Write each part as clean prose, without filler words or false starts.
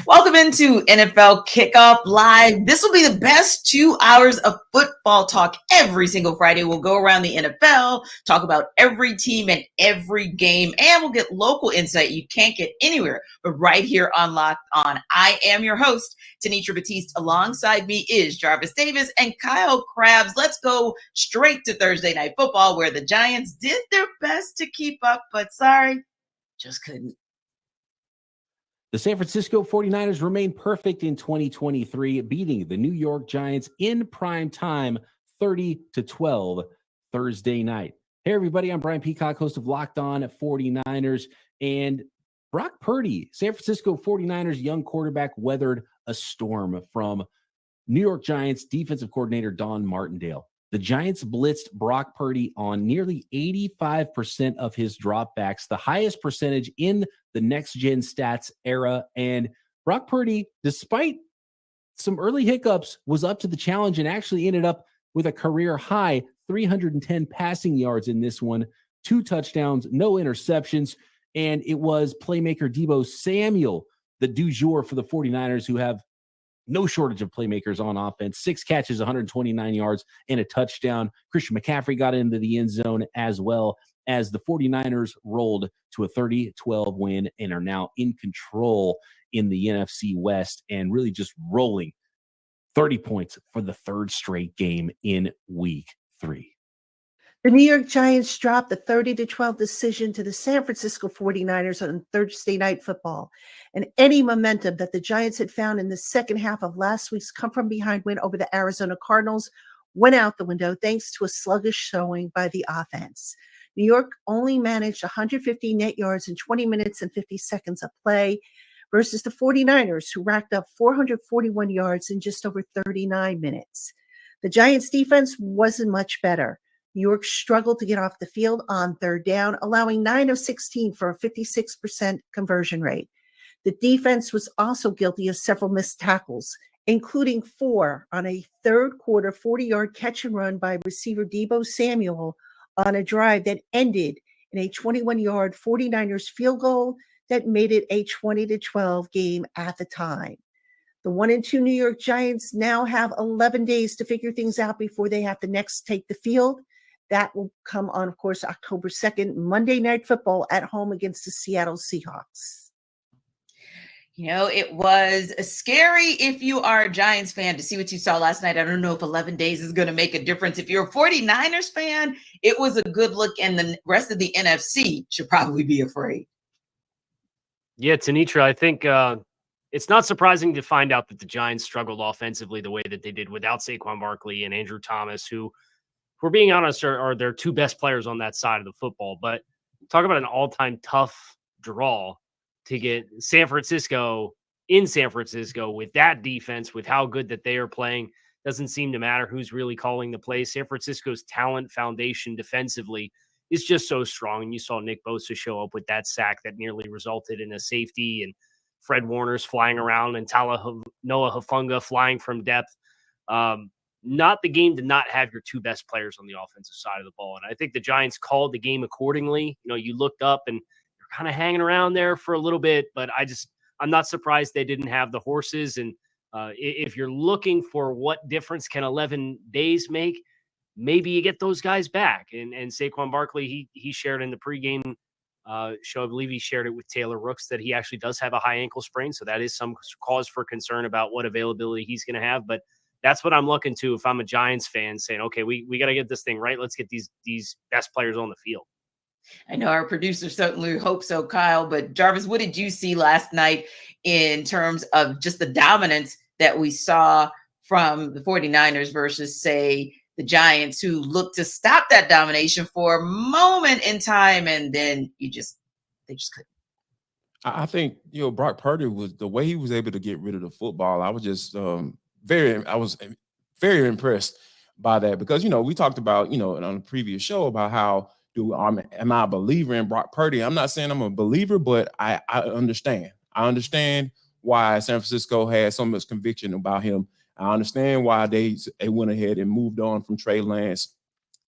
Welcome into NFL Kickoff Live. This will be the best 2 hours of football talk every single Friday. We'll go around the NFL, talk about every team and every game, and we'll get local insight you can't get anywhere but right here on Locked On. I am your host, Tanitra Batiste. Alongside me is Jarvis Davis and Kyle Krabs. Let's go straight to Thursday Night Football, where the Giants did their best to keep up, but sorry, just couldn't. The San Francisco 49ers remain perfect in 2023, beating the New York Giants in prime time 30-12 Thursday night. Hey, everybody, I'm Brian Peacock, host of Locked On 49ers. And Brock Purdy, San Francisco 49ers young quarterback, weathered a storm from New York Giants defensive coordinator Don Martindale. The Giants blitzed Brock Purdy on nearly 85% of his dropbacks, the highest percentage in the next-gen stats era. And Brock Purdy, despite some early hiccups, was up to the challenge and actually ended up with a career-high 310 passing yards in this one, 2 touchdowns, no interceptions. And it was playmaker Deebo Samuel, the du jour for the 49ers, who have no shortage of playmakers on offense. 6 catches, 129 yards, and a touchdown. Christian McCaffrey got into the end zone as well, as the 49ers rolled to a 30-12 win and are now in control in the NFC West and really just rolling 30 points for the 3rd straight game in week 3. The New York Giants dropped the 30-12 decision to the San Francisco 49ers on Thursday Night Football. And any momentum that the Giants had found in the second half of last week's come-from-behind win over the Arizona Cardinals went out the window thanks to a sluggish showing by the offense. New York only managed 150 net yards in 20 minutes and 50 seconds of play versus the 49ers, who racked up 441 yards in just over 39 minutes. The Giants' defense wasn't much better. New York struggled to get off the field on 3rd down, allowing 9 of 16 for a 56% conversion rate. The defense was also guilty of several missed tackles, including 4 on a third-quarter 40-yard catch and run by receiver Deebo Samuel on a drive that ended in a 21-yard 49ers field goal that made it a 20-12 game at the time. The 1-2 New York Giants now have 11 days to figure things out before they have to next take the field. That will come on, of course, October 2nd, Monday Night Football at home against the Seattle Seahawks. You know, it was scary if you are a Giants fan to see what you saw last night. I don't know if 11 days is going to make a difference. If you're a 49ers fan, it was a good look, and the rest of the NFC should probably be afraid. Yeah, Tanitra, I think it's not surprising to find out that the Giants struggled offensively the way that they did without Saquon Barkley and Andrew Thomas, who, if we're being honest, are their 2 best players on that side of the football. But talk about an all-time tough draw to get San Francisco in San Francisco with that defense, with how good that they are playing. Doesn't seem to matter who's really calling the plays. San Francisco's talent foundation defensively is just so strong. And you saw Nick Bosa show up with that sack that nearly resulted in a safety, and Fred Warner's flying around, and Noah Hufanga flying from depth. Not the game to not have your 2 best players on the offensive side of the ball. And I think the Giants called the game accordingly. You know, you looked up and you're kind of hanging around there for a little bit, but I'm not surprised they didn't have the horses. And if you're looking for what difference can 11 days make, maybe you get those guys back. And Saquon Barkley, he shared in the pregame show, I believe he shared it with Taylor Rooks, that he actually does have a high ankle sprain. So that is some cause for concern about what availability he's going to have. But that's what I'm looking to if I'm a Giants fan, saying, okay, we got to get this thing right. Let's get these best players on the field. I know our producer certainly hopes so, Kyle. But Jarvis, what did you see last night in terms of just the dominance that we saw from the 49ers versus, say, the Giants, who looked to stop that domination for a moment in time, and then they just couldn't? I think, Brock Purdy, was the way he was able to get rid of the football. I was just I was very impressed by that, because, we talked about, on the previous show about how am I a believer in Brock Purdy? I'm not saying I'm a believer, but I understand. I understand why San Francisco had so much conviction about him. I understand why they went ahead and moved on from Trey Lance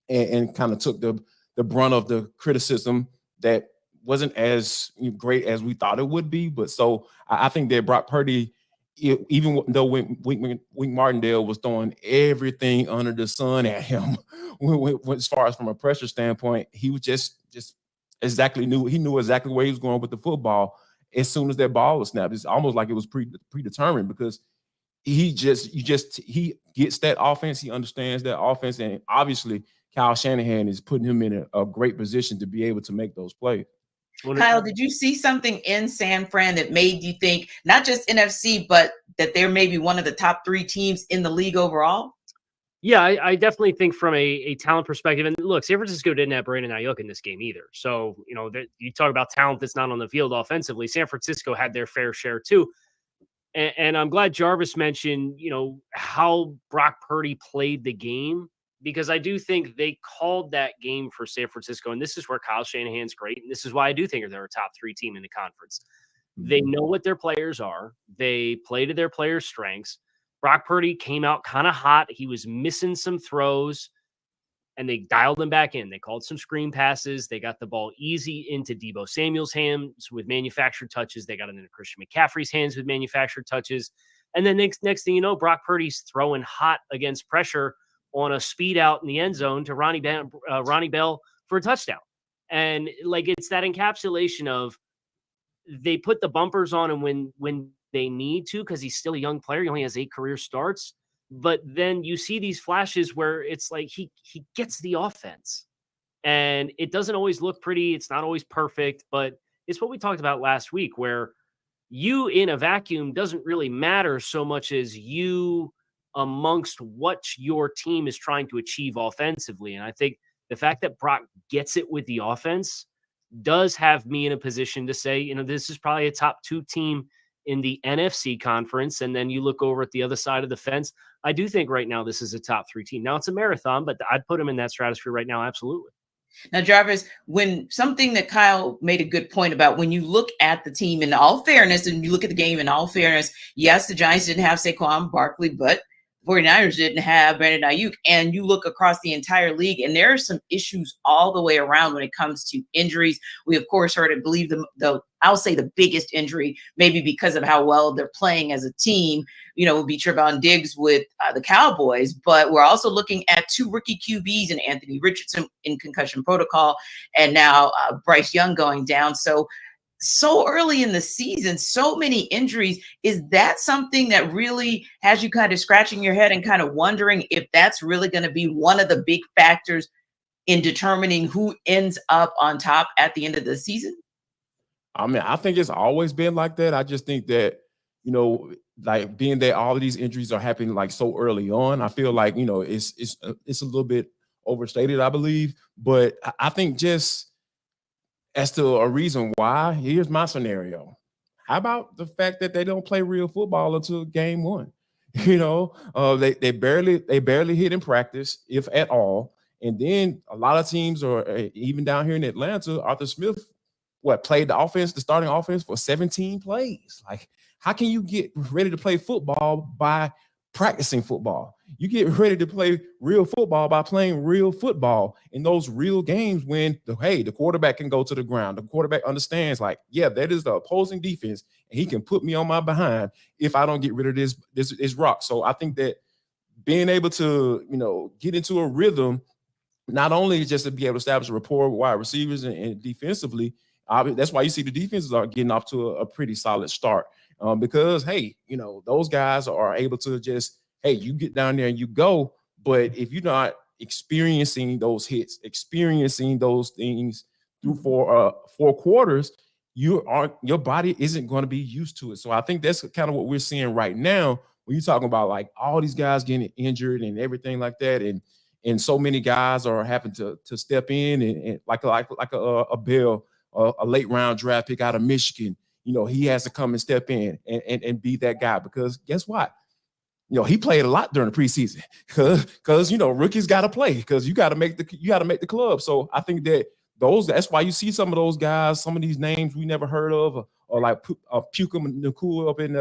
and kind of took the brunt of the criticism that wasn't as great as we thought it would be. But so I think that Brock Purdy, even though Wink Martindale was throwing everything under the sun at him, as far as from a pressure standpoint, he was just exactly knew exactly where he was going with the football. As soon as that ball was snapped, it's almost like it was predetermined, because he gets that offense. He understands that offense, and obviously Kyle Shanahan is putting him in a great position to be able to make those plays. Kyle, did you see something in San Fran that made you think not just NFC, but that they're maybe one of the top 3 teams in the league overall? Yeah, I definitely think from a talent perspective, and look, San Francisco didn't have Brandon Ayuk in this game either. So, you talk about talent that's not on the field offensively. San Francisco had their fair share too. And I'm glad Jarvis mentioned, how Brock Purdy played the game, because I do think they called that game for San Francisco. And this is where Kyle Shanahan's great. And this is why I do think they're a top 3 team in the conference. They know what their players are. They play to their players' strengths. Brock Purdy came out kind of hot. He was missing some throws, and they dialed him back in. They called some screen passes. They got the ball easy into Deebo Samuel's hands with manufactured touches. They got it into Christian McCaffrey's hands with manufactured touches. And then next thing you know, Brock Purdy's throwing hot against pressure on a speed out in the end zone to Ronnie Bell for a touchdown. And it's that encapsulation of they put the bumpers on him when they need to, because he's still a young player. He only has 8 career starts. But then you see these flashes where it's like he gets the offense, and it doesn't always look pretty. It's not always perfect, but it's what we talked about last week, where you in a vacuum doesn't really matter so much as you amongst what your team is trying to achieve offensively. And I think the fact that Brock gets it with the offense does have me in a position to say, this is probably a top 2 team in the NFC conference. And then you look over at the other side of the fence. I do think right now this is a top 3 team. Now it's a marathon, but I'd put them in that stratosphere right now. Absolutely. Now, Jarvis, when something that Kyle made a good point about, when you look at the team in all fairness, and you look at the game in all fairness, yes, the Giants didn't have Saquon Barkley, but 49ers didn't have Brandon Ayuk, and you look across the entire league, and there are some issues all the way around when it comes to injuries. We, of course, heard, I believe, I'll say the biggest injury, maybe because of how well they're playing as a team, would be Trevon Diggs with the Cowboys. But we're also looking at 2 rookie QBs and Anthony Richardson in concussion protocol, and now Bryce Young going down. So early in the season, so many injuries. Is that something that really has you kind of scratching your head and kind of wondering if that's really going to be one of the big factors in determining who ends up on top at the end of the season? I mean, I think it's always been like that. I just think that, being that all of these injuries are happening so early on, I feel like, it's a little bit overstated, I believe. But I think just as to a reason why, here's my scenario. How about the fact that they don't play real football until game 1? They barely hit in practice, if at all. And then a lot of teams, or even down here in Atlanta, Arthur Smith, played the starting offense for 17 plays. How can you get ready to play football by practicing football? You get ready to play real football by playing real football in those real games when the quarterback can go to the ground. The quarterback understands, that is the opposing defense, and he can put me on my behind if I don't get rid of this rock. So I think that being able to, get into a rhythm, not only just to be able to establish a rapport with wide receivers and defensively, that's why you see the defenses are getting off to a pretty solid start. Because, those guys are able to just, you get down there and you go. But if you're not experiencing those hits, experiencing those things through 4 quarters, your body isn't going to be used to it. So I think that's kind of what we're seeing right now when you're talking about all these guys getting injured and everything like that. And so many guys are having to step in and like a Bell, a late round draft pick out of Michigan. He has to come and step in and be that guy, because guess what? He played a lot during the preseason because rookies got to play, because you got to make the club. So I think that's why you see some of those guys, some of these names we never heard of, or like Puka Nacua up in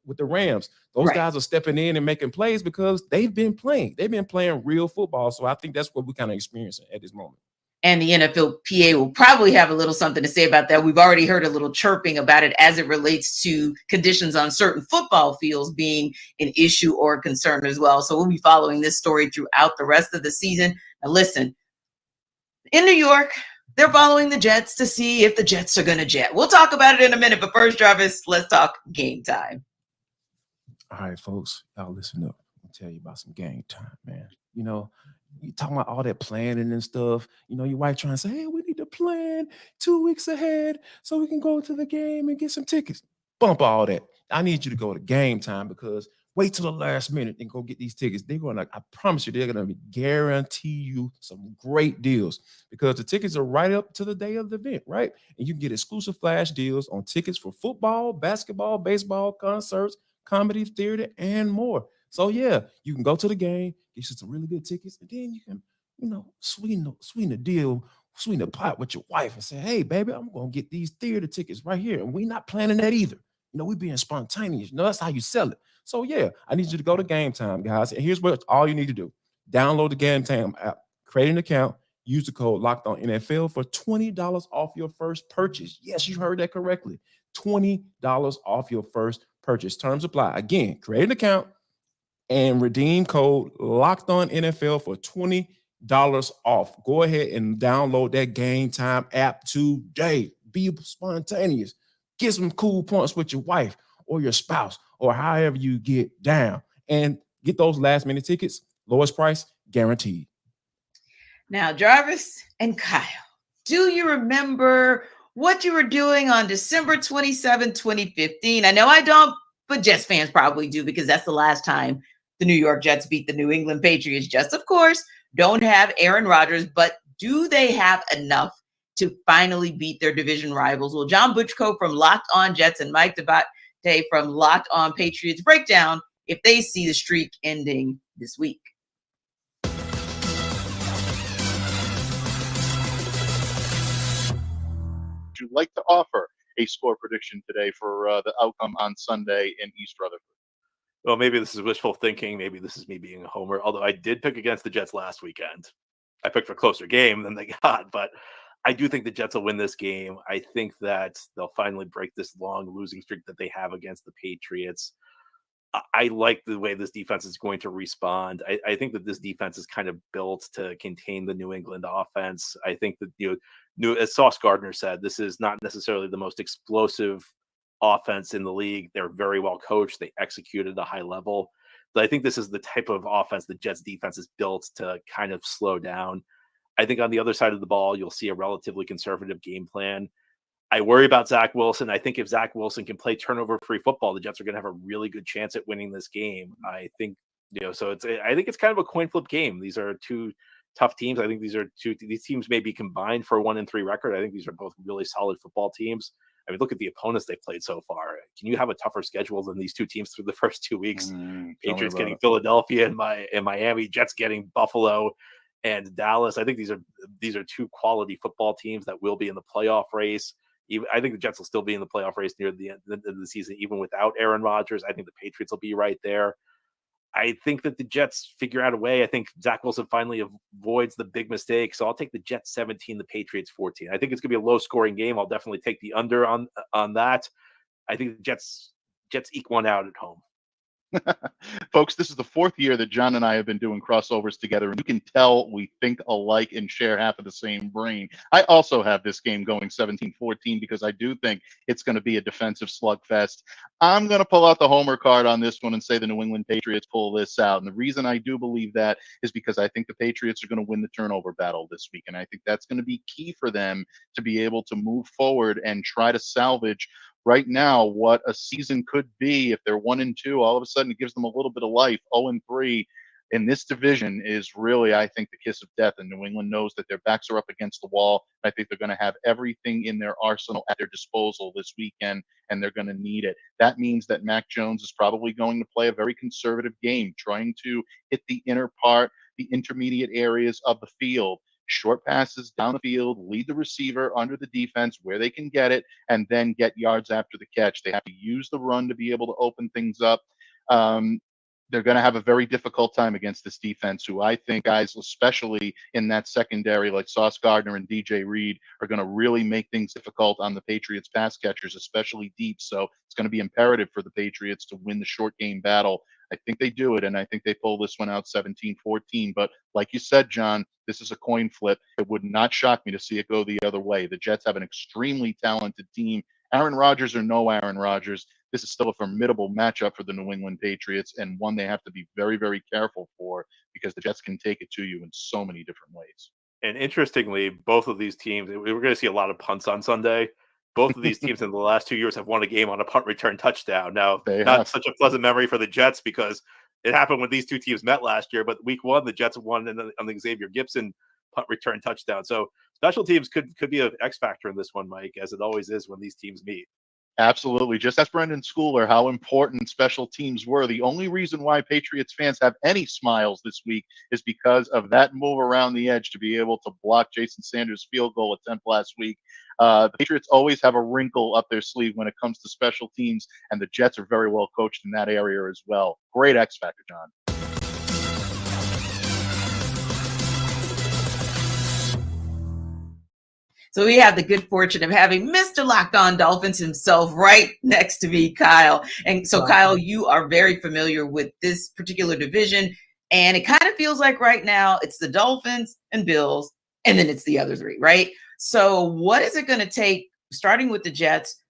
with the Rams. Those guys are stepping in and making plays because they've been playing. They've been playing real football. So I think that's what we're kind of experiencing at this moment. And the NFLPA will probably have a little something to say about that. We've already heard a little chirping about it as it relates to conditions on certain football fields being an issue or a concern as well. So we'll be following this story throughout the rest of the season. Now, listen, in New York, they're following the Jets to see if the Jets are going to jet. We'll talk about it in a minute. But first, Jarvis, let's talk game time. All right, folks, y'all listen up. I'll tell you about some game time, man. You know, you talking about all that planning and stuff. You know, your wife trying to say, hey, we need to plan 2 weeks ahead so we can go to the game and get some tickets. Bump all that. I need you to go to game time because wait till the last minute and go get these tickets. They're going to, I promise you, they're going to guarantee you some great deals because the tickets are right up to the day of the event, right? And you can get exclusive flash deals on tickets for football, basketball, baseball, concerts, comedy, theater, and more. So yeah, you can go to the game, get you some really good tickets, and then you can, you know, sweeten the deal, sweeten the pot with your wife and say, hey, baby, I'm gonna get these theater tickets right here. And we're not planning that either. You know, we're being spontaneous. You know, that's how you sell it. So yeah, I need you to go to Game Time, guys. And here's what all you need to do. Download the Game Time app, create an account, use the code Locked On NFL for $20 off your first purchase. Yes, you heard that correctly. $20 off your first purchase. Terms apply. Again, create an account and redeem code Locked On NFL for $20 off. Go ahead and download that Game Time app today. Be spontaneous. Get some cool points with your wife or your spouse or however you get down and get those last minute tickets. Lowest price guaranteed. Now, Jarvis and Kyle, do you remember what you were doing on December 27, 2015? I know I don't, but Jets fans probably do because that's the last time the New York Jets beat the New England Patriots. Jets, of course, don't have Aaron Rodgers, but do they have enough to finally beat their division rivals? Well, John Butchko from Locked On Jets and Mike Devate from Locked On Patriots break down if they see the streak ending this week. Would you like to offer a score prediction today for the outcome on Sunday in East Rutherford? Well, maybe this is wishful thinking. Maybe this is me being a homer, although I did pick against the Jets last weekend. I picked for a closer game than they got, but I do think the Jets will win this game. I think that they'll finally break this long losing streak that they have against the Patriots. I like the way this defense is going to respond. I think that this defense is kind of built to contain the New England offense. I think that, as Sauce Gardner said, this is not necessarily the most explosive offense in the league. They're very well coached. They execute at a high level. But I think this is the type of offense the Jets defense is built to kind of slow down. I think on the other side of the ball, you'll see a relatively conservative game plan. I worry about Zach Wilson. I think if Zach Wilson can play turnover-free football, the Jets are going to have a really good chance at winning this game. I think, so I think it's kind of a coin flip game. These are two tough teams. I think these teams may be combined for a 1-3 record. I think these are both really solid football teams. I mean, look at the opponents they've played so far. Can you have a tougher schedule than these two teams through the first 2 weeks? Patriots getting Philadelphia and Miami, Jets getting Buffalo and Dallas. I think these are two quality football teams that will be in the playoff race. I think the Jets will still be in the playoff race near the end of the season, even without Aaron Rodgers. I think the Patriots will be right there. I think that the Jets figure out a way. I think Zach Wilson finally avoids the big mistake. So I'll take the Jets 17, the Patriots 14. I think it's going to be a low-scoring game. I'll definitely take the under on that. I think the Jets eke one out at home. Folks, this is the fourth year that John and I have been doing crossovers together, and you can tell we think alike and share half of the same brain. I also have this game going 17-14 because I do think it's going to be a defensive slugfest. I'm going to pull out the homer card on this one and say the New England Patriots pull this out. And the reason I do believe that is because I think the Patriots are going to win the turnover battle this week. And I think that's going to be key for them to be able to move forward and try to salvage right now what a season could be. If they're 1-2, all of a sudden it gives them a little bit of life. 0-3 in this division is really, I think, the kiss of death. And New England knows that their backs are up against the wall. I think they're going to have everything in their arsenal at their disposal this weekend, and they're going to need it. That means that Mac Jones is probably going to play a very conservative game, trying to hit the inner part, the intermediate areas of the field. Short passes down the field, lead the receiver under the defense where they can get it, and then get yards after the catch. They have to use the run to be able to open things up. they're going to have a very difficult time against this defense, who I think guys, especially in that secondary, like Sauce Gardner and DJ Reed, are going to really make things difficult on the Patriots pass catchers, especially deep. So it's going to be imperative for the Patriots to win the short game battle. I think they do it, and I think they pull this one out 17-14. But like you said, John, this is a coin flip. It would not shock me to see it go the other way. The Jets have an extremely talented team. Aaron Rodgers or no Aaron Rodgers, this is still a formidable matchup for the New England Patriots, and one they have to be very, very careful for, because the Jets can take it to you in so many different ways. And interestingly, both of these teams, we're going to see a lot of punts on Sunday. Both of these teams in the last 2 years have won a game on a punt return touchdown. Now, not such a pleasant memory for the Jets, because it happened when these two teams met last year, but week one, the Jets won on the Xavier Gibson punt return touchdown. So special teams could be an X factor in this one, Mike, as it always is when these teams meet. Absolutely. Just ask Brendan Schooler how important special teams were. The only reason why Patriots fans have any smiles this week is because of that move around the edge to be able to block Jason Sanders' field goal attempt last week. The Patriots always have a wrinkle up their sleeve when it comes to special teams, and the Jets are very well coached in that area as well. Great X factor, John. So we have the good fortune of having Mr. Locked On Dolphins himself right next to me, Kyle. And so, Kyle, you are very familiar with this particular division, and it kind of feels like right now it's the Dolphins and Bills, and then it's the other three, right? So what is it going to take, starting with the Jets,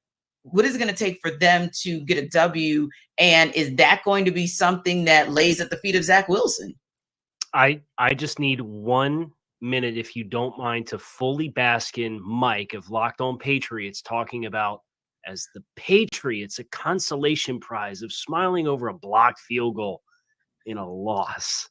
what is it going to take for them to get a W, and is that going to be something that lays at the feet of Zach Wilson? I just need 1 minute, if you don't mind, to fully bask in Mike of Locked On Patriots talking about, as the Patriots, a consolation prize of smiling over a blocked field goal in a loss.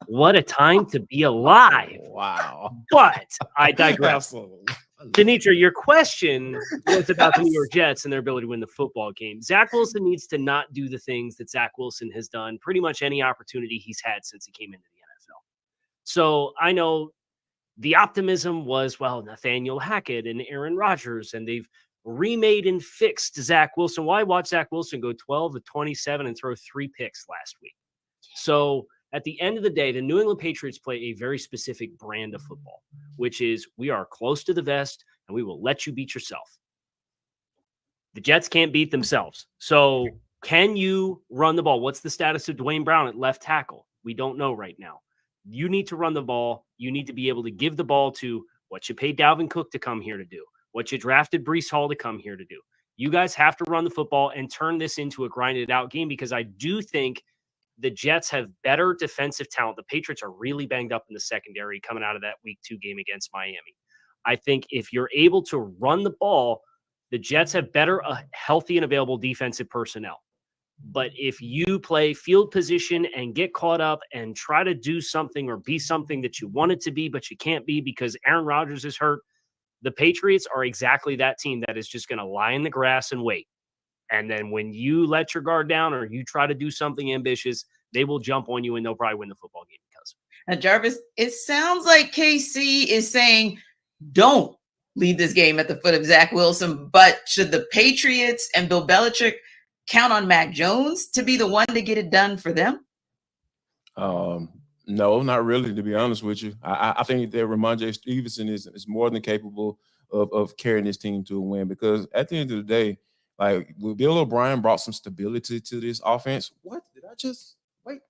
What a time to be alive. Wow. But I digress. Absolutely. Denitra, your question was about the New York Jets and their ability to win the football game. Zach Wilson needs to not do the things that Zach Wilson has done pretty much any opportunity he's had since he came into the NFL. So I know the optimism was, well, Nathaniel Hackett and Aaron Rodgers, and they've remade and fixed Zach Wilson. Why watch Zach Wilson go 12 of 27 and throw 3 picks last week? So at the end of the day, the New England Patriots play a very specific brand of football, which is we are close to the vest and we will let you beat yourself. The Jets can't beat themselves. So can you run the ball? What's the status of Dwayne Brown at left tackle? We don't know right now. You need to run the ball. You need to be able to give the ball to what you paid Dalvin Cook to come here to do, what you drafted Breece Hall to come here to do. You guys have to run the football and turn this into a grinded out game, because I do think the Jets have better defensive talent. The Patriots are really banged up in the secondary coming out of that week 2 game against Miami. I think if you're able to run the ball, the Jets have better healthy and available defensive personnel. But if you play field position and get caught up and try to do something or be something that you want it to be, but you can't be because Aaron Rodgers is hurt, the Patriots are exactly that team that is just going to lie in the grass and wait. And then when you let your guard down or you try to do something ambitious, they will jump on you and they'll probably win the football game because. Now, Jarvis, it sounds like KC is saying, don't leave this game at the foot of Zach Wilson, but should the Patriots and Bill Belichick count on Mac Jones to be the one to get it done for them? No, not really, to be honest with you. I think that Ramondre Stevenson is more than capable of carrying this team to a win, because at the end of the day, like, Bill O'Brien brought some stability to this offense. What did I just wait?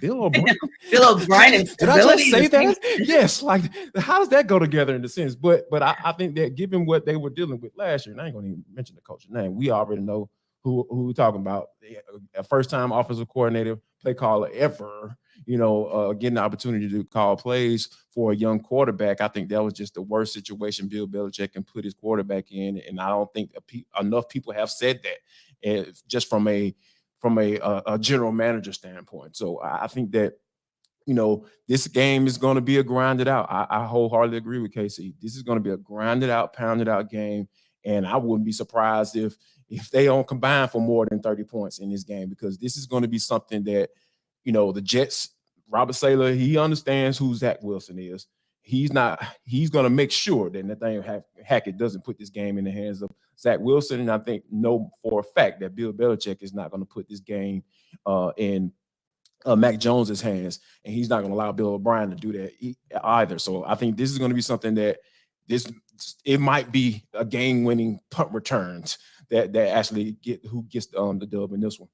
Bill O'Brien. Bill O'Brien and did I just say that? Yes. Like, how does that go together in the sense? But I think that given what they were dealing with last year, and I ain't gonna even mention the coach's name, we already know who we're talking about. A first-time offensive coordinator, play caller ever, getting the opportunity to call plays for a young quarterback. I think that was just the worst situation Bill Belichick can put his quarterback in, and I don't think enough people have said that, just from a general manager standpoint. So I think that this game is going to be a grinded out. I wholeheartedly agree with KC. This is going to be a grinded out, pounded out game, and I wouldn't be surprised if they don't combine for more than 30 points in this game, because this is going to be something that, the Jets, Robert Saleh, he understands who Zach Wilson is. He's going to make sure that Nathaniel Hackett doesn't put this game in the hands of Zach Wilson. And I think know for a fact that Bill Belichick is not going to put this game in Mac Jones's hands, and he's not going to allow Bill O'Brien to do that either. So I think this is going to be something that it might be a game-winning punt returns that actually who gets the dub in this one.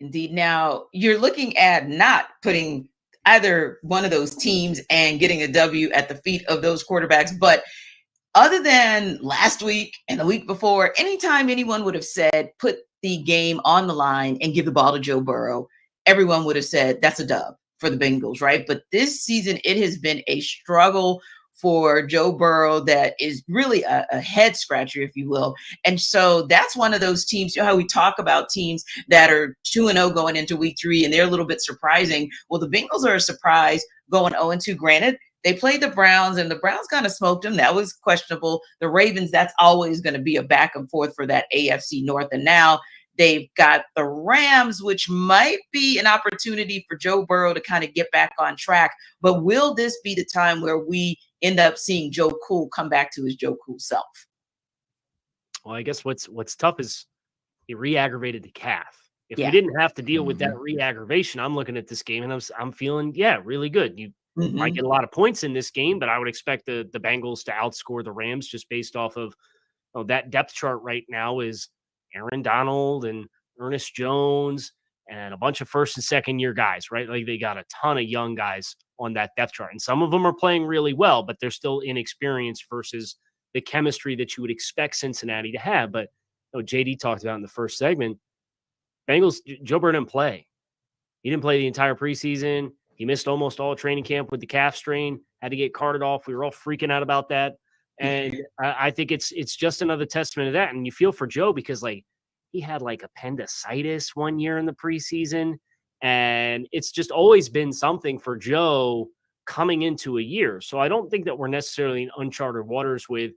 Indeed. Now you're looking at not putting either one of those teams and getting a W at the feet of those quarterbacks, but other than last week and the week before, anytime anyone would have said, put the game on the line and give the ball to Joe Burrow, everyone would have said that's a dub for the Bengals, right? But this season, it has been a struggle for Joe Burrow that is really a head scratcher, if you will. And so that's one of those teams, you know how we talk about teams that are 2-0 going into week 3, and they're a little bit surprising. Well, the Bengals are a surprise going 0-2. Granted, they played the Browns, and the Browns kind of smoked them. That was questionable. The Ravens, that's always going to be a back and forth for that AFC North. And now they've got the Rams, which might be an opportunity for Joe Burrow to kind of get back on track. But will this be the time where we end up seeing Joe Cool come back to his Joe Cool self? Well, I guess what's tough is he re-aggravated the calf. If Yeah. we didn't have to deal with that re-aggravation, I'm looking at this game and I'm feeling, really good. You might get a lot of points in this game, but I would expect the Bengals to outscore the Rams just based off of that depth chart right now is Aaron Donald and Ernest Jones and a bunch of first and second year guys, right? Like they got a ton of young guys on that depth chart. And some of them are playing really well, but they're still inexperienced versus the chemistry that you would expect Cincinnati to have. But JD talked about in the first segment, Bengals, Joe Burrow didn't play. He didn't play the entire preseason. He missed almost all training camp with the calf strain, had to get carted off. We were all freaking out about that. And I think it's just another testament of that. And you feel for Joe because he had appendicitis one year in the preseason. And it's just always been something for Joe coming into a year. So I don't think that we're necessarily in uncharted waters with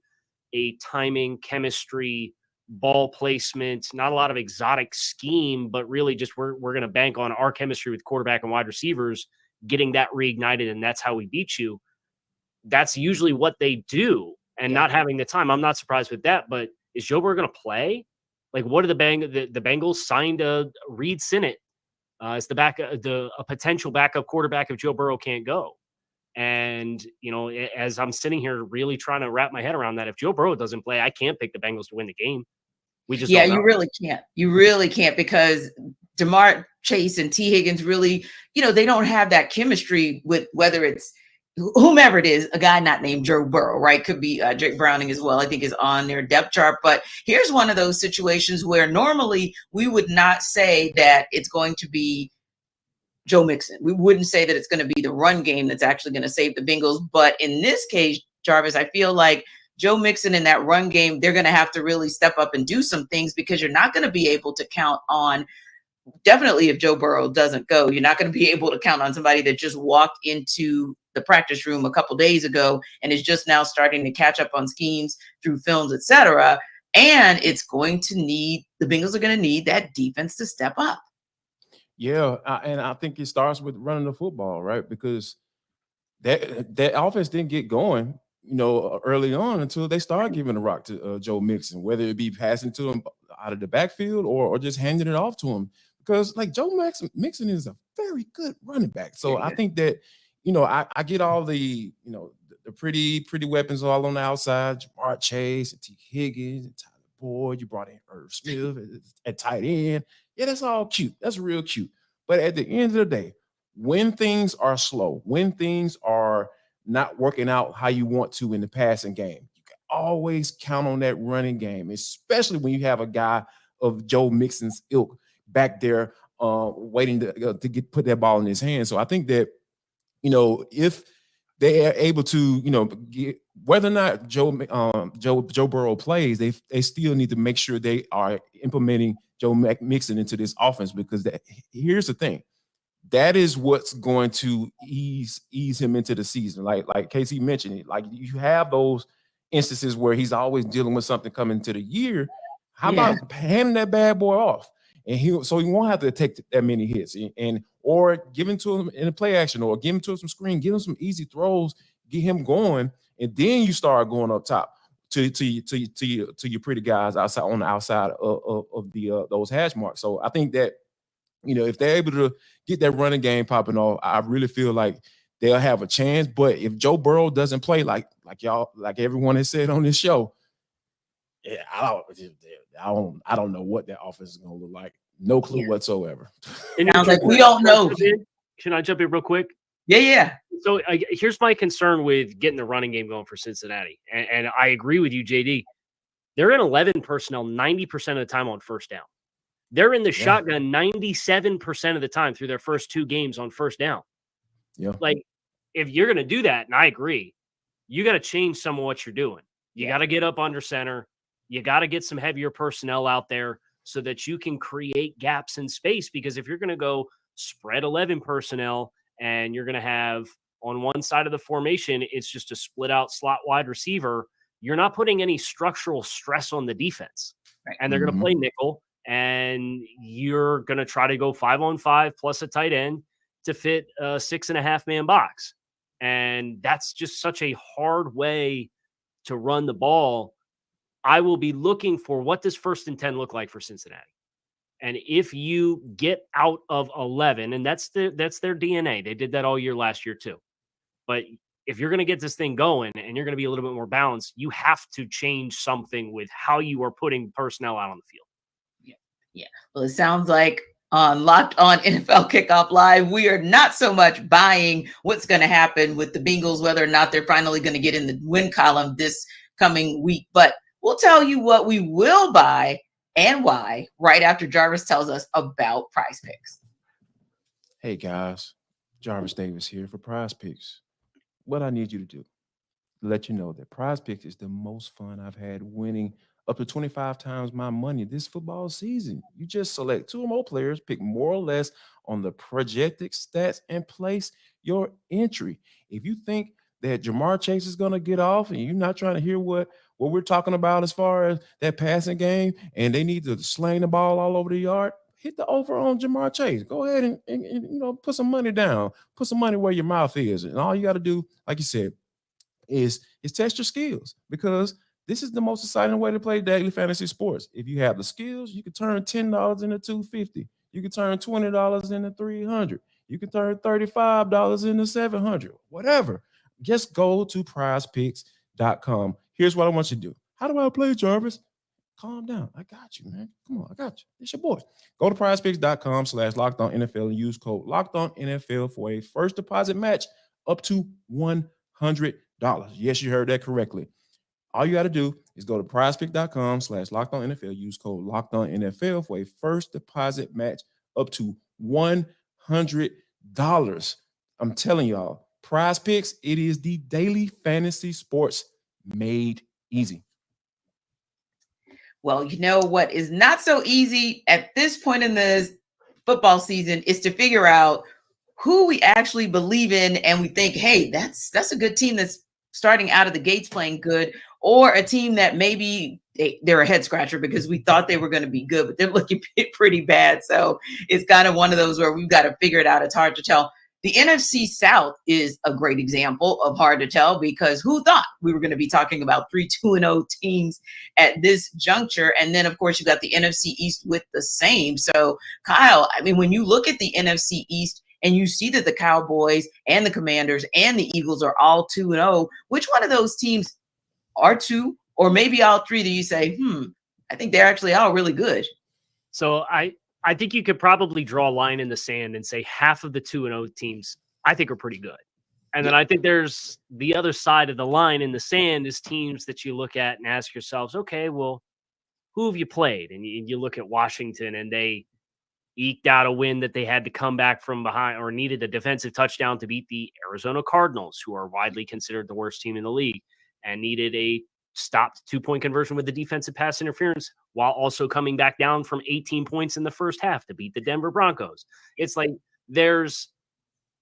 a timing, chemistry, ball placement, not a lot of exotic scheme, but really just we're going to bank on our chemistry with quarterback and wide receivers, getting that reignited. And that's how we beat you. That's usually what they do. And not having the time, I'm not surprised with that. But is Joe Burrow going to play? What are the Bengals signed Reed Sinnett as a potential backup quarterback if Joe Burrow can't go? And as I'm sitting here really trying to wrap my head around that, if Joe Burrow doesn't play, I can't pick the Bengals to win the game. We just don't know. You really can't. You really can't because DeMar Chase and T. Higgins really, they don't have that chemistry with whether it's whomever it is, a guy not named Joe Burrow, right? Could be Jake Browning as well, I think is on their depth chart. But here's one of those situations where normally we would not say that it's going to be Joe Mixon. We wouldn't say that it's going to be the run game that's actually going to save the Bengals. But in this case, Jarvis, I feel like Joe Mixon in that run game, they're going to have to really step up and do some things because you're not going to be able to count on, definitely if Joe Burrow doesn't go, you're not going to be able to count on somebody that just walked into the practice room a couple days ago and is just now starting to catch up on schemes through films, etc. And the Bengals are going to need that defense to step up. Yeah, and I think it starts with running the football, right? Because that offense didn't get going, early on until they started giving the rock to Joe Mixon, whether it be passing to him out of the backfield or just handing it off to him. Because Joe Mixon is a very good running back. So I think that, I get all the, the pretty weapons all on the outside, Jamar Chase and T. Higgins and Tyler Boyd. You brought in Irv Smith at tight end. Yeah, that's all cute. That's real cute. But at the end of the day, when things are slow, when things are not working out how you want to in the passing game, you can always count on that running game, especially when you have a guy of Joe Mixon's ilk back there waiting to put that ball in his hand. So I think that, if they are able to, get, whether or not Joe Burrow plays, they still need to make sure they are implementing Joe Mixon into this offense, because here's the thing. That is what's going to ease him into the season. Like Casey mentioned, you have those instances where he's always dealing with something coming into the year. How about handing that bad boy off? And so he won't have to take that many hits or give him to him in a play action or give him to him some screen, give him some easy throws, get him going, and then you start going up top to your pretty guys outside on the outside of the those hash marks. So I think that If they're able to get that running game popping off, I really feel like they'll have a chance. But if Joe Burrow doesn't play like everyone has said on this show, yeah, I don't know what that offense is going to look like. No clue whatsoever. Sounds like we don't know. Can I jump in real quick? Yeah. So here's my concern with getting the running game going for Cincinnati. And I agree with you, JD. They're in 11 personnel 90% of the time on first down. They're in the shotgun 97% of the time through their first 2 games on first down. Yeah. Like, if you're going to do that, and I agree, you got to change some of what you're doing. You got to get up under center. You got to get some heavier personnel out there so that you can create gaps in space. Because if you're going to go spread 11 personnel and you're going to have on one side of the formation, it's just a split out slot wide receiver, you're not putting any structural stress on the defense. Right. And they're going to play nickel, and you're going to try to go 5-on-5 plus a tight end to fit a 6.5-man box. And that's just such a hard way to run the ball. I will be looking for what does 1st and 10 look like for Cincinnati. And if you get out of 11, and that's their DNA. They did that all year last year too. But if you're going to get this thing going and you're going to be a little bit more balanced, you have to change something with how you are putting personnel out on the field. Yeah. Well, it sounds like on Locked On NFL Kickoff Live, we are not so much buying what's going to happen with the Bengals, whether or not they're finally going to get in the win column this coming week. But we'll tell you what we will buy and why right after Jarvis tells us about Prize Picks. Hey guys, Jarvis Davis here for Prize Picks. What I need you to do, let you know that Prize Picks is the most fun I've had winning up to 25 times my money this football season. You just select 2 or more players, pick more or less on the projected stats, and place your entry. If you think that Jamar Chase is going to get off and you're not trying to hear what we're talking about as far as that passing game and they need to sling the ball all over the yard, hit the over on Jamar Chase. Go ahead and put some money down. Put some money where your mouth is. And all you got to do, like you said, is test your skills, because this is the most exciting way to play daily fantasy sports. If you have the skills, you can turn $10 into $250. You can turn $20 into $300. You can turn $35 into $700. Whatever. Just go to prizepicks.com. Here's what I want you to do. How do I play, Jarvis? Calm down. I got you, man. Come on, I got you. It's your boy. Go to prizepicks.com/LockedOnNFL and use code LockedOnNFL for a first deposit match up to $100. Yes, you heard that correctly. All you got to do is go to prizepicks.com/LockedOnNFL. Use code LockedOnNFL for a first deposit match up to $100. I'm telling y'all, Prize Picks, it is the daily fantasy sports made easy. Well, you know what is not so easy at this point in the football season is to figure out who we actually believe in and we think, hey, that's a good team that's starting out of the gates playing good, or a team that maybe they're a head scratcher because we thought they were going to be good, but they're looking pretty bad. So it's kind of one of those where we've got to figure it out. It's hard to tell. The NFC South is a great example of hard to tell, because who thought we were going to be talking about 3 2-0 teams at this juncture? And then, of course, you got the NFC East with the same. So, Kyle, I mean, when you look at the NFC East and you see that the Cowboys and the Commanders and the Eagles are all 2-0, which one of those teams are 2 or maybe all 3 that you say, I think they're actually all really good? So I think you could probably draw a line in the sand and say half of the 2-0 teams I think are pretty good. And then I think there's the other side of the line in the sand is teams that you look at and ask yourselves, okay, well, who have you played? And you look at Washington and they eked out a win that they had to come back from behind, or needed a defensive touchdown to beat the Arizona Cardinals, who are widely considered the worst team in the league, and needed a stopped 2-point conversion with the defensive pass interference while also coming back down from 18 points in the first half to beat the Denver Broncos. It's like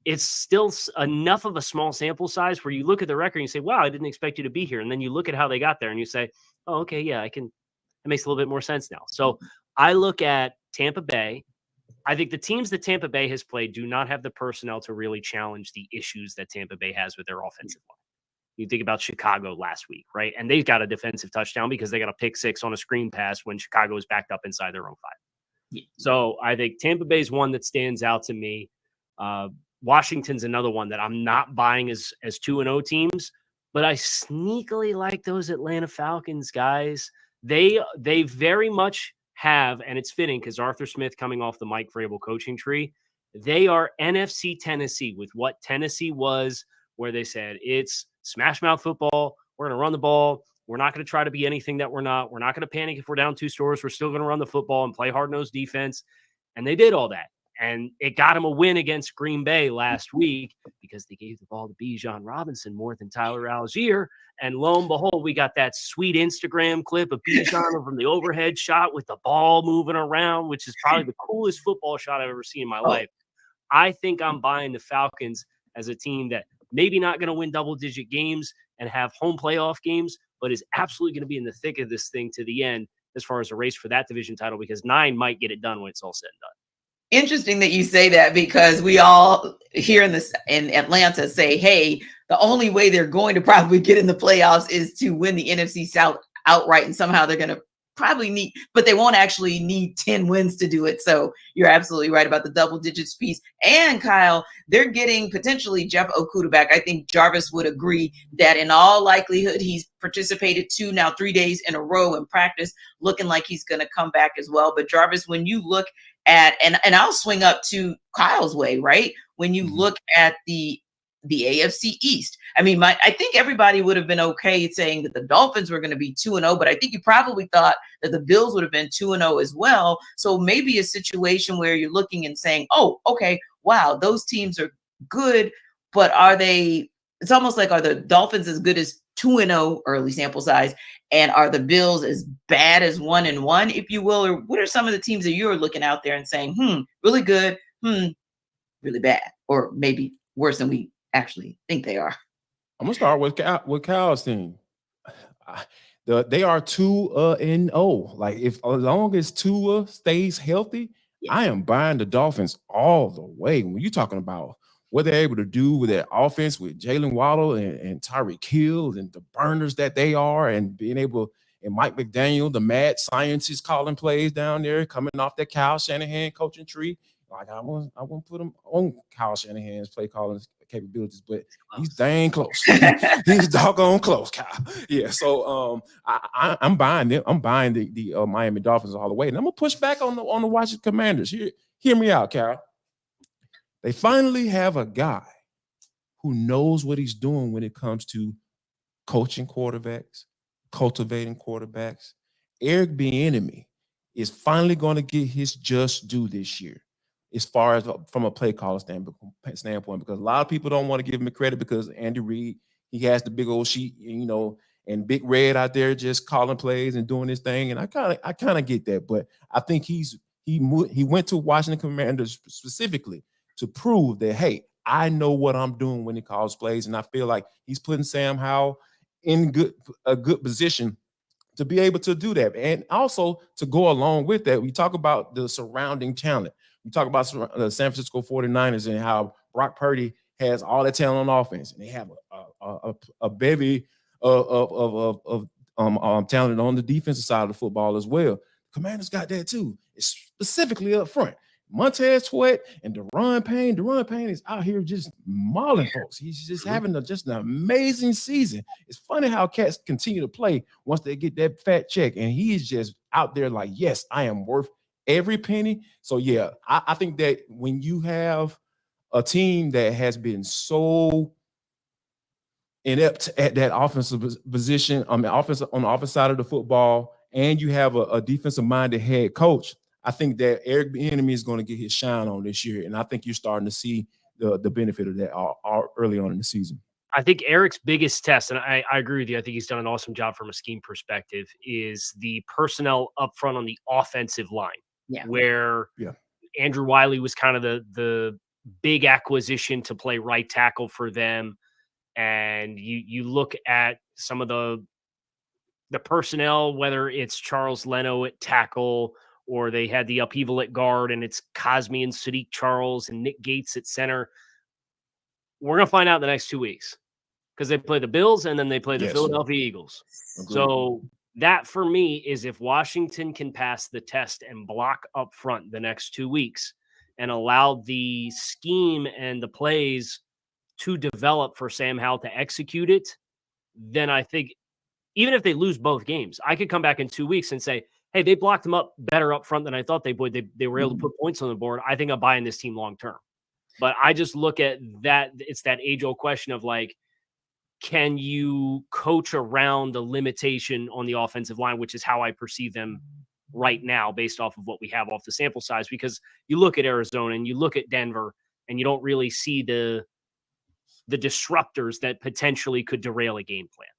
it's still enough of a small sample size where you look at the record and you say, wow, I didn't expect you to be here. And then you look at how they got there and you say, oh, okay, yeah, it makes a little bit more sense now. So I look at Tampa Bay. I think the teams that Tampa Bay has played do not have the personnel to really challenge the issues that Tampa Bay has with their offensive line. You think about Chicago last week, right? And they got a defensive touchdown because they got a pick 6 on a screen pass when Chicago was backed up inside their own 5. So I think Tampa Bay is one that stands out to me. Washington's another one that I'm not buying as 2-0 teams, but I sneakily like those Atlanta Falcons guys. They very much have, and it's fitting because Arthur Smith coming off the Mike Vrabel coaching tree, they are NFC Tennessee with what Tennessee was, where they said it's smash mouth football. We're going to run the ball. We're not going to try to be anything that we're not. We're not going to panic if we're down 2 scores. We're still going to run the football and play hard-nosed defense. And they did all that. And it got him a win against Green Bay last week because they gave the ball to Bijan Robinson more than Tyler Algier. And lo and behold, we got that sweet Instagram clip of Bijan from the overhead shot with the ball moving around, which is probably the coolest football shot I've ever seen in my life. I think I'm buying the Falcons as a team that maybe not going to win double-digit games and have home playoff games, but is absolutely going to be in the thick of this thing to the end as far as a race for that division title, because 9 might get it done when it's all said and done. Interesting that you say that, because we all here in Atlanta say, hey, the only way they're going to probably get in the playoffs is to win the NFC South outright, and somehow they're going to probably need, but they won't actually need 10 wins to do it. So you're absolutely right about the double digits piece. And Kyle, they're getting potentially Jeff Okudah back. I think Jarvis would agree that in all likelihood, he's participated 3 days in a row in practice, looking like he's going to come back as well. But Jarvis, when you look at, and I'll swing up to Kyle's way, right? When you look at the AFC East, I mean, I think everybody would have been okay saying that the Dolphins were going to be 2-0, but I think you probably thought that the Bills would have been 2-0 as well. So maybe a situation where you're looking and saying, oh, okay, wow, those teams are good, but are they, it's almost like, are the Dolphins as good as 2-0 early sample size, and are the Bills as bad as 1-1, if you will? Or what are some of the teams that you're looking out there and saying, really good, really bad, or maybe worse than we actually think they are? I'm gonna start with Kyle's team. They are 2-0. Like, if as long as Tua stays healthy, I am buying the Dolphins all the way. When you're talking about what they're able to do with their offense with Jalen Waddle and Tyreek Hill and the burners that they are, and being able, and Mike McDaniel, the mad scientist, calling plays down there, coming off that Kyle Shanahan coaching tree. Like, I won't put him on Kyle Shanahan's play calling capabilities, but he's dang close. He's doggone close, Kyle. Yeah, so I'm buying them. I'm buying the Miami Dolphins all the way, and I'm gonna push back on the Washington Commanders. Hear me out, Kyle. They finally have a guy who knows what he's doing when it comes to coaching quarterbacks, cultivating quarterbacks. Eric Bieniemy is finally going to get his just due this year, as far as from a play caller standpoint, because a lot of people don't want to give him the credit because Andy Reid, he has the big old sheet, and Big Red out there just calling plays and doing his thing, and I kind of get that, but I think he went to Washington Commanders specifically to prove that, hey, I know what I'm doing when he calls plays, and I feel like he's putting Sam Howell in a good position to be able to do that. And also, to go along with that, we talk about the surrounding talent. We talk about the San Francisco 49ers and how Brock Purdy has all that talent on offense, and they have a bevy of talent on the defensive side of the football as well. Commanders got that too, specifically up front. Montez Sweat and Deron Payne. Deron Payne is out here just mauling folks. He's just having just an amazing season. It's funny how cats continue to play once they get that fat check, and he is just out there like, yes, I am worth every penny. So yeah, I think that when you have a team that has been so inept at that offensive position, on the offensive side of the football, and you have a defensive-minded head coach, I think that Eric Bieniemy is going to get his shine on this year, and I think you're starting to see the benefit of that early on in the season. I think Eric's biggest test, and I agree with you, I think he's done an awesome job from a scheme perspective, is the personnel up front on the offensive line. Where Andrew Wiley was kind of the big acquisition to play right tackle for them. And you look at some of the personnel, whether it's Charles Leno at tackle, or they had the upheaval at guard, and it's Cosme and Sadiq Charles and Nick Gates at center. We're going to find out in the next 2 weeks, because they play the Bills and then they play the Philadelphia Eagles. Agreed. So That for me is if Washington can pass the test and block up front the next 2 weeks and allow the scheme and the plays to develop for Sam Howell to execute it, then I think even if they lose both games, I could come back in 2 weeks and say, hey, they blocked them up better up front than I thought they would. They were able to put points on the board. I think I'm buying this team long term. But I just look at that. It's that age-old question of like, can you coach around the limitation on the offensive line, which is how I perceive them right now based off of what we have off the sample size? Because you look at Arizona and you look at Denver and you don't really see the disruptors that potentially could derail a game plan.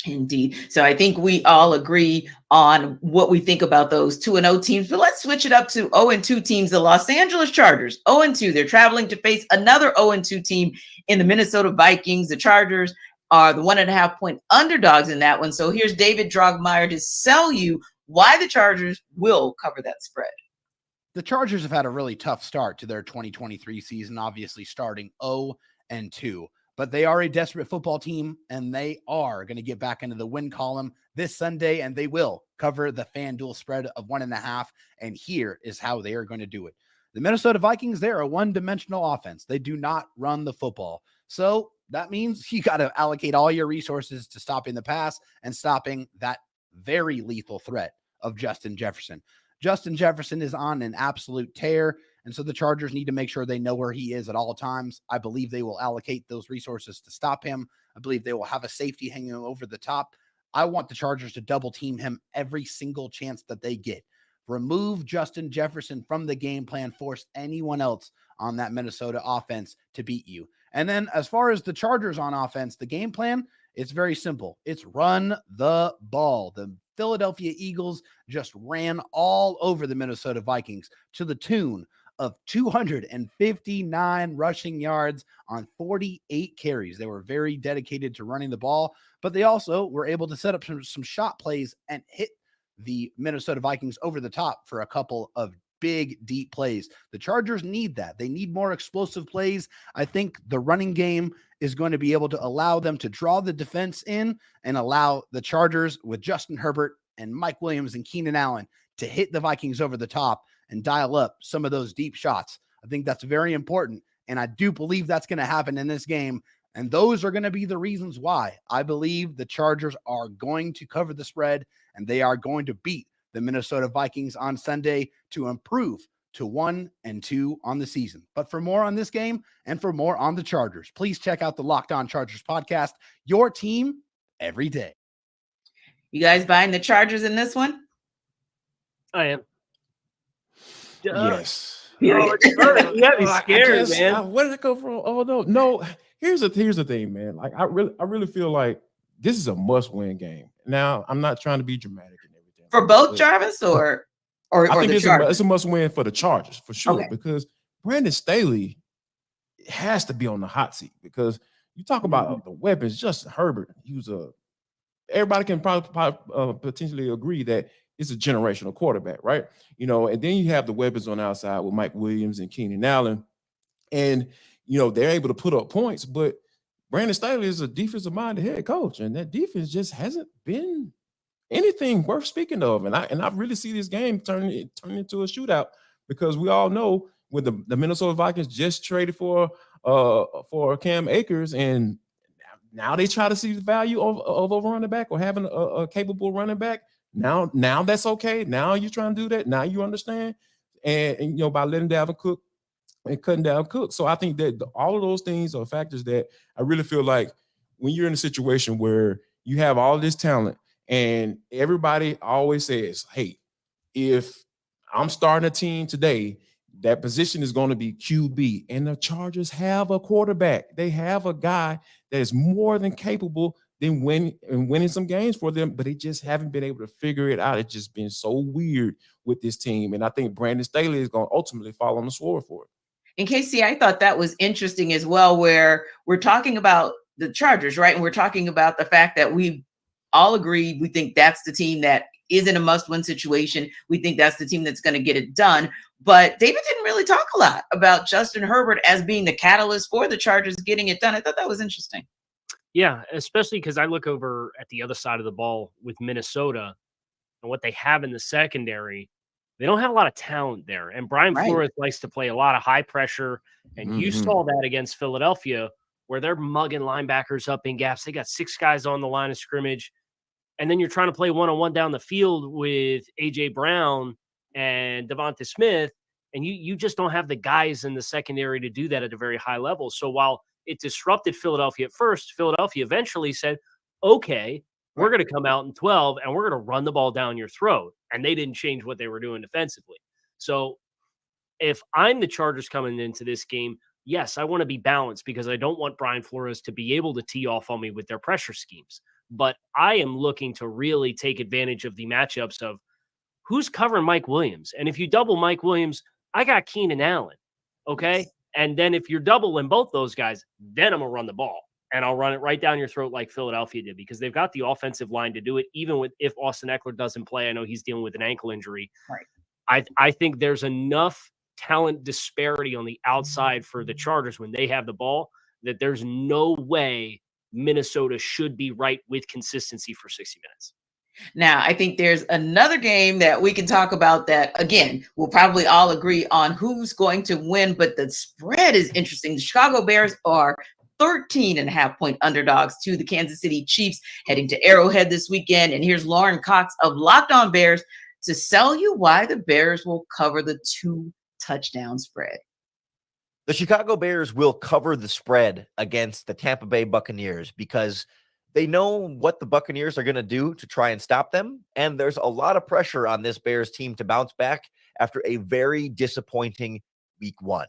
Indeed. So I think we all agree on what we think about those 2-0 teams, but let's switch it up to 0-2 teams. The Los Angeles Chargers, 0-2. They're traveling to face another 0-2 team in the Minnesota Vikings. The Chargers are the 1.5-point underdogs in that one. So here's David Drogmeyer to sell you why the Chargers will cover that spread. The Chargers have had a really tough start to their 2023 season, obviously starting 0-2. But they are a desperate football team, and they are going to get back into the win column this Sunday, and they will cover the FanDuel spread of 1.5. And here is how they are going to do it. The Minnesota Vikings, they're a one-dimensional offense. They do not run the football. So that means you got to allocate all your resources to stopping the pass and stopping that very lethal threat of Justin Jefferson. Justin Jefferson is on an absolute tear. And so the Chargers need to make sure they know where he is at all times. I believe they will allocate those resources to stop him. I believe they will have a safety hanging over the top. I want the Chargers to double team him every single chance that they get. Remove Justin Jefferson from the game plan. Force anyone else on that Minnesota offense to beat you. And then as far as the Chargers on offense, the game plan, it's very simple. It's run the ball. The Philadelphia Eagles just ran all over the Minnesota Vikings to the tune of 259 rushing yards on 48 carries. They were very dedicated to running the ball, but they also were able to set up some shot plays and hit the Minnesota Vikings over the top for a couple of big, deep plays. The Chargers need that. They need more explosive plays. I think the running game is going to be able to allow them to draw the defense in and allow the Chargers with Justin Herbert and Mike Williams and Keenan Allen to hit the Vikings over the top and dial up some of those deep shots. I think that's very important. And I do believe that's going to happen in this game. And those are going to be the reasons why I believe the Chargers are going to cover the spread and they are going to beat the Minnesota Vikings on Sunday to improve to 1-2 on the season. But for more on this game and for more on the Chargers, please check out the Locked On Chargers podcast, your team every day. You guys buying the Chargers in this one? I am. Yes. You got me scared, man. Where did it go from? Oh no. Here's the thing, man. Like I really feel like this is a must-win game. Now, I'm not trying to be dramatic and everything. For both Jarvis or I think the it's a must-win for the Chargers for sure. Okay. Because Brandon Staley has to be on the hot seat because you talk about the weapons. Justin Herbert, everybody can probably potentially agree that it's a generational quarterback, right? And then you have the weapons on the outside with Mike Williams and Keenan Allen. And, they're able to put up points, but Brandon Staley is a defensive-minded head coach, and that defense just hasn't been anything worth speaking of. And I really see this game turning into a shootout because we all know when the Minnesota Vikings just traded for Cam Akers, and now they try to see the value of a running back or having a capable running back. Now that's okay. Now you're trying to do that. Now you understand. And by letting Dalvin Cook and cutting down Cook. So I think that all of those things are factors that I really feel like when you're in a situation where you have all this talent and everybody always says, hey, if I'm starting a team today, that position is going to be QB. And the Chargers have a quarterback. They have a guy that is more than capable than winning some games for them, but they just haven't been able to figure it out. It's just been so weird with this team. And I think Brandon Staley is going to ultimately fall on the sword for it. And Casey, I thought that was interesting as well, where we're talking about the Chargers, right? And we're talking about the fact that we all agree we think that's the team that is in a must-win situation. We think that's the team that's going to get it done. But David didn't really talk a lot about Justin Herbert as being the catalyst for the Chargers getting it done. I thought that was interesting. Yeah, especially because I look over at the other side of the ball with Minnesota and what they have in the secondary. They don't have a lot of talent there. And Brian Right. Flores likes to play a lot of high pressure. And you Mhm. saw that against Philadelphia, where they're mugging linebackers up in gaps. They got 6 guys on the line of scrimmage. And then you're trying to play one-on-one down the field with A.J. Brown and Devonta Smith. And you just don't have the guys in the secondary to do that at a very high level. So while it disrupted Philadelphia at first, Philadelphia eventually said, okay, we're going to come out in 12 and we're going to run the ball down your throat. And they didn't change what they were doing defensively. So if I'm the Chargers coming into this game, yes, I want to be balanced because I don't want Brian Flores to be able to tee off on me with their pressure schemes. But I am looking to really take advantage of the matchups of who's covering Mike Williams. And if you double Mike Williams, I got Keenan Allen. Okay. Yes. And then if you're doubling both those guys, then I'm going to run the ball. And I'll run it right down your throat like Philadelphia did because they've got the offensive line to do it, even with if Austin Eckler doesn't play. I know he's dealing with an ankle injury. Right. I think there's enough talent disparity on the outside for the Chargers when they have the ball that there's no way Minnesota should be right with consistency for 60 minutes. Now, I think there's another game that we can talk about that, again, we'll probably all agree on who's going to win, but the spread is interesting. The Chicago Bears are 13.5-point underdogs to the Kansas City Chiefs heading to Arrowhead this weekend. And here's Lauren Cox of Locked On Bears to sell you why the Bears will cover the 2-touchdown spread. The Chicago Bears will cover the spread against the Tampa Bay Buccaneers because they know what the Buccaneers are going to do to try and stop them. And there's a lot of pressure on this Bears team to bounce back after a very disappointing week 1.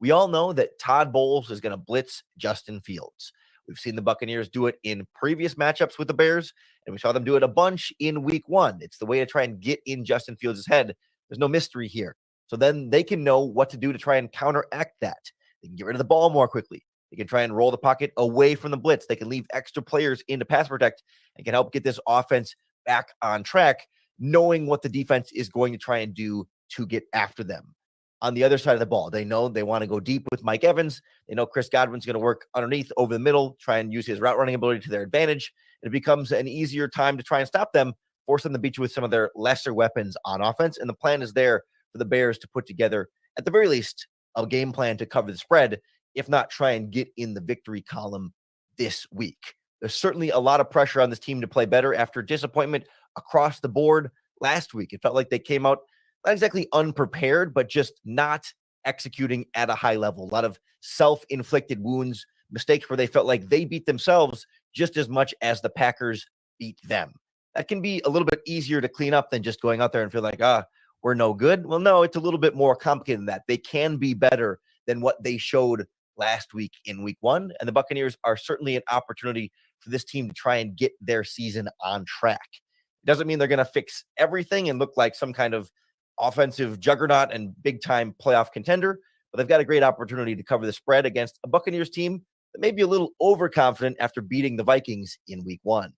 We all know that Todd Bowles is going to blitz Justin Fields. We've seen the Buccaneers do it in previous matchups with the Bears, and we saw them do it a bunch in week 1. It's the way to try and get in Justin Fields' head. There's no mystery here. So then they can know what to do to try and counteract that. They can get rid of the ball more quickly. They can try and roll the pocket away from the blitz. They can leave extra players in to pass protect and can help get this offense back on track, knowing what the defense is going to try and do to get after them. On the other side of the ball, they know they want to go deep with Mike Evans. They know Chris Godwin's going to work underneath over the middle, try and use his route running ability to their advantage. It becomes an easier time to try and stop them, force them to beat you with some of their lesser weapons on offense. And the plan is there for the Bears to put together, at the very least, a game plan to cover the spread, if not try and get in the victory column this week. There's certainly a lot of pressure on this team to play better after disappointment across the board last week. It felt like they came out not exactly unprepared, but just not executing at a high level. A lot of self-inflicted wounds, mistakes where they felt like they beat themselves just as much as the Packers beat them. That can be a little bit easier to clean up than just going out there and feel like, we're no good. Well, no, it's a little bit more complicated than that. They can be better than what they showed last week in week 1. And the Buccaneers are certainly an opportunity for this team to try and get their season on track. It doesn't mean they're going to fix everything and look like some kind of offensive juggernaut and big-time playoff contender, but they've got a great opportunity to cover the spread against a Buccaneers team that may be a little overconfident after beating the Vikings in week 1.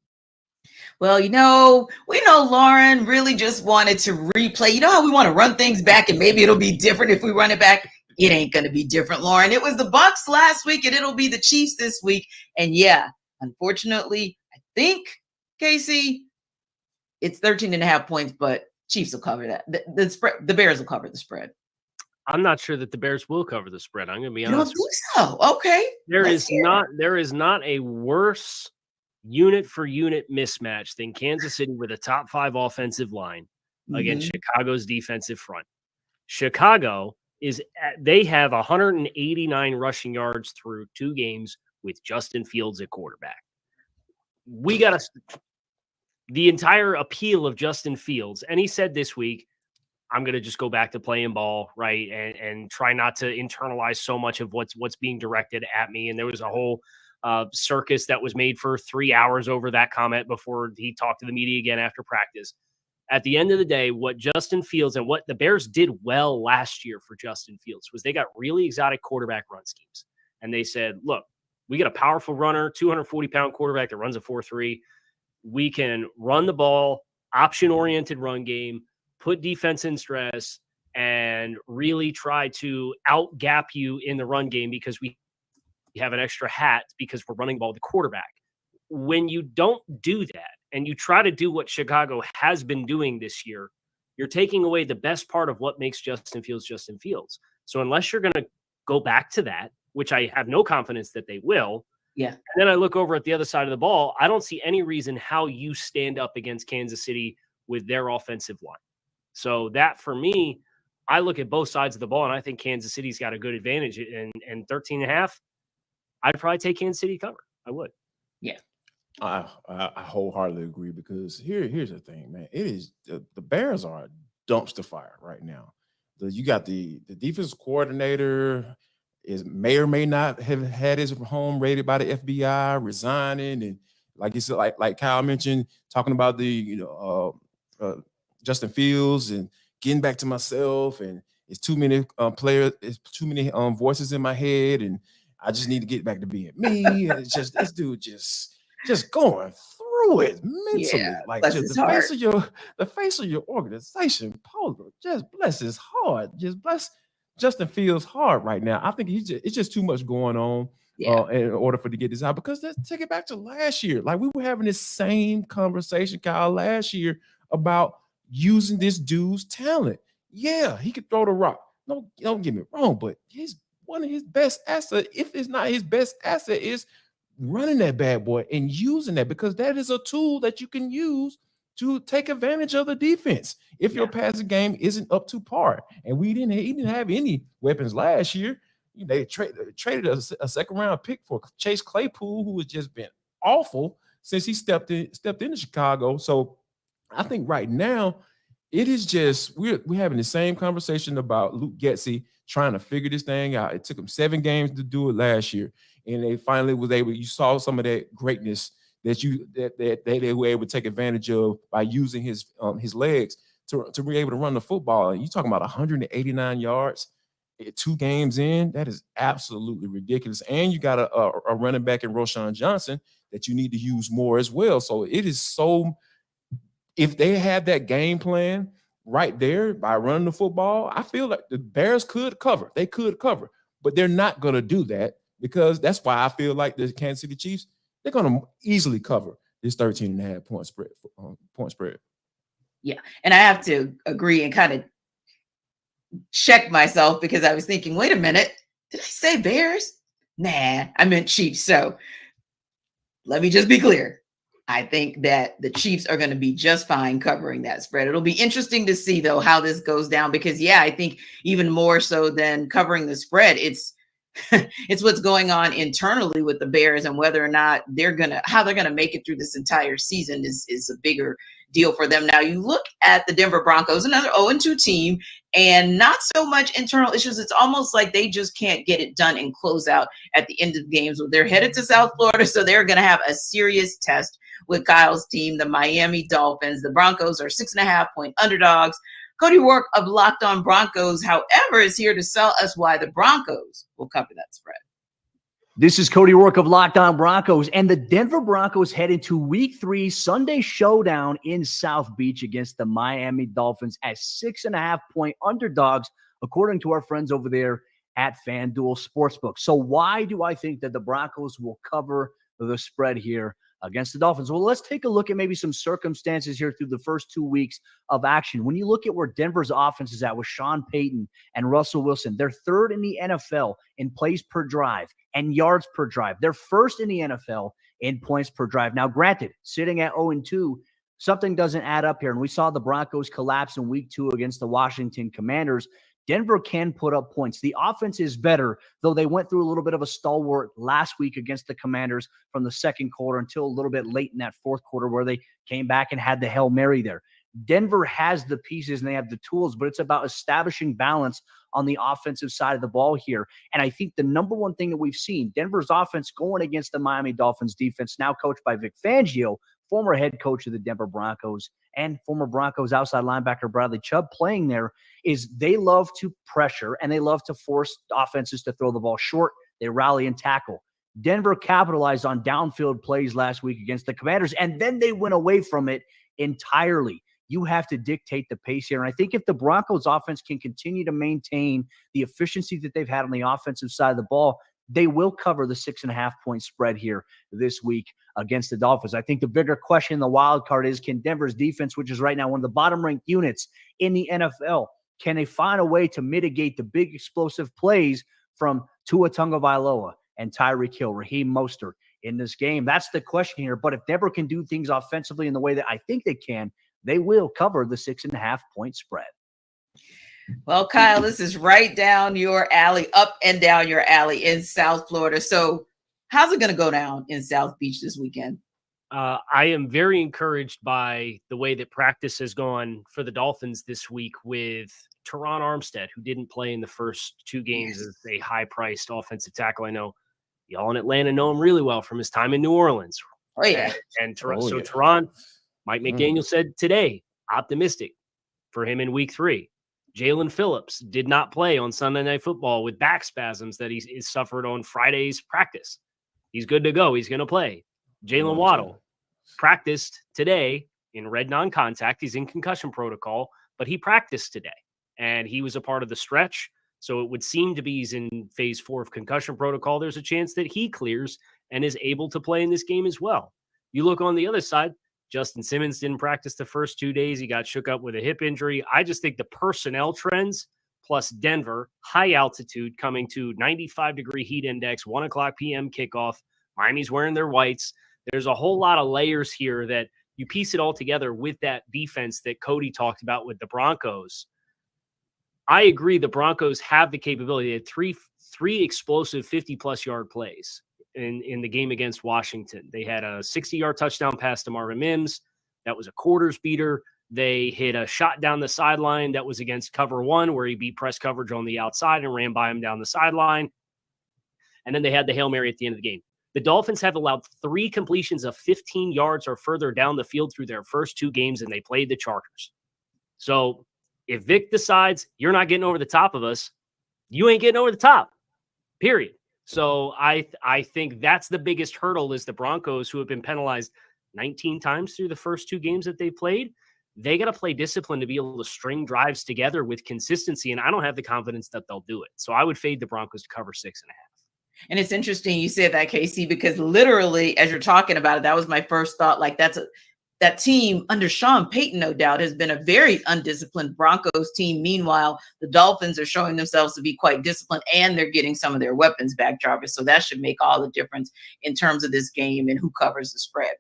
Well, we know Lauren really just wanted to replay. You know how we want to run things back and maybe it'll be different if we run it back? It ain't going to be different, Lauren. It was the Bucs last week and it'll be the Chiefs this week. And yeah, unfortunately, I think, Casey, it's 13.5 points, but Chiefs will cover that. The spread, the Bears will cover the spread. I'm not sure that the Bears will cover the spread. I'm going to be You don't honest. think so? Okay. There is not a worse unit for unit mismatch than Kansas City with a top 5 offensive line against Chicago's defensive front. Chicago they have 189 rushing yards through 2 games with Justin Fields at quarterback. We got the entire appeal of Justin Fields. And he said this week, I'm going to just go back to playing ball, right? And try not to internalize so much of what's being directed at me. And there was a whole circus that was made for 3 hours over that comment before he talked to the media again after practice. At the end of the day, what Justin Fields and what the Bears did well last year for Justin Fields was they got really exotic quarterback run schemes. And they said, look, we got a powerful runner, 240-pound quarterback that runs a 4.3. We can run the ball, option-oriented run game, put defense in stress, and really try to out-gap you in the run game because we have an extra hat because we're running the ball with the quarterback. when you don't do that and you try to do what Chicago has been doing this year, you're taking away the best part of what makes Justin Fields Justin Fields. So unless you're going to go back to that, which I have no confidence that they will, Yeah. and then I look over at the other side of the ball, I don't see any reason how you stand up against Kansas City with their offensive line. So that, for me, I look at both sides of the ball, and I think Kansas City's got a good advantage. And 13.5, I'd probably take Kansas City cover. I would. Yeah. I wholeheartedly agree, because here's the thing, man. It is the Bears are a dumpster fire right now. You got the defensive coordinator may or may not have had his home raided by the FBI, resigning, and like you said, like Kyle mentioned, talking about the Justin Fields and getting back to myself, and it's too many players, it's too many voices in my head, and I just need to get back to being me. And it's just this dude just going through it mentally, like just the face of your organization. Paul, just bless his heart, just bless Justin Fields' heart right now. I think it's just too much going on in order for to get this out. Because let's take it back to last year. Like, we were having this same conversation, Kyle, last year about using this dude's talent. Yeah, he could throw the rock. No, don't get me wrong, but one of his best assets, if it's not his best asset, is running that bad boy and using that, because that is a tool that you can use to take advantage of the defense if your passing game isn't up to par. And he didn't have any weapons last year. They traded a second round pick for Chase Claypool, who has just been awful since he stepped into Chicago. So I think right now it is just we're having the same conversation about Luke Getsy trying to figure this thing out. It took him 7 games to do it last year, and they finally was able. You saw some of that greatness that they were able to take advantage of by using his legs to be able to run the football. And you talking about 189 yards 2 games in? That is absolutely ridiculous. And you got a running back in Roschon Johnson that you need to use more as well. So it is so. If they had that game plan right there by running the football, I feel like the Bears could cover. They could cover, but they're not going to do that, because that's why I feel like the Kansas City Chiefs, they're going to easily cover this 13.5 point spread. Yeah. And I have to agree and kind of check myself, because I was thinking, wait a minute, did I say Bears? Nah, I meant Chiefs. So let me just be clear. I think that the Chiefs are going to be just fine covering that spread. It'll be interesting to see, though, how this goes down, because, I think even more so than covering the spread, it's what's going on internally with the Bears, and whether or not how they're going to make it through this entire season is a bigger deal for them. Now, you look at the Denver Broncos, another 0-2 team, and not so much internal issues. It's almost like they just can't get it done and close out at the end of the games. They're headed to South Florida, so they're going to have a serious test with Kyle's team, the Miami Dolphins. The Broncos are 6.5-point underdogs. Cody Rourke of Locked On Broncos, however, is here to tell us why the Broncos will cover that spread. This is Cody Rourke of Locked On Broncos, and the Denver Broncos head into Week 3 Sunday showdown in South Beach against the Miami Dolphins as 6.5-point underdogs, according to our friends over there at FanDuel Sportsbook. So why do I think that the Broncos will cover the spread here against the Dolphins? Well, let's take a look at maybe some circumstances here through the first 2 weeks of action. When you look at where Denver's offense is at with Sean Payton and Russell Wilson, they're 3rd in the NFL in plays per drive and yards per drive. They're 1st in the NFL in points per drive. Now, granted, sitting at 0-2, something doesn't add up here. And we saw the Broncos collapse in Week 2 against the Washington Commanders. Denver can put up points. The offense is better, though they went through a little bit of a stalwart last week against the Commanders from the second quarter until a little bit late in that fourth quarter, where they came back and had the Hail Mary there. Denver has the pieces and they have the tools, but it's about establishing balance on the offensive side of the ball here. And I think the number one thing that we've seen, Denver's offense going against the Miami Dolphins defense, now coached by Vic Fangio, former head coach of the Denver Broncos, and former Broncos outside linebacker Bradley Chubb playing there, is they love to pressure and they love to force offenses to throw the ball short. They rally and tackle. Denver capitalized on downfield plays last week against the Commanders, and then they went away from it entirely. You have to dictate the pace here. And I think if the Broncos offense can continue to maintain the efficiency that they've had on the offensive side of the ball, they will cover the 6.5-point spread here this week against the Dolphins. I think the bigger question in the wild card is, can Denver's defense, which is right now one of the bottom-ranked units in the NFL, can they find a way to mitigate the big explosive plays from Tua Tagovailoa and Tyreek Hill, Raheem Mostert in this game? That's the question here. But if Denver can do things offensively in the way that I think they can, they will cover the 6.5-point spread. Well, Kyle, this is right down your alley, up and down your alley in South Florida. So how's it going to go down in South Beach this weekend? I am very encouraged by the way that practice has gone for the Dolphins this week with Teron Armstead, who didn't play in the first two games as a high-priced offensive tackle. I know y'all in Atlanta know him really well from his time in New Orleans. Oh, yeah. Teron, Mike McDaniel said today, optimistic for him in week 3. Jalen Phillips did not play on Sunday Night Football with back spasms that he suffered on Friday's practice. He's good to go. He's going to play. Jalen Waddle practiced today in red non-contact. He's in concussion protocol, but he practiced today, and he was a part of the stretch. So it would seem to be he's in phase 4 of concussion protocol. There's a chance that he clears and is able to play in this game as well. You look on the other side, Justin Simmons didn't practice the first 2 days. He got shook up with a hip injury. I just think the personnel trends plus Denver, high altitude coming to 95-degree heat index, 1 o'clock p.m. kickoff. Miami's wearing their whites. There's a whole lot of layers here that you piece it all together with that defense that Cody talked about with the Broncos. I agree the Broncos have the capability. They had three explosive 50-plus yard plays in the game against Washington. They had a 60-yard touchdown pass to Marvin Mims. That was a quarters beater. They hit a shot down the sideline that was against cover 1 where he beat press coverage on the outside and ran by him down the sideline. And then they had the Hail Mary at the end of the game. The Dolphins have allowed 3 completions of 15 yards or further down the field through their first 2 games, and they played the Chargers. So if Vic decides you're not getting over the top of us, you ain't getting over the top, period. So I think that's the biggest hurdle is the Broncos, who have been penalized 19 times through the first 2 games that they played. They got to play discipline to be able to string drives together with consistency, and I don't have the confidence that they'll do it. So I would fade the Broncos to cover 6.5. And it's interesting you said that, Casey, because literally as you're talking about it, that was my first thought. Like that team under Sean Payton, no doubt, has been a very undisciplined Broncos team. Meanwhile, the Dolphins are showing themselves to be quite disciplined, and they're getting some of their weapons back, Jarvis. So that should make all the difference in terms of this game and who covers the spread.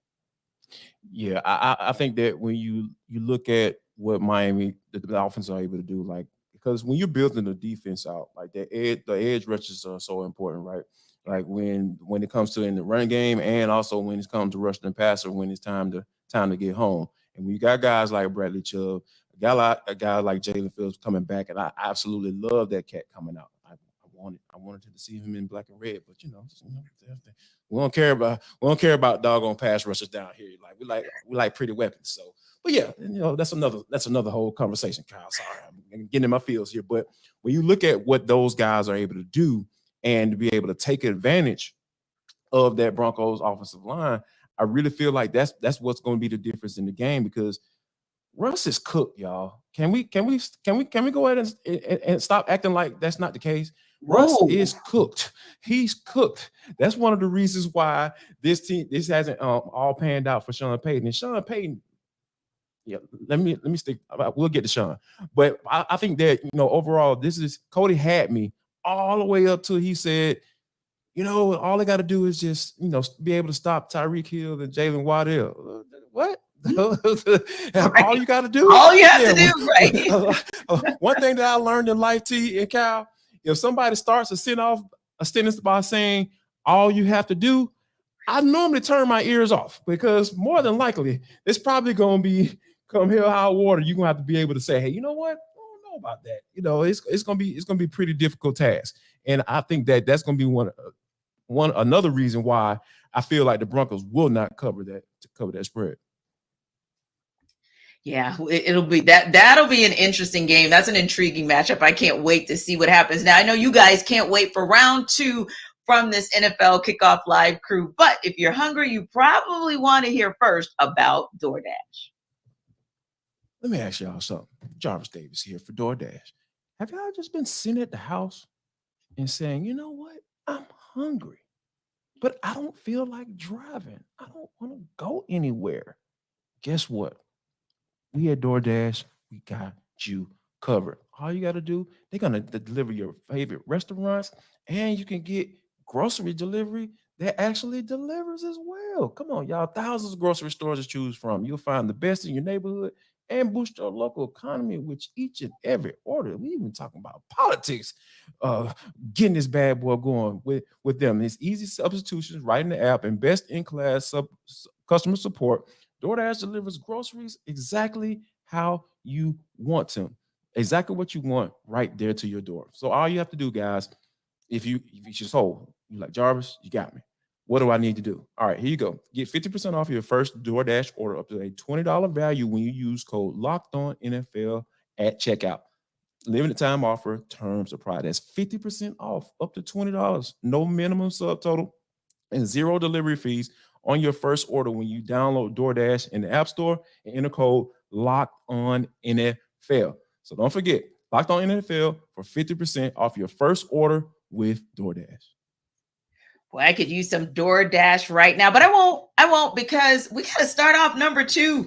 Yeah, I think that when you look at what Miami, the Dolphins are able to do, like, because when you're building the defense out, like the edge rushes are so important, right? Like when it comes to in the run game, and also when it comes to rushing the passer, when it's time to get home. And when you got guys like Bradley Chubb, a guy like Jalen Phillips coming back, and I absolutely love that cat coming out. I wanted to see him in black and red, but we don't care about doggone pass rushers down here. Like we like pretty weapons. So, but yeah, that's another whole conversation, Kyle. Sorry, I'm getting in my feels here. But when you look at what those guys are able to do and to be able to take advantage of that Broncos offensive line, I really feel like that's what's going to be the difference in the game, because Russ is cooked, y'all. Can we go ahead and stop acting like that's not the case? Russ is cooked. He's cooked. That's one of the reasons why this hasn't all panned out for Sean Payton. And Sean Payton, yeah, let me stick. We'll get to Sean, but I think that overall, Cody had me all the way up till he said, all they got to do is just be able to stop Tyreek Hill and Jalen Waddell. What? All you got to do? All you have to do, right? One thing that I learned in life, T and Kyle, if somebody starts to send off a sentence by saying all you have to do, I normally turn my ears off, because more than likely it's probably going to be come hell high water. You're gonna have to be able to say, hey, you know what? I don't know about that. It's gonna be a pretty difficult task, and I think that's gonna be another reason why I feel like the Broncos will not cover that spread. Yeah, that'll be an interesting game. That's an intriguing matchup. I can't wait to see what happens. Now, I know you guys can't wait for round 2 from this NFL Kickoff Live crew, but if you're hungry, you probably want to hear first about DoorDash. Let me ask y'all something. Jarvis Davis here for DoorDash. Have y'all just been sitting at the house and saying, you know what? I'm hungry. but I don't feel like driving. I don't want to go anywhere. Guess what? We at DoorDash, we got you covered. All you got to do, they're going to deliver your favorite restaurants, and you can get grocery delivery that actually delivers as well. Come on, y'all. Thousands of grocery stores to choose from. You'll find the best in your neighborhood and boost your local economy with each and every order. We even talking about politics, getting this bad boy going with them. It's easy substitutions right in the app and best in class customer support. DoorDash delivers groceries exactly how you want them. Exactly what you want right there to your door. So all you have to do, guys, if you just hold, you like, Jarvis, you got me. What do I need to do? All right, here you go. Get 50% off your first DoorDash order up to a $20 value when you use code LOCKEDONNFL at checkout. Limited time offer, terms apply. That's 50% off, up to $20. No minimum subtotal and zero delivery fees on your first order when you download DoorDash in the App Store and enter code LOCKEDONNFL. So don't forget, Locked On NFL for 50% off your first order with DoorDash. Well, I could use some DoorDash right now, but I won't because we got to start off our number two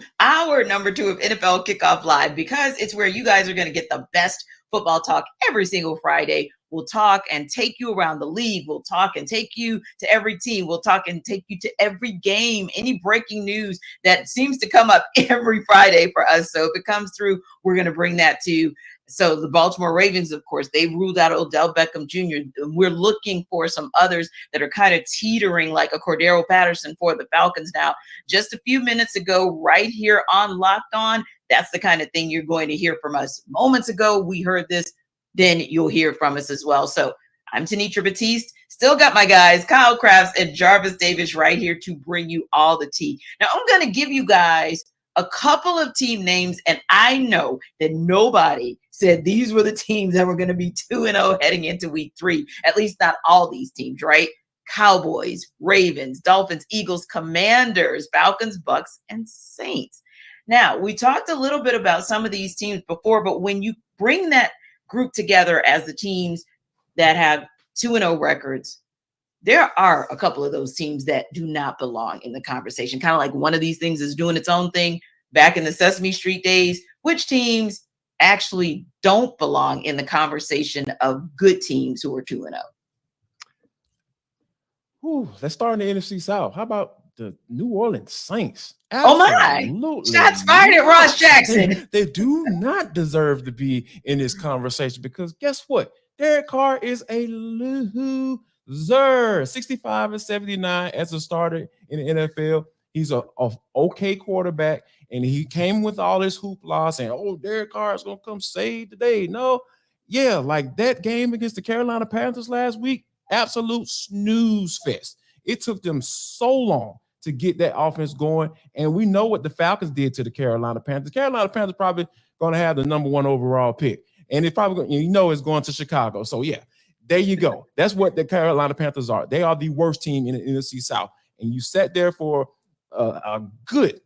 of NFL Kickoff Live, because it's where you guys are going to get the best football talk every single Friday. We'll talk and take you around the league. We'll talk and take you to every team. We'll talk and take you to every game, any breaking news that seems to come up every Friday for us. So if it comes through, we're going to bring that to you. So the Baltimore Ravens, of course, they ruled out Odell Beckham Jr. We're looking for some others that are kind of teetering like a Cordero Patterson for the Falcons now. Just a few minutes ago, right here on Locked On, that's the kind of thing you're going to hear from us. Moments ago, we heard this, then you'll hear from us as well. So I'm Tanitra Batiste. Still got my guys, Kyle Crafts and Jarvis Davis, right here to bring you all the tea. Now, I'm going to give you guys a couple of team names, and I know that nobody said these were the teams that were going to be 2-0 heading into week 3. At least not all these teams, right? Cowboys, Ravens, Dolphins, Eagles, Commanders, Falcons, Bucs, and Saints. Now, we talked a little bit about some of these teams before, but when you bring that group together as the teams that have 2-0 records, there are a couple of those teams that do not belong in the conversation. Kind of like one of these things is doing its own thing back in the Sesame Street days. Which teams actually don't belong in the conversation of good teams who are 2-0? Let's start in the NFC South. How about the New Orleans Saints? Absolutely. Oh my! Shots fired at Ross Jackson. They do not deserve to be in this conversation because guess what? Derek Carr is a loser. 65-79 as a starter in the NFL. He's a okay quarterback, and he came with all this hoopla saying, "Oh, Derek Carr is gonna come save the day." No, yeah, like that game against the Carolina Panthers last week, absolute snooze fest. It took them so long to get that offense going, and we know what the Falcons did to the Carolina Panthers. The Carolina Panthers probably going to have the number 1 overall pick, and it's probably it's going to Chicago. So yeah. There you go. That's what the Carolina Panthers are. They are the worst team in the NFC South. And you sat there for a good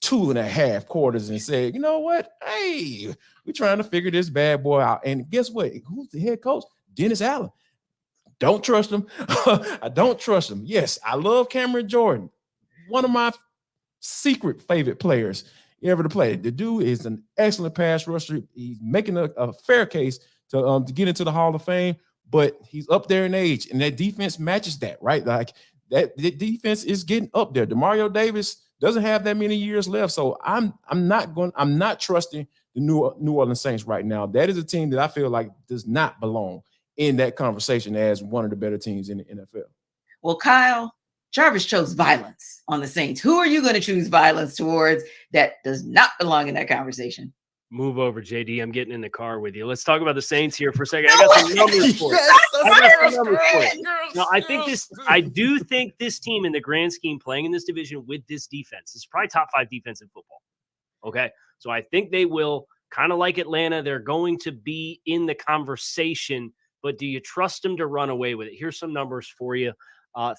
2.5 quarters and said, you know what? Hey, we're trying to figure this bad boy out. And guess what? Who's the head coach? Dennis Allen. Don't trust him. I don't trust him. Yes, I love Cameron Jordan. One of my secret favorite players ever to play. The dude is an excellent pass rusher. He's making a fair case to get into the Hall of Fame. But he's up there in age, and that defense matches that, right? Like that the defense is getting up there. DeMario Davis doesn't have that many years left, so I'm not trusting the New Orleans Saints right now. That is a team that I feel like does not belong in that conversation as one of the better teams in the NFL. Well, Kyle, Jarvis chose violence on the Saints. Who are you going to choose violence towards that does not belong in that conversation? Move over, JD. I'm getting in the car with you. Let's talk about the Saints here for a second. I got some numbers for you. No, I do think this team in the grand scheme playing in this division with this defense is probably top 5 defense in football. Okay. So I think they will, kind of like Atlanta, they're going to be in the conversation, but do you trust them to run away with it? Here's some numbers for you.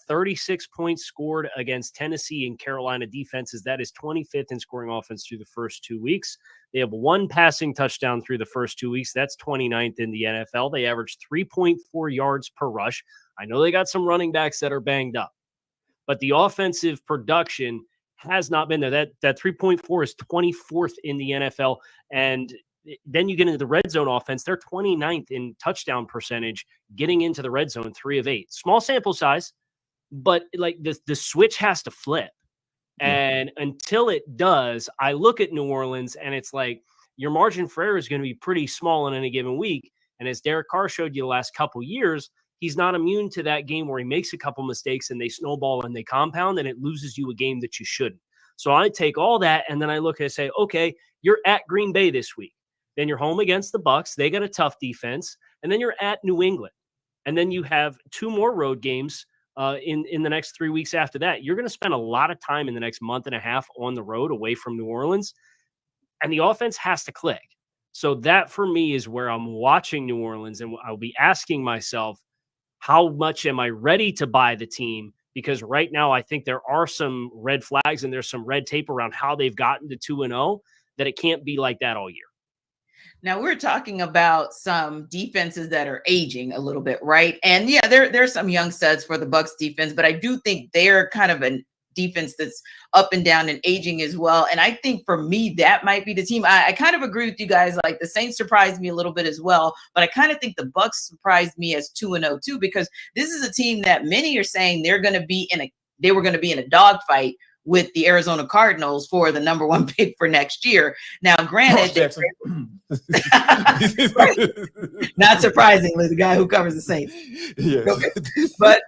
36 points scored against Tennessee and Carolina defenses. That is 25th in scoring offense through the first 2 weeks. They have 1 passing touchdown through the first 2 weeks. That's 29th in the NFL. They average 3.4 yards per rush. I know they got some running backs that are banged up. but the offensive production has not been there. That 3.4 is 24th in the NFL. And then you get into the red zone offense. They're 29th in touchdown percentage, getting into the red zone, 3 of 8. Small sample size, but like the switch has to flip. And until it does, I look at New Orleans and it's like your margin for error is going to be pretty small in any given week. And as Derek Carr showed you the last couple years, he's not immune to that game where he makes a couple mistakes and they snowball and they compound and it loses you a game that you shouldn't. So I take all that and then I look and say, okay, you're at Green Bay this week. Then you're home against the Bucs. They got a tough defense. And then you're at New England. And then you have 2 more road games in the next 3 weeks after that. You're going to spend a lot of time in the next month and a half on the road away from New Orleans. And the offense has to click. So that for me is where I'm watching New Orleans. And I'll be asking myself, how much am I ready to buy the team? Because right now I think there are some red flags and there's some red tape around how they've gotten to 2-0 that it can't be like that all year. Now we're talking about some defenses that are aging a little bit, right? And yeah, there's some young studs for the Bucs defense, but I do think they're kind of a defense that's up and down and aging as well. And I think for me, that might be the team. I kind of agree with you guys. Like the Saints surprised me a little bit as well, but I kind of think the Bucs surprised me as 2-0 too, because this is a team that many are saying they were going to be in a dogfight with the Arizona Cardinals for the number 1 pick for next year. Now, granted, not surprisingly, the guy who covers the Saints. Yeah. Okay. But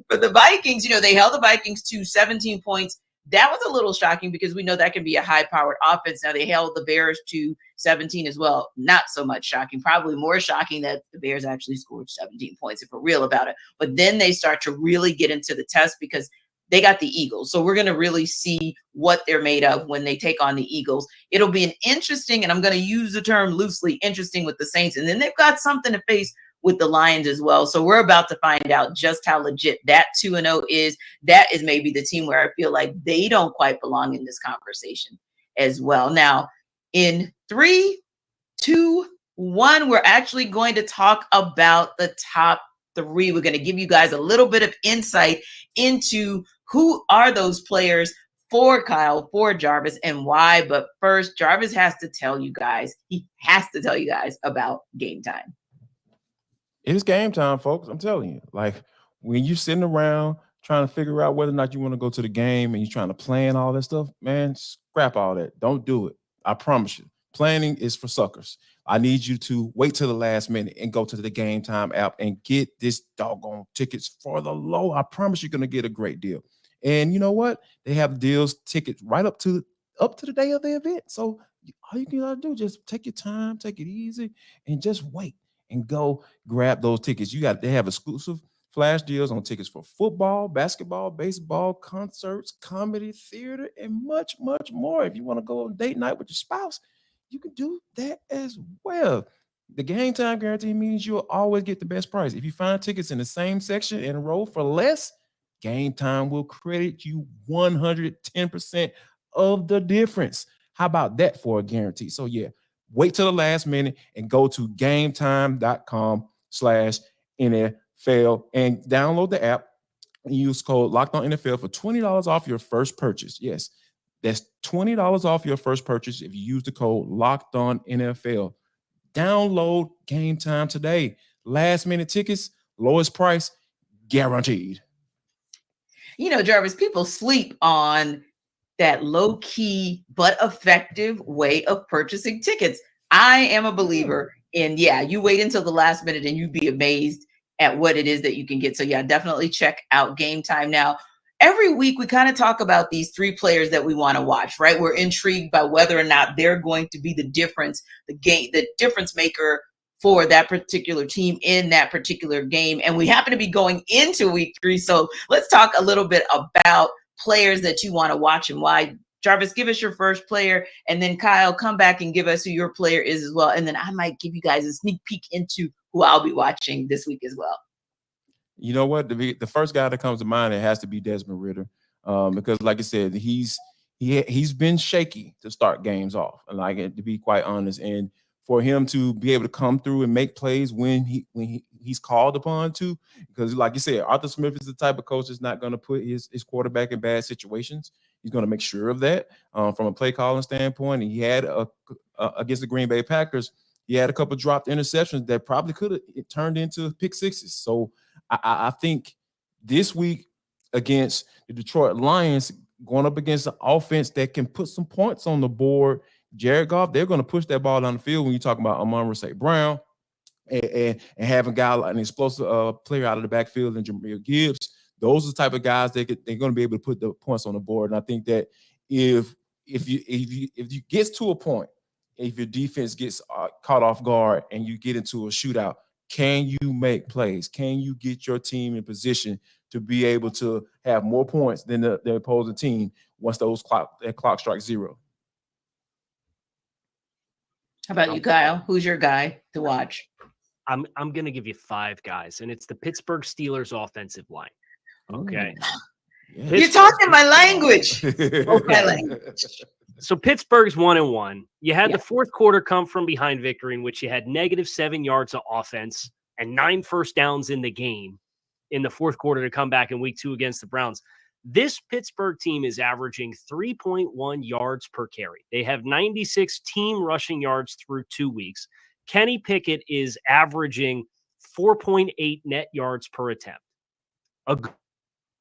for the Vikings, they held the Vikings to 17 points. That was a little shocking because we know that can be a high-powered offense. Now, they held the Bears to 17 as well. Not so much shocking. Probably more shocking that the Bears actually scored 17 points, if we're real about it. But then they start to really get into the test because they got the Eagles. So we're going to really see what they're made of when they take on the Eagles. It'll be an interesting, and I'm going to use the term loosely, interesting with the Saints. And then they've got something to face with the Lions as well. So we're about to find out just how legit that 2-0 is. That is maybe the team where I feel like they don't quite belong in this conversation as well. Now, in 3, 2, 1, we're actually going to talk about the top 3. We're going to give you guys a little bit of insight into who are those players for Kyle, for Jarvis, and why. But first, Jarvis has to tell you guys about Game Time. It's game time, folks. I'm telling you. Like when you're sitting around trying to figure out whether or not you want to go to the game and you're trying to plan all that stuff, man, scrap all that. Don't do it. I promise you. Planning is for suckers. I need you to wait till the last minute and go to the Game Time app and get this doggone tickets for the low. I promise you're going to get a great deal. And you know what? They have deals, tickets right up to the day of the event. So all you gotta do, just take your time, take it easy, and just wait and go grab those tickets. They have exclusive flash deals on tickets for football, basketball, baseball, concerts, comedy, theater, and much, much more. If you want to go on date night with your spouse, you can do that as well. The Game Time guarantee means you'll always get the best price. If you find tickets in the same section and row for less, Game Time will credit you 110% of the difference. How about that for a guarantee? So yeah, wait till the last minute and go to gametime.com/NFL and download the app and use code LOCKEDONNFL for $20 off your first purchase. Yes, that's $20 off your first purchase if you use the code LOCKEDONNFL. Download Game Time today. Last minute tickets, lowest price, guaranteed. Jarvis, people sleep on that low-key but effective way of purchasing tickets. I am a believer in, you wait until the last minute and you'd be amazed at what it is that you can get. So yeah, definitely check out Game Time. Now, every week we kind of talk about these 3 players that we want to watch, right? We're intrigued by whether or not they're going to be the difference maker for that particular team in that particular game. And we happen to be going into week 3. So let's talk a little bit about players that you want to watch and why. Jarvis, give us your first player, and then Kyle, come back and give us who your player is as well. And then I might give you guys a sneak peek into who I'll be watching this week as well. You know what? The first guy that comes to mind, it has to be Desmond Ridder, because like I said, he's been shaky to start games off, like to be quite honest. And for him to be able to come through and make plays when he he's called upon to, because like you said, Arthur Smith is the type of coach that's not going to put his quarterback in bad situations. He's going to make sure of that from a play calling standpoint. And he had against the Green Bay Packers, he had a couple dropped interceptions that probably could have turned into pick sixes. So I think this week against the Detroit Lions, going up against an offense that can put some points on the board, Jared Goff, they're going to push that ball down the field when you talk about Amon-Ra St. Brown and having a guy like an explosive player out of the backfield and Jahmyr Gibbs. Those are the type of guys they're going to be able to put the points on the board. And I think that if you get to a point, if your defense gets caught off guard and you get into a shootout, can you make plays? Can you get your team in position to be able to have more points than the opposing team once that clock strikes zero? How about you, Kyle? Who's your guy to watch? I'm going to give you 5 guys, and it's the Pittsburgh Steelers offensive line. Okay. Yeah. You're talking my language. My language. So Pittsburgh's 1-1. You had the fourth quarter come from behind victory in which you had -7 yards of offense and 9 first downs in the game in the fourth quarter to come back in week 2 against the Browns. This Pittsburgh team is averaging 3.1 yards per carry. They have 96 team rushing yards through 2 weeks. Kenny Pickett is averaging 4.8 net yards per attempt. A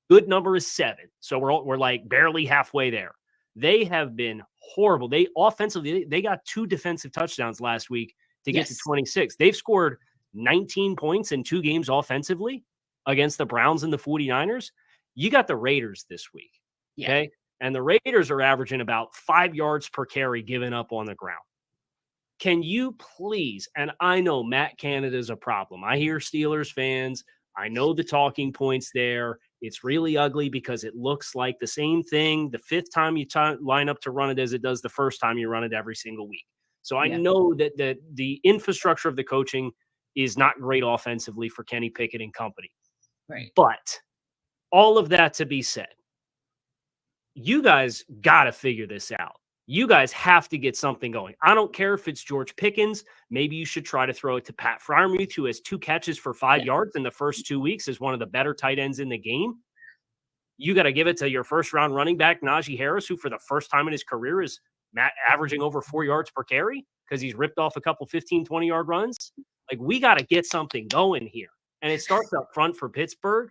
good number is 7. So we're like barely halfway there. They have been horrible. They offensively, they got 2 defensive touchdowns last week to get to 26. They've scored 19 points in 2 games offensively against the Browns and the 49ers. You got the Raiders this week. Okay. And the Raiders are averaging about 5 yards per carry given up on the ground. Can you please, and I know Matt Canada is a problem. I hear Steelers fans. I know the talking points there. It's really ugly because it looks like the same thing the 5th time you line up to run it as it does the first time you run it every single week. So I know that the infrastructure of the coaching is not great offensively for Kenny Pickett and company. Right. But all of that to be said, you guys got to figure this out. You guys have to get something going. I don't care if it's George Pickens. Maybe you should try to throw it to Pat Freiermuth, who has 2 catches for 5 yards in the first 2 weeks, is one of the better tight ends in the game. You got to give it to your first-round running back, Najee Harris, who for the first time in his career is averaging over 4 yards per carry because he's ripped off a couple 15, 20-yard runs. Like, we got to get something going here. And it starts up front for Pittsburgh.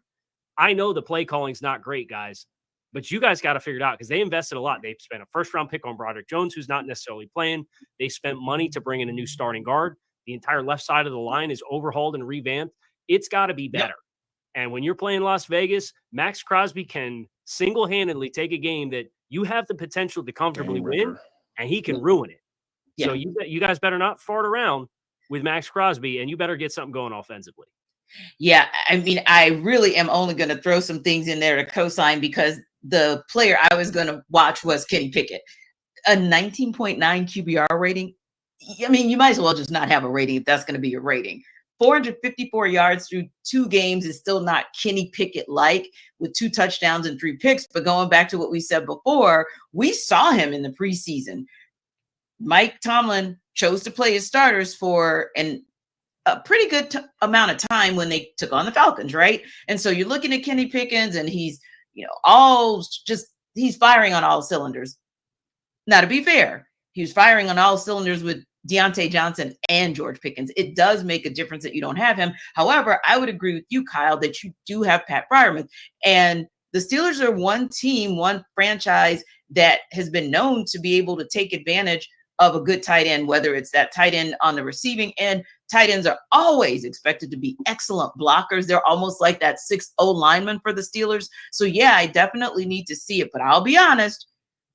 I know the play calling's not great, guys. But you guys got to figure it out because they invested a lot. They spent a first-round pick on Broderick Jones, who's not necessarily playing. They spent money to bring in a new starting guard. The entire left side of the line is overhauled and revamped. It's got to be better. And when you're playing Las Vegas, Max Crosby can single-handedly take a game that you have the potential to comfortably win, and he can ruin it. So you guys better not fart around with Max Crosby, and you better get something going offensively. Yeah, I mean, I really am only going to throw some things in there to co-sign because the player I was going to watch was Kenny Pickett. A 19.9 QBR rating. I mean, you might as well just not have a rating if that's going to be your rating. 454 yards through 2 games is still not Kenny Pickett-like with 2 touchdowns and 3 picks. But going back to what we said before, we saw him in the preseason. Mike Tomlin chose to play his starters for a pretty good amount of time when they took on the Falcons, right? And so you're looking at Kenny Pickens and he's, he's firing on all cylinders. Now, to be fair, he was firing on all cylinders with Deontay Johnson and George Pickens. It does make a difference that you don't have him. However, I would agree with you, Kyle, that you do have Pat Freiermuth. And the Steelers are one team, one franchise that has been known to be able to take advantage of a good tight end, whether it's that tight end on the receiving end. Tight ends are always expected to be excellent blockers. They're almost like that 6'0 lineman for the Steelers. So, yeah, I definitely need to see it. But I'll be honest,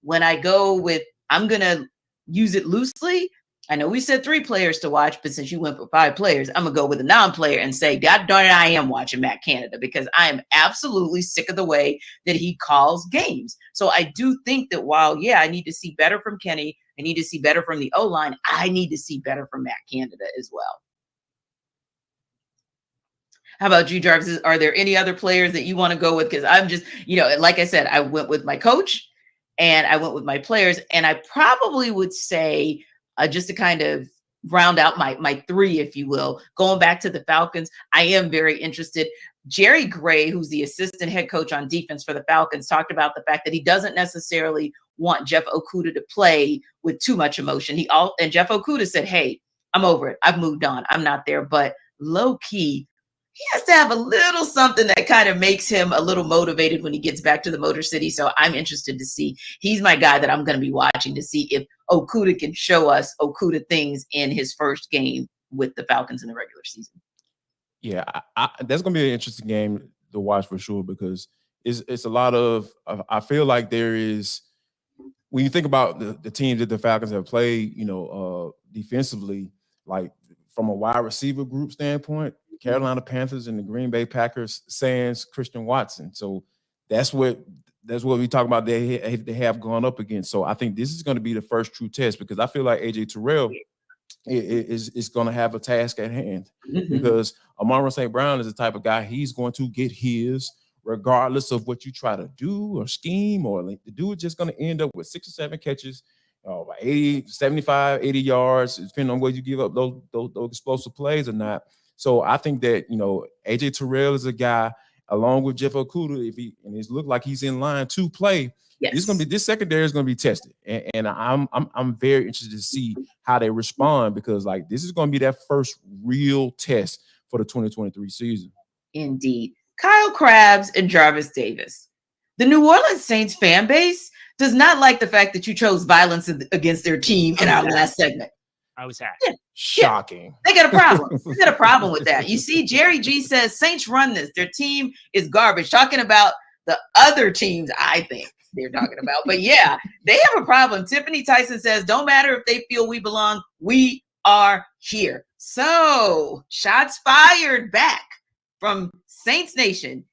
when I go with, I'm going to use it loosely. I know we said 3 players to watch, but since you went for 5 players, I'm going to go with a non-player and say, God darn it, I am watching Matt Canada because I am absolutely sick of the way that he calls games. So I do think that while, I need to see better from Kenny, I need to see better from the O-line, I need to see better from Matt Canada as well. How about you, Jarvis? Are there any other players that you want to go with? Because I'm just, like I said, I went with my coach and I went with my players, and I probably would say, just to kind of round out my three, if you will. Going back to the Falcons, I am very interested. Jerry Gray, who's the assistant head coach on defense for the Falcons, talked about the fact that he doesn't necessarily want Jeff Okudah to play with too much emotion. And Jeff Okudah said, hey, I'm over it. I've moved on. I'm not there. But low key, he has to have a little something that kind of makes him a little motivated when he gets back to the Motor City. So I'm interested to see. He's my guy that I'm going to be watching to see if Okudah can show us Okudah things in his first game with the Falcons in the regular season. Yeah, that's going to be an interesting game to watch for sure, because it's a lot of I feel like there is, when you think about the teams that the Falcons have played, defensively, like from a wide receiver group standpoint, Carolina Panthers and the Green Bay Packers sans Christian Watson. So that's what we talk about. They have gone up against. So I think this is going to be the first true test, because I feel like AJ Terrell is going to have a task at hand, because Amon-Ra St. Brown is the type of guy, he's going to get his regardless of what you try to do or scheme, or the dude just going to end up with 6 or 7 catches, 75, 80 yards, depending on whether you give up those explosive plays or not. So I think that, AJ Terrell is a guy, along with Jeff Okudah, and it looked like he's in line to play. Yes. This secondary is going to be tested, and I'm very interested to see how they respond, because this is going to be that first real test for the 2023 season. Indeed. Kyle Krabs and Jarvis Davis. The New Orleans Saints fan base does not like the fact that you chose violence against their team in our last segment. I was happy. Yeah. Shocking. They got a problem. They got a problem with that. You see, Jerry G says Saints run this. Their team is garbage. Talking about the other teams, I think they're talking about. But yeah, they have a problem. Tiffany Tyson says, don't matter if they feel we belong. We are here. So shots fired back from Saints Nation.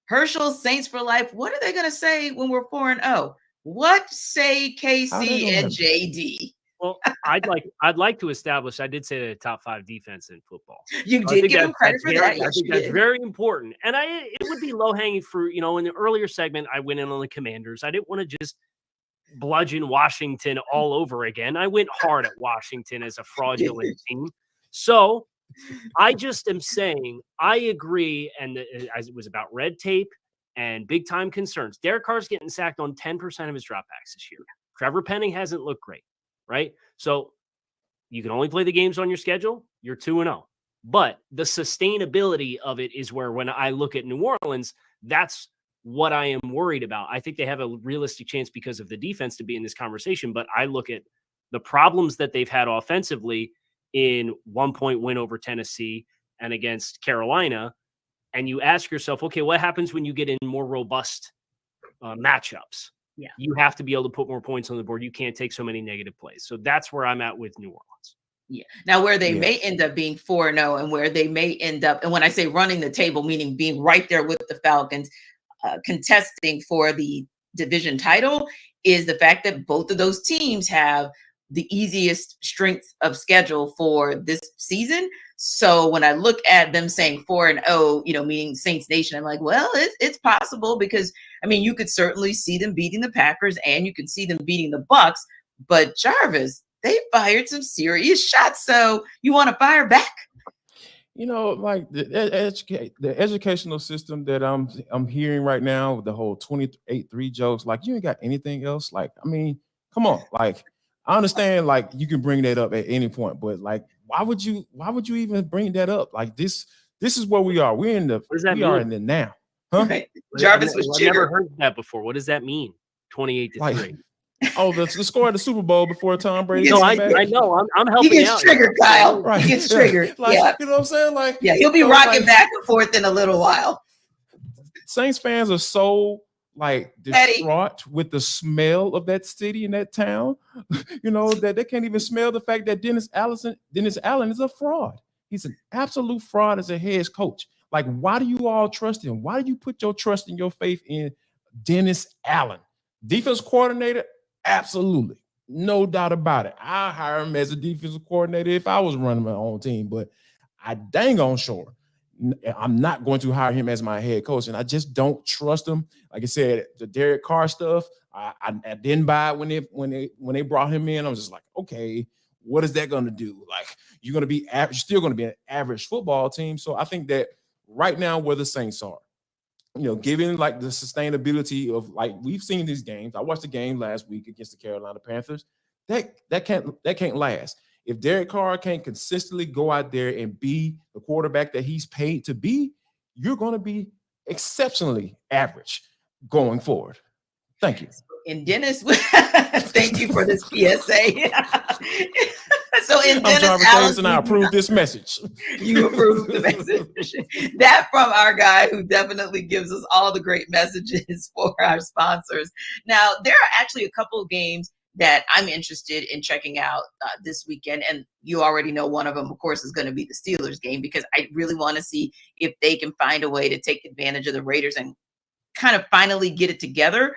Herschel, Saints for life. What are they going to say when we're 4-0? What say KC and JD? Well, I'd like to establish, I did say they're the top 5 defense in football. You did give them credit for that. I think that's very important. And it would be low-hanging fruit. In the earlier segment, I went in on the Commanders. I didn't want to just bludgeon Washington all over again. I went hard at Washington as a fraudulent team. So I just am saying, I agree, and as it was about red tape and big-time concerns. Derek Carr's getting sacked on 10% of his dropbacks this year. Trevor Penning hasn't looked great. Right? So you can only play the games on your schedule. You're 2-0. But the sustainability of it is where, when I look at New Orleans, that's what I am worried about. I think they have a realistic chance because of the defense to be in this conversation. But I look at the problems that they've had offensively in 1-point win over Tennessee and against Carolina. And you ask yourself, okay, what happens when you get in more robust matchups? Yeah. You have to be able to put more points on the board. You can't take so many negative plays. So that's where I'm at with New Orleans. Yeah. Now, where they may end up being 4-0, and where they may end up, and when I say running the table, meaning being right there with the Falcons, contesting for the division title, is the fact that both of those teams have the easiest strength of schedule for this season. So when I look at them saying 4-0, meaning Saints Nation, I'm like, well, it's possible, because you could certainly see them beating the Packers, and you could see them beating the Bucs. But Jarvis, they fired some serious shots. So you want to fire back? The educational system that I'm hearing right now with the whole 28-3 jokes, you ain't got anything else. Come on, I understand, you can bring that up at any point, but why would you even bring that up? This is where we are. We're in the now. Huh? Right. Jarvis was I've never heard that before. What does that mean? 28-3. The score of the Super Bowl before Tom Brady. No, I know. I'm helping out. He gets out. triggered, Kyle. Right. He gets triggered. You know what I'm saying? He'll be rocking back and forth in a little while. Saints fans are so distraught with the smell of that city and that town, that they can't even smell the fact that Dennis Allen is a fraud. He's an absolute fraud as a head coach. Why do you all trust him? Why do you put your trust and your faith in Dennis Allen? Defense coordinator? Absolutely. No doubt about it. I'll hire him as a defensive coordinator if I was running my own team, but I dang on sure I'm not going to hire him as my head coach, and I just don't trust him. Like I said, the Derek Carr stuff, I didn't buy it when they brought him in. I was just like, okay, what is that going to do? Like, you're still going to be an average football team. So I think that right now where the Saints are, given like the sustainability of, like, we've seen these games. I watched the game last week against the Carolina Panthers. That can't last. If Derek Carr can't consistently go out there and be the quarterback that he's paid to be, you're going to be exceptionally average going forward. Thank you. And Dennis, thank you for this PSA. So in Dennis, I'm Jarvis Davis, and I approve this message. You approve the message. That from our guy who definitely gives us all the great messages for our sponsors. Now, there are actually a couple of games that I'm interested in checking out this weekend. And you already know one of them, of course, is going to be the Steelers game, because I really want to see if they can find a way to take advantage of the Raiders and kind of finally get it together.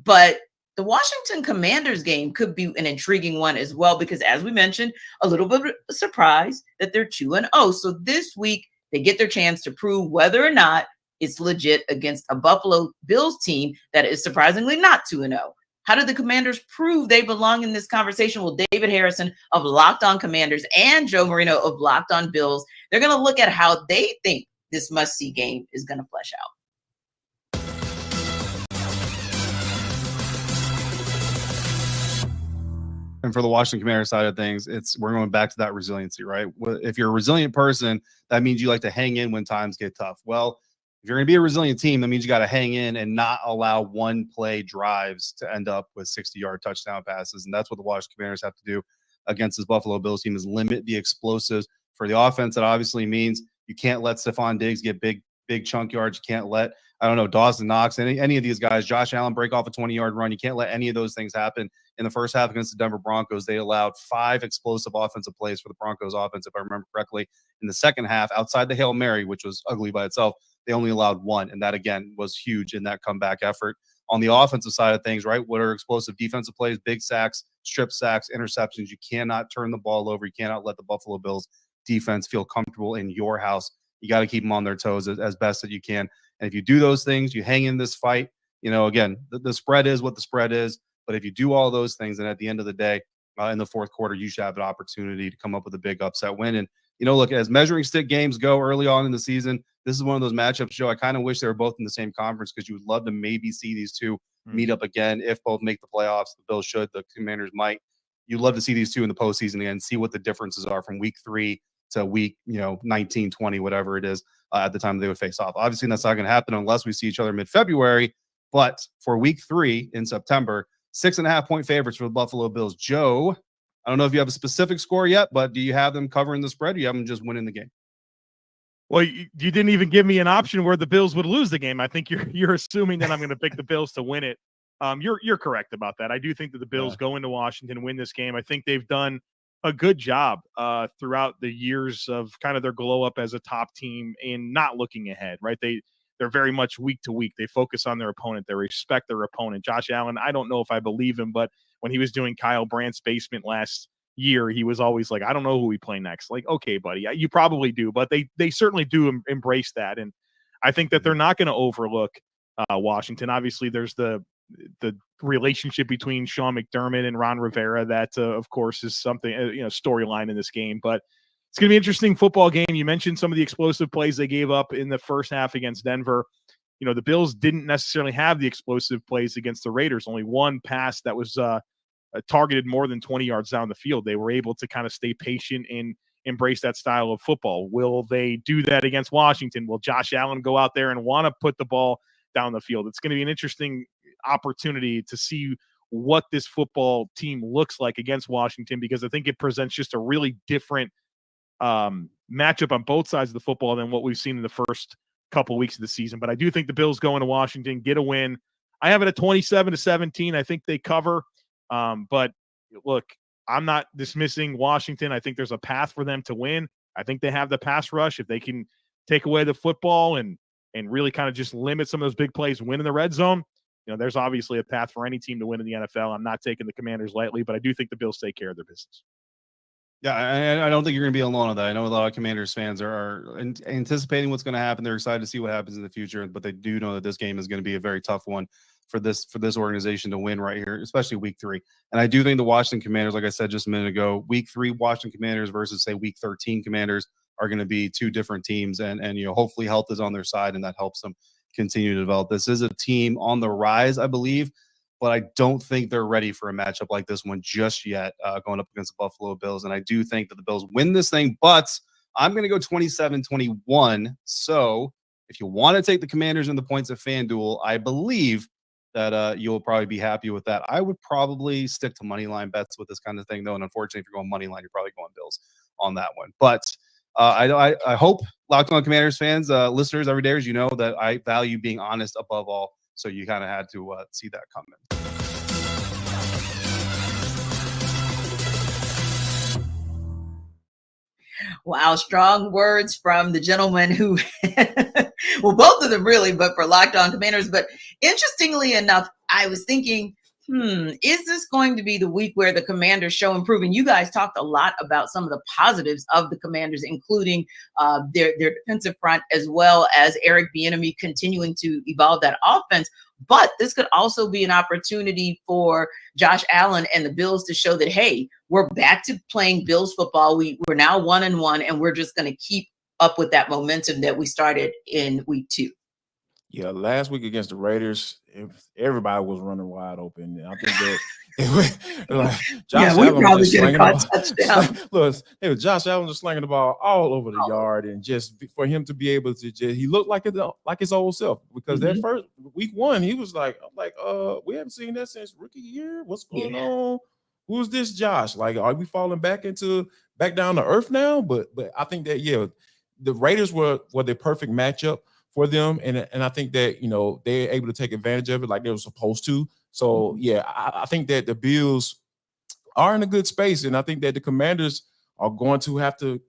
But the Washington Commanders game could be an intriguing one as well, because as we mentioned, a little bit of a surprise that they're 2-0. So this week they get their chance to prove whether or not it's legit against a Buffalo Bills team that is surprisingly not 2-0. How did the Commanders prove they belong in this conversation? Well, David Harrison of Locked On Commanders and Joe Marino of Locked On Bills, they're going to look at how they think this must-see game is going to flesh out. And for the Washington Commanders side of things, we're going back to that resiliency, right? If you're a resilient person, that means you like to hang in when times get tough. Well, if you're going to be a resilient team, that means you got to hang in and not allow one play drives to end up with 60-yard touchdown passes. And that's what the Washington Commanders have to do against this Buffalo Bills team, is limit the explosives. For the offense, that obviously means you can't let Stephon Diggs get big chunk yards. You can't let, Dawson Knox, any of these guys, Josh Allen, break off a 20-yard run. You can't let any of those things happen. In the first half against the Denver Broncos, they allowed 5 explosive offensive plays for the Broncos offense, if I remember correctly. In the second half, outside the Hail Mary, which was ugly by itself, they only allowed 1, and that, again, was huge in that comeback effort. On the offensive side of things, right, what are explosive defensive plays? Big sacks, strip sacks, interceptions. You cannot turn the ball over. You cannot let the Buffalo Bills defense feel comfortable in your house. You got to keep them on their toes as best that you can. And if you do those things, you hang in this fight. Again, the spread is what the spread is. But if you do all those things, then at the end of the day, in the fourth quarter, you should have an opportunity to come up with a big upset win. And, look, as measuring stick games go early on in the season, this is one of those matchups, Joe. I kind of wish they were both in the same conference, because you would love to maybe see these two meet up again. If both make the playoffs, the Bills should, the Commanders might. You'd love to see these two in the postseason again, see what the differences are from week 3 to week 19, 20, whatever it is, at the time they would face off. Obviously, that's not going to happen unless we see each other mid-February. But for week 3 in September, 6.5-point favorites for the Buffalo Bills. Joe, I don't know if you have a specific score yet, but do you have them covering the spread, or do you have them just winning the game? Well, you didn't even give me an option where the Bills would lose the game. I think you're assuming that I'm going to pick the Bills to win it. You're correct about that. I do think that the Bills go into Washington and win this game. I think they've done a good job throughout the years of kind of their glow up as a top team in not looking ahead, right? They're very much week to week. They focus on their opponent. They respect their opponent. Josh Allen, I don't know if I believe him, but when he was doing Kyle Brandt's basement last year, he was always like, I don't know who we play next. Like, okay, buddy, you probably do, but they certainly do embrace that. And I think that they're not going to overlook Washington. Obviously, there's the relationship between Sean McDermott and Ron Rivera that, of course, is something, storyline in this game. But it's going to be an interesting football game. You mentioned some of the explosive plays they gave up in the first half against Denver. The Bills didn't necessarily have the explosive plays against the Raiders. Only one pass that was targeted more than 20 yards down the field. They were able to kind of stay patient and embrace that style of football. Will they do that against Washington? Will Josh Allen go out there and want to put the ball down the field? It's going to be an interesting opportunity to see what this football team looks like against Washington, because I think it presents just a really different matchup on both sides of the football than what we've seen in the first couple weeks of the season. But I do think the Bills go into Washington, get a win. I have it at 27-17. I think they cover. But look, I'm not dismissing Washington. I think there's a path for them to win. I think they have the pass rush. If they can take away the football and really kind of just limit some of those big plays, win in the red zone, there's obviously a path for any team to win in the NFL. I'm not taking the Commanders lightly, but I do think the Bills take care of their business. Yeah, I don't think you're going to be alone on that. I know a lot of Commanders fans are anticipating what's going to happen. They're excited to see what happens in the future, but they do know that this game is going to be a very tough one for this organization to win right here, especially week 3. And I do think the Washington Commanders, like I said just a minute ago, week 3 Washington Commanders versus say week 13 Commanders are going to be two different teams. And hopefully health is on their side and that helps them continue to develop. This is a team on the rise, I believe, but I don't think they're ready for a matchup like this one just yet, going up against the Buffalo Bills. And I do think that the Bills win this thing, but I'm going to go 27-21. So if you want to take the Commanders and the points at FanDuel, I believe that you'll probably be happy with that. I would probably stick to money line bets with this kind of thing, though. And unfortunately, if you're going money line, you're probably going Bills on that one. But I hope Locked On Commanders fans, listeners, every day, as you know, that I value being honest above all. So you kind of had to see that coming. Wow, strong words from the gentleman who, well, both of them really, but for Locked On Commanders. But interestingly enough, I was thinking, is this going to be the week where the Commanders show improving? You guys talked a lot about some of the positives of the Commanders, including their defensive front, as well as Eric Bieniemy continuing to evolve that offense. But this could also be an opportunity for Josh Allen and the Bills to show that, hey, we're back to playing Bills football. We're now 1-1, and we're just going to keep up with that momentum that we started in week 2. Yeah, last week against the Raiders, everybody was running wide open. I think that Josh Allen was just slinging the ball. Look, Josh Allen was slinging the ball all over the yard, and just for him to be able to he looked like his old self, because that first week 1 he was like we haven't seen that since rookie year. What's going on? Who's this Josh? Like, are we falling back down to earth now? But I think that the Raiders were the perfect matchup for them, and I think that they're able to take advantage of it like they were supposed to. So I think that the Bills are in a good space, and I think that the Commanders are going to have to,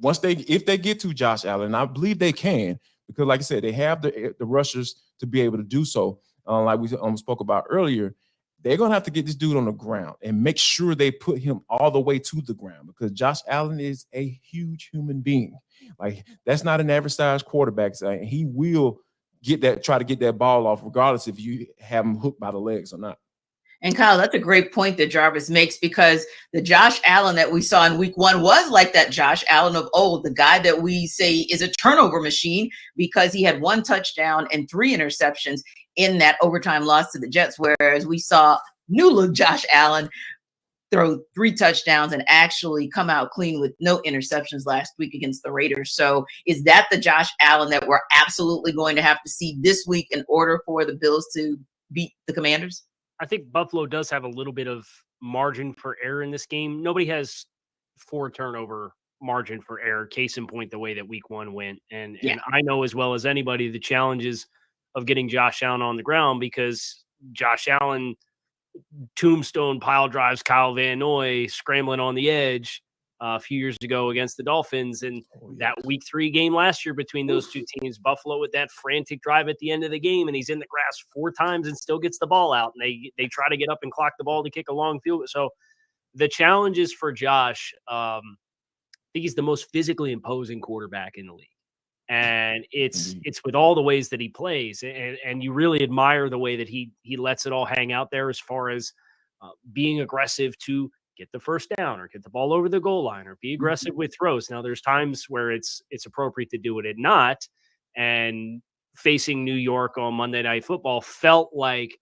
if they get to Josh Allen, and I believe they can, because like I said, they have the rushers to be able to do so. Like we spoke about earlier, they're going to have to get this dude on the ground and make sure they put him all the way to the ground, because Josh Allen is a huge human being. Like, that's not an average size quarterback. So he will try to get that ball off, regardless if you have him hooked by the legs or not. And Kyle, that's a great point that Jarvis makes, because the Josh Allen that we saw in week 1 was like that Josh Allen of old, the guy that we say is a turnover machine, because he had 1 touchdown and 3 interceptions in that overtime loss to the Jets, whereas we saw new look Josh Allen throw 3 touchdowns and actually come out clean with no interceptions last week against the Raiders. So is that the Josh Allen that we're absolutely going to have to see this week in order for the Bills to beat the Commanders? I think Buffalo does have a little bit of margin for error in this game. Nobody has 4 turnover margin for error. Case in point, the way that week 1 went. And I know as well as anybody the challenges of getting Josh Allen on the ground, because Josh Allen tombstone pile drives Kyle Van Noy scrambling on the edge a few years ago against the Dolphins. And that week 3 game last year between those two teams, Buffalo with that frantic drive at the end of the game, and he's in the grass 4 times and still gets the ball out. And they try to get up and clock the ball to kick a long field goal. So the challenges for Josh, I think he's the most physically imposing quarterback in the league. And it's with all the ways that he plays, and you really admire the way that he lets it all hang out there, as far as being aggressive to get the first down or get the ball over the goal line or be aggressive with throws. Now, there's times where it's appropriate to do it and not. And facing New York on Monday Night Football felt like,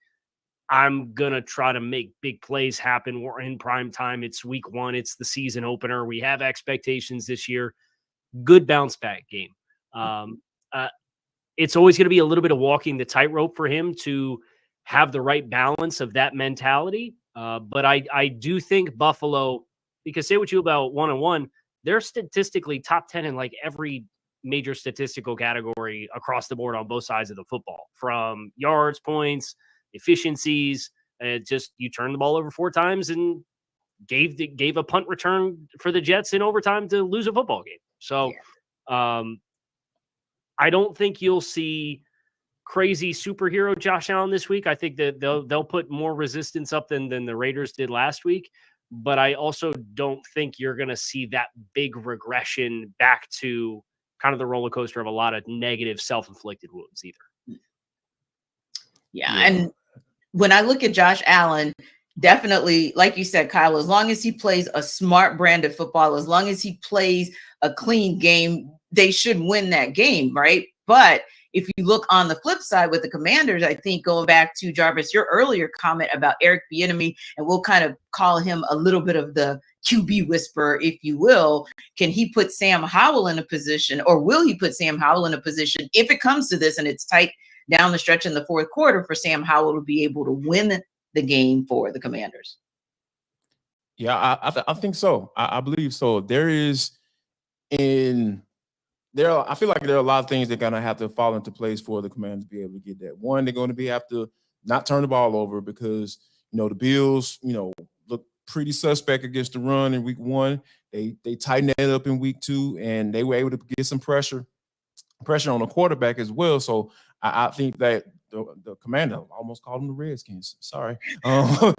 I'm going to try to make big plays happen. We're in prime time. It's week 1. It's the season opener. We have expectations this year. Good bounce back game. It's always going to be a little bit of walking the tightrope for him to have the right balance of that mentality. But I do think Buffalo, because say what you about 1-1, they're statistically top 10 in like every major statistical category across the board on both sides of the football, from yards, points, efficiencies. Just you turn the ball over 4 times and gave a punt return for the Jets in overtime to lose a football game. So, I don't think you'll see crazy superhero Josh Allen this week. I think that they'll put more resistance up than the Raiders did last week. But I also don't think you're going to see that big regression back to kind of the roller coaster of a lot of negative self-inflicted wounds either. Yeah. And when I look at Josh Allen, definitely, like you said, Kyle, as long as he plays a smart brand of football, as long as he plays a clean game, they should win that game, right? But if you look on the flip side with the Commanders, I think going back to Jarvis, your earlier comment about Eric Bieniemy, and we'll kind of call him a little bit of the QB whisperer, if you will. Can he put Sam Howell in a position, or will he put Sam Howell in a position if it comes to this and it's tight down the stretch in the fourth quarter for Sam Howell to be able to win the game for the Commanders? Yeah, I think so. I believe so. I feel like there are a lot of things that are going to have to fall into place for the Commanders to be able to get that. One, they're going to have to not turn the ball over because, the Bills, look pretty suspect against the run in week 1. They tightened that up in week 2, and they were able to get some pressure on the quarterback as well. So I think that the Commander, I almost called them the Redskins. Sorry. Yeah,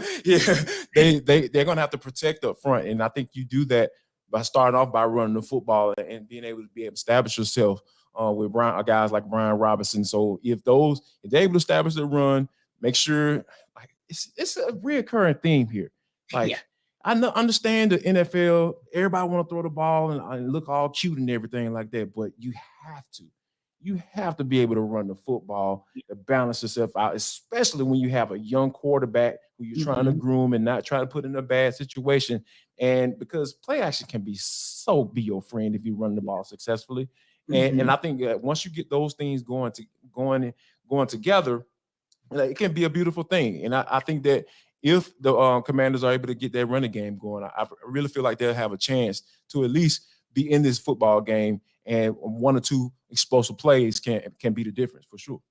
they're going to have to protect up front, and I think you do that by starting off by running the football and being able to establish yourself with guys like Brian Robinson. So if they're able to establish the run, make sure it's a reoccurring theme here. I understand the NFL, everybody want to throw the ball and look all cute and everything like that, but you have to be able to run the football to balance yourself out, especially when you have a young quarterback who you're trying to groom and not trying to put in a bad situation. And because play action can be your friend if you run the ball successfully. And I think that once you get those things going together, it can be a beautiful thing. And I think that if the Commanders are able to get that running game going, I really feel like they'll have a chance to at least be in this football game, and 1 or 2 explosive plays can be the difference for sure.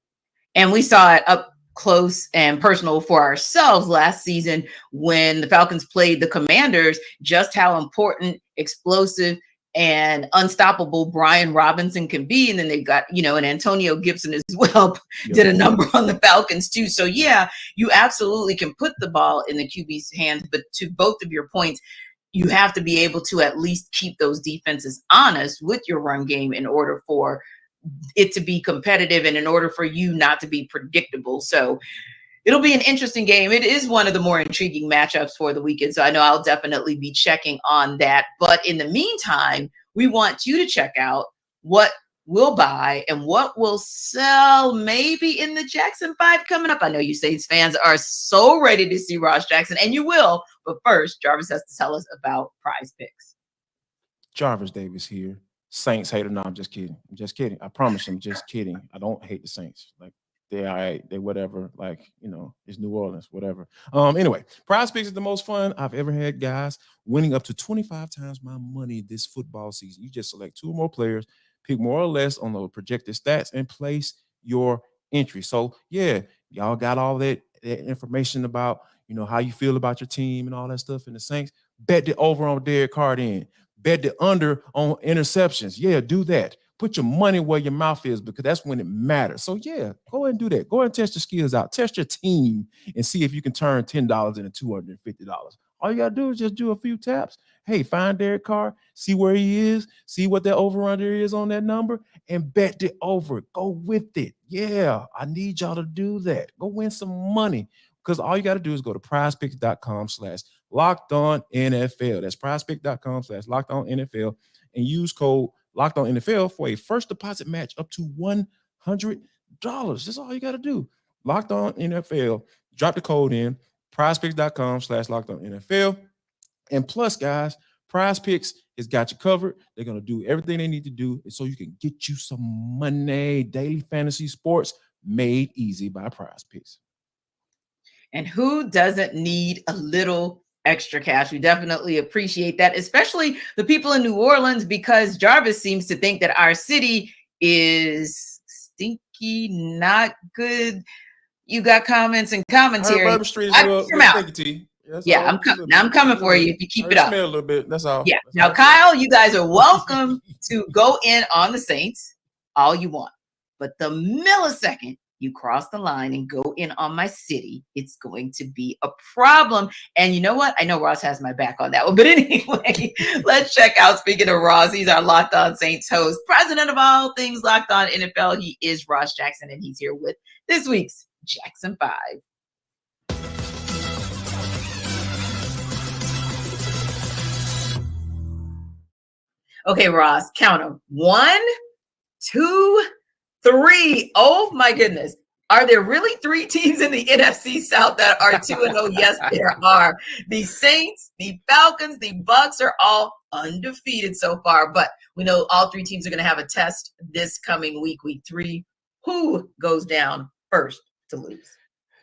And we saw it up close and personal for ourselves last season when the Falcons played the Commanders, just how important, explosive, and unstoppable Brian Robinson can be. And then they got, and Antonio Gibson as well did a number on the Falcons too. So yeah, you absolutely can put the ball in the QB's hands, but to both of your points, you have to be able to at least keep those defenses honest with your run game in order for it to be competitive and in order for you not to be predictable. So it'll be an interesting game. It is one of the more intriguing matchups for the weekend. So I know I'll definitely be checking on that. But in the meantime, we want you to check out what we'll buy and what will sell maybe in the Jackson 5 coming up. I know you Saints fans are so ready to see Ross Jackson, and you will. But first, Jarvis has to tell us about Prize Picks. Jarvis Davis here. Saints hater. No, I'm just kidding. I promise I'm just kidding. I don't hate the Saints. They all right. They whatever. It's New Orleans, whatever. Anyway, Prize Picks is the most fun I've ever had, guys. Winning up to 25 times my money this football season. You just select 2 or more players, pick more or less on the projected stats, and place your entry. So yeah, y'all got all that information about how you feel about your team and all that stuff in the Saints. Bet the over on Derek Carr in. Bet the under on interceptions. Yeah, do that. Put your money where your mouth is because that's when it matters. So yeah, go ahead and do that. Go ahead and test your skills out. Test your team and see if you can turn $10 into $250. All you got to do is just do a few taps. Hey, find Derek Carr, see where he is, see what that over-under is on that number, and bet the over. Go with it. Yeah, I need y'all to do that. Go win some money because all you got to do is go to prizepicks.com/LockedOnNFL. That's prizepicks.com/LockedOnNFL and use code LockedOnNFL for a first deposit match up to $100. That's all you got to do. Locked On NFL. Drop the code in. prizepicks.com/LockedOnNFL. And plus, guys, Prize Picks has got you covered. They're going to do everything they need to do so you can get you some money. Daily fantasy sports made easy by Prize Picks. And who doesn't need a little extra cash? We definitely appreciate that, especially the people in New Orleans, because Jarvis seems to think that our city is stinky, not good. You got comments and commentary. Bourbon Street is a little stinky. Yeah, I'm coming for you if you keep it up. Smell a little bit. That's all. Yeah. Now, Kyle, you guys are welcome to go in on the Saints all you want, but the millisecond you cross the line and go in on my city, it's going to be a problem. And you know what? I know Ross has my back on that one. But anyway, let's check out, speaking of Ross, he's our Locked On Saints host, president of all things Locked On NFL. He is Ross Jackson, and he's here with this week's Jackson 5. Okay, Ross, count them. 1, 2, 3. Oh my goodness. Are there really 3 teams in the NFC South that are 2-0? Yes, there are. The Saints, the Falcons, the Bucs are all undefeated so far, but we know all 3 teams are going to have a test this coming week, week 3. Who goes down first to lose?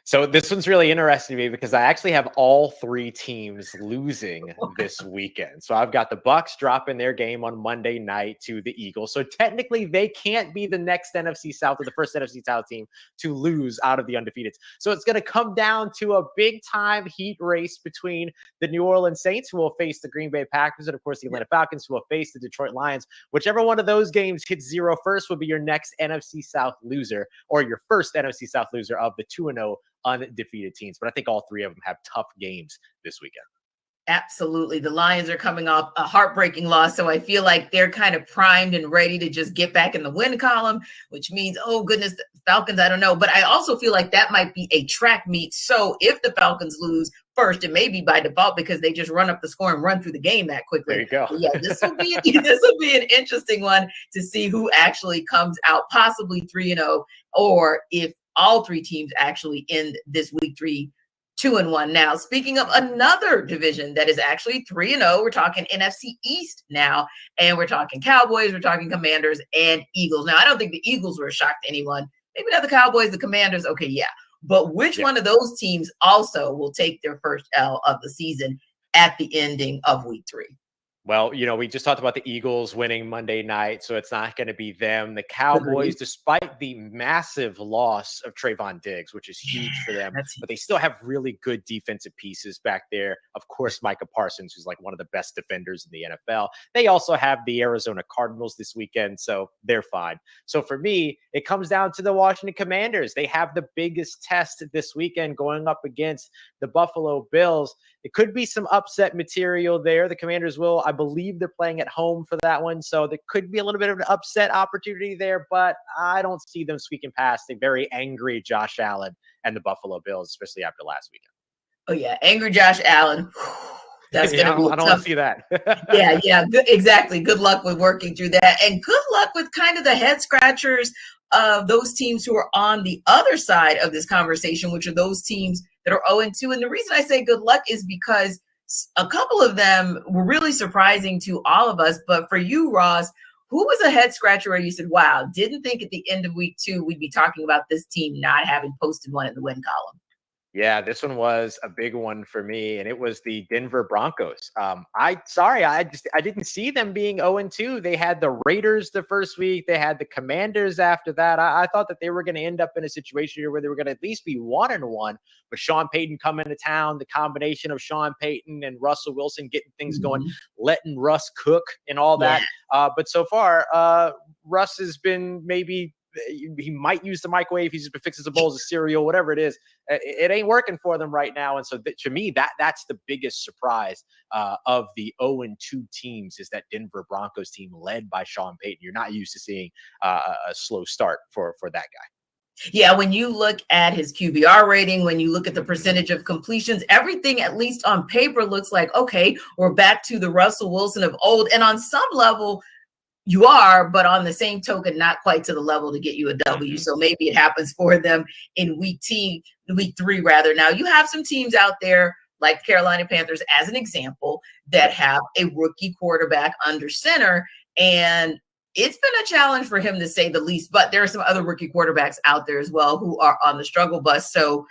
So this one's really interesting to me because I actually have all 3 teams losing this weekend. So I've got the Bucs dropping their game on Monday night to the Eagles. So technically they can't be the next NFC South or the first NFC South team to lose out of the undefeateds. So it's going to come down to a big time heat race between the New Orleans Saints, who will face the Green Bay Packers, and of course the Atlanta Falcons, who will face the Detroit Lions. Whichever one of those games hits 0 first will be your next NFC South loser, or your first NFC South loser of the 2-0 undefeated teams. But I think all 3 of them have tough games this weekend. Absolutely. The Lions are coming off a heartbreaking loss, so I feel like they're kind of primed and ready to just get back in the win column, which means, oh goodness, the Falcons, I don't know. But I also feel like that might be a track meet. So if the Falcons lose first, it may be by default because they just run up the score and run through the game that quickly. There you go. But yeah, this will be an interesting one to see who actually comes out possibly 3-0, or if all 3 teams actually end this week 3 2-1. Now, speaking of another division that is actually 3-0, we're talking NFC East now, and we're talking Cowboys, we're talking Commanders, and Eagles. Now, I don't think the Eagles were a shock to anyone. Maybe not the Cowboys, the Commanders. Okay, yeah. But which one of those teams also will take their first L of the season at the ending of week 3? Well, we just talked about the Eagles winning Monday night, so it's not going to be them. The Cowboys, despite the massive loss of Trayvon Diggs, which is huge for them, but they still have really good defensive pieces back there. Of course, Micah Parsons, who's like one of the best defenders in the NFL. They also have the Arizona Cardinals this weekend, so they're fine. So for me, it comes down to the Washington Commanders. They have the biggest test this weekend going up against the Buffalo Bills. It could be some upset material there. The Commanders will, I believe they're playing at home for that one. So there could be a little bit of an upset opportunity there, but I don't see them squeaking past a very angry Josh Allen and the Buffalo Bills, especially after last weekend. Oh yeah. Angry Josh Allen. That's going to be I don't want to see that. Yeah. Exactly. Good luck with working through that. And good luck with kind of the head scratchers of those teams who are on the other side of this conversation, which are those teams that are 0-2. And the reason I say good luck is because a couple of them were really surprising to all of us. But for you, Ross, who was a head scratcher where you said, wow, didn't think at the end of week 2 we'd be talking about this team not having posted one in the win column? Yeah, this one was a big one for me, and it was the Denver Broncos. I didn't see them being 0-2. They had the Raiders the first week. They had the Commanders after that. I thought that they were going to end up in a situation here where they were going to at least be 1-1. But Sean Payton coming to town, the combination of Sean Payton and Russell Wilson getting things going, letting Russ cook and all that. But so far, Russ has been maybe – he might use the microwave. He's just fixes a bowl of cereal, whatever it is. It ain't working for them right now. And so to me, that's the biggest surprise of the 0-2 teams is that Denver Broncos team led by Sean Payton. You're not used to seeing a slow start for that guy. Yeah, when you look at his QBR rating, when you look at the percentage of completions, everything, at least on paper, looks like, okay, we're back to the Russell Wilson of old. And on some level, you are, but on the same token, not quite to the level to get you a W. So maybe it happens for them in week 3 rather. Now you have some teams out there like Carolina Panthers as an example that have a rookie quarterback under center. And it's been a challenge for him to say the least, but there are some other rookie quarterbacks out there as well who are on the struggle bus. So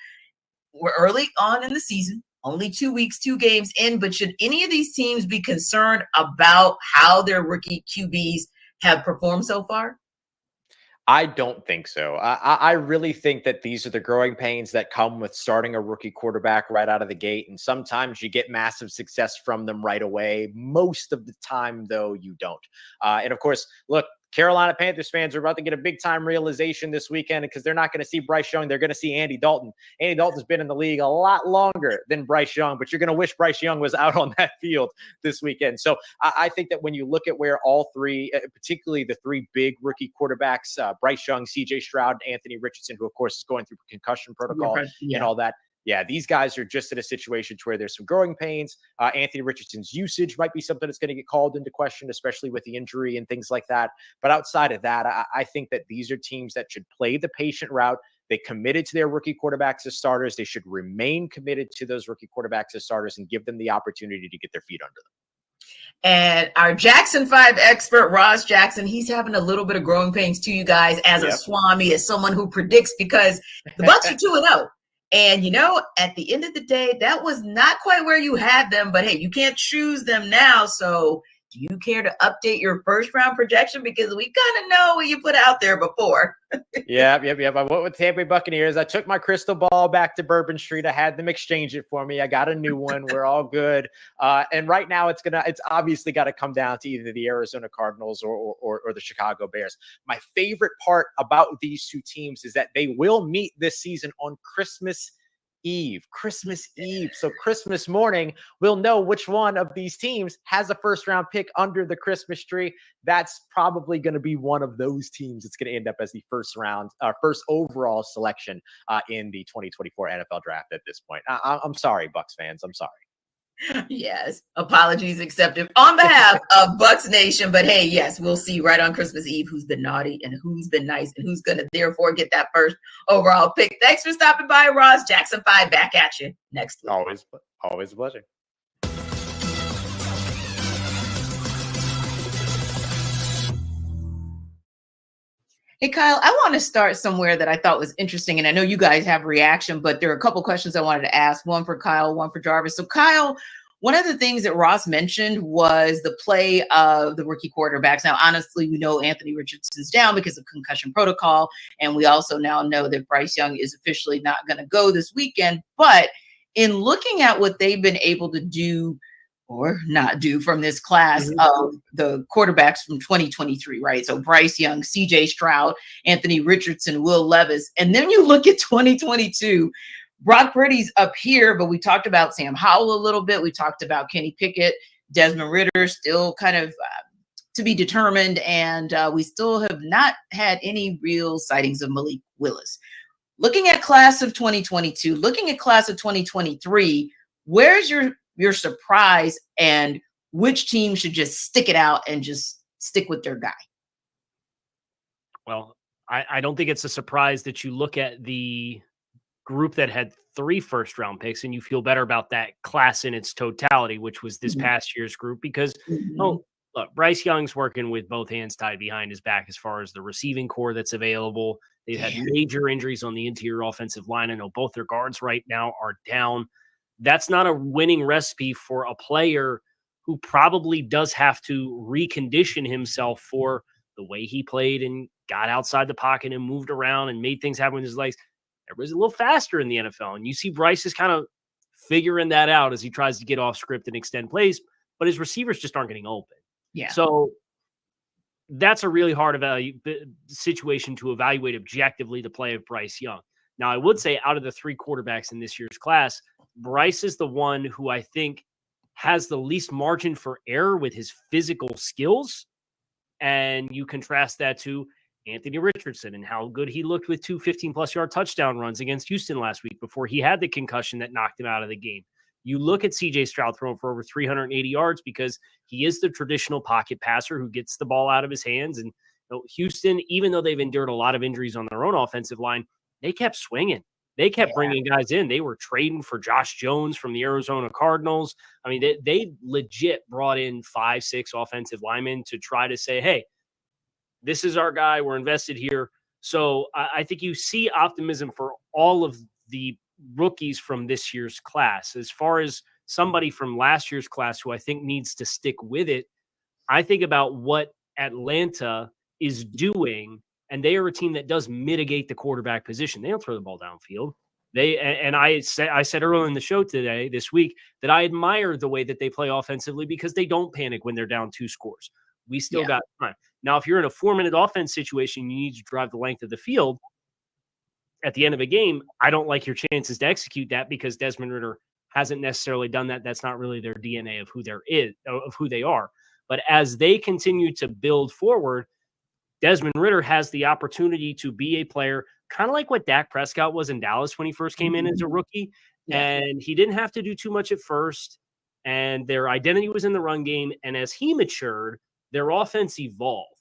we're early on in the season. Only 2 weeks, 2 games in, but should any of these teams be concerned about how their rookie QBs have performed so far? I don't think so. I really think that these are the growing pains that come with starting a rookie quarterback right out of the gate. And sometimes you get massive success from them right away. Most of the time, though, you don't. And of course, look, Carolina Panthers fans are about to get a big-time realization this weekend because they're not going to see Bryce Young. They're going to see Andy Dalton. Andy Dalton's been in the league a lot longer than Bryce Young, but you're going to wish Bryce Young was out on that field this weekend. So I think that when you look at where all 3, particularly the 3 big rookie quarterbacks, Bryce Young, C.J. Stroud, and Anthony Richardson, who, of course, is going through concussion protocol and all that, yeah, these guys are just in a situation to where there's some growing pains. Anthony Richardson's usage might be something that's going to get called into question, especially with the injury and things like that. But outside of that, I think that these are teams that should play the patient route. They committed to their rookie quarterbacks as starters. They should remain committed to those rookie quarterbacks as starters and give them the opportunity to get their feet under them. And our Jackson 5 expert, Ross Jackson, he's having a little bit of growing pains too, you guys, as a Swami, as someone who predicts, because the Bucs are 2-0. And, you know, at the end of the day, that was not quite where you had them. But, hey, you can't choose them now. So do you care to update your first-round projection? Because we kind of know what you put out there before. Yep. I went with Tampa Bay Buccaneers. I took my crystal ball back to Bourbon Street. I had them exchange it for me. I got a new one. We're all good. And right now, it's obviously got to come down to either the Arizona Cardinals or the Chicago Bears. My favorite part about these two teams is that they will meet this season on Christmas Eve. So Christmas morning, we'll know which one of these teams has a first-round pick under the Christmas tree. That's probably going to be one of those teams that's going to end up as the first overall selection in the 2024 NFL draft at this point. I'm sorry, Bucs fans. I'm sorry. Yes, apologies accepted on behalf of Bucs Nation. But hey, yes, we'll see right on Christmas Eve who's been naughty and who's been nice and who's going to therefore get that first overall pick. Thanks for stopping by, Ross. Jackson 5 back at you next week. Always a pleasure. Hey, Kyle, I want to start somewhere that I thought was interesting. And I know you guys have reaction, but there are a couple questions I wanted to ask, one for Kyle, one for Jarvis. So, Kyle, one of the things that Ross mentioned was the play of the rookie quarterbacks. Now, honestly, we know Anthony Richardson's down because of concussion protocol. And we also now know that Bryce Young is officially not going to go this weekend. But in looking at what they've been able to do or not do from this class of the quarterbacks from 2023, right? So Bryce Young, CJ Stroud, Anthony Richardson, Will Levis. And then you look at 2022, Brock Purdy's up here, but we talked about Sam Howell a little bit. We talked about Kenny Pickett, Desmond Ridder, still kind of to be determined. And we still have not had any real sightings of Malik Willis. Looking at class of 2022, looking at class of 2023, where's your surprise, and which team should just stick it out and just stick with their guy? Well, I don't think it's a surprise that you look at the group that had 3 first-round picks and you feel better about that class in its totality, which was this past year's group, because look, Bryce Young's working with both hands tied behind his back as far as the receiving core that's available. They've had major injuries on the interior offensive line. I know both their guards right now are down. That's not a winning recipe for a player who probably does have to recondition himself for the way he played and got outside the pocket and moved around and made things happen with his legs. Everybody's a little faster in the NFL. And you see Bryce is kind of figuring that out as he tries to get off script and extend plays, but his receivers just aren't getting open. Yeah. So that's a really hard situation to evaluate objectively the play of Bryce Young. Now, I would say out of the 3 quarterbacks in this year's class, Bryce is the one who I think has the least margin for error with his physical skills. And you contrast that to Anthony Richardson and how good he looked with 2 15-plus yard touchdown runs against Houston last week before he had the concussion that knocked him out of the game. You look at CJ Stroud throwing for over 380 yards because he is the traditional pocket passer who gets the ball out of his hands. And Houston, even though they've endured a lot of injuries on their own offensive line, they kept swinging. They kept bringing guys in. They were trading for Josh Jones from the Arizona Cardinals. I mean, they legit brought in 5-6 offensive linemen to try to say, hey, this is our guy. We're invested here. So I think you see optimism for all of the rookies from this year's class. As far as somebody from last year's class who I think needs to stick with it, I think about what Atlanta is doing. And they are a team that does mitigate the quarterback position. They don't throw the ball downfield. I said earlier in the show this week, that I admire the way that they play offensively because they don't panic when they're down 2 scores. We still got time. Now, if you're in a 4-minute offense situation, you need to drive the length of the field at the end of a game. I don't like your chances to execute that because Desmond Ridder hasn't necessarily done that. That's not really their DNA of who they are. But as they continue to build forward, Desmond Ridder has the opportunity to be a player kind of like what Dak Prescott was in Dallas when he first came in as a rookie. And he didn't have to do too much at first. And their identity was in the run game. And as he matured, their offense evolved.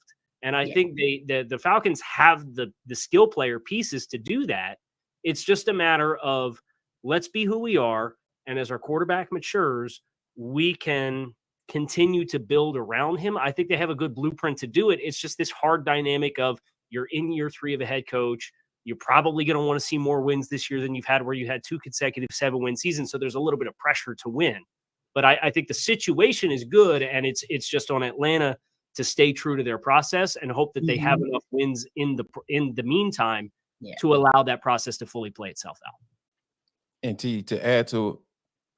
And I think the Falcons have the skill player pieces to do that. It's just a matter of let's be who we are. And as our quarterback matures, we can continue to build around him. I think they have a good blueprint to do it. It's just this hard dynamic of you're in year 3 of a head coach. You're probably going to want to see more wins this year than you've had where you had 2 consecutive 7-win seasons. So there's a little bit of pressure to win. But I think the situation is good, and it's just on Atlanta to stay true to their process and hope that they have enough wins in the meantime to allow that process to fully play itself out. And to add to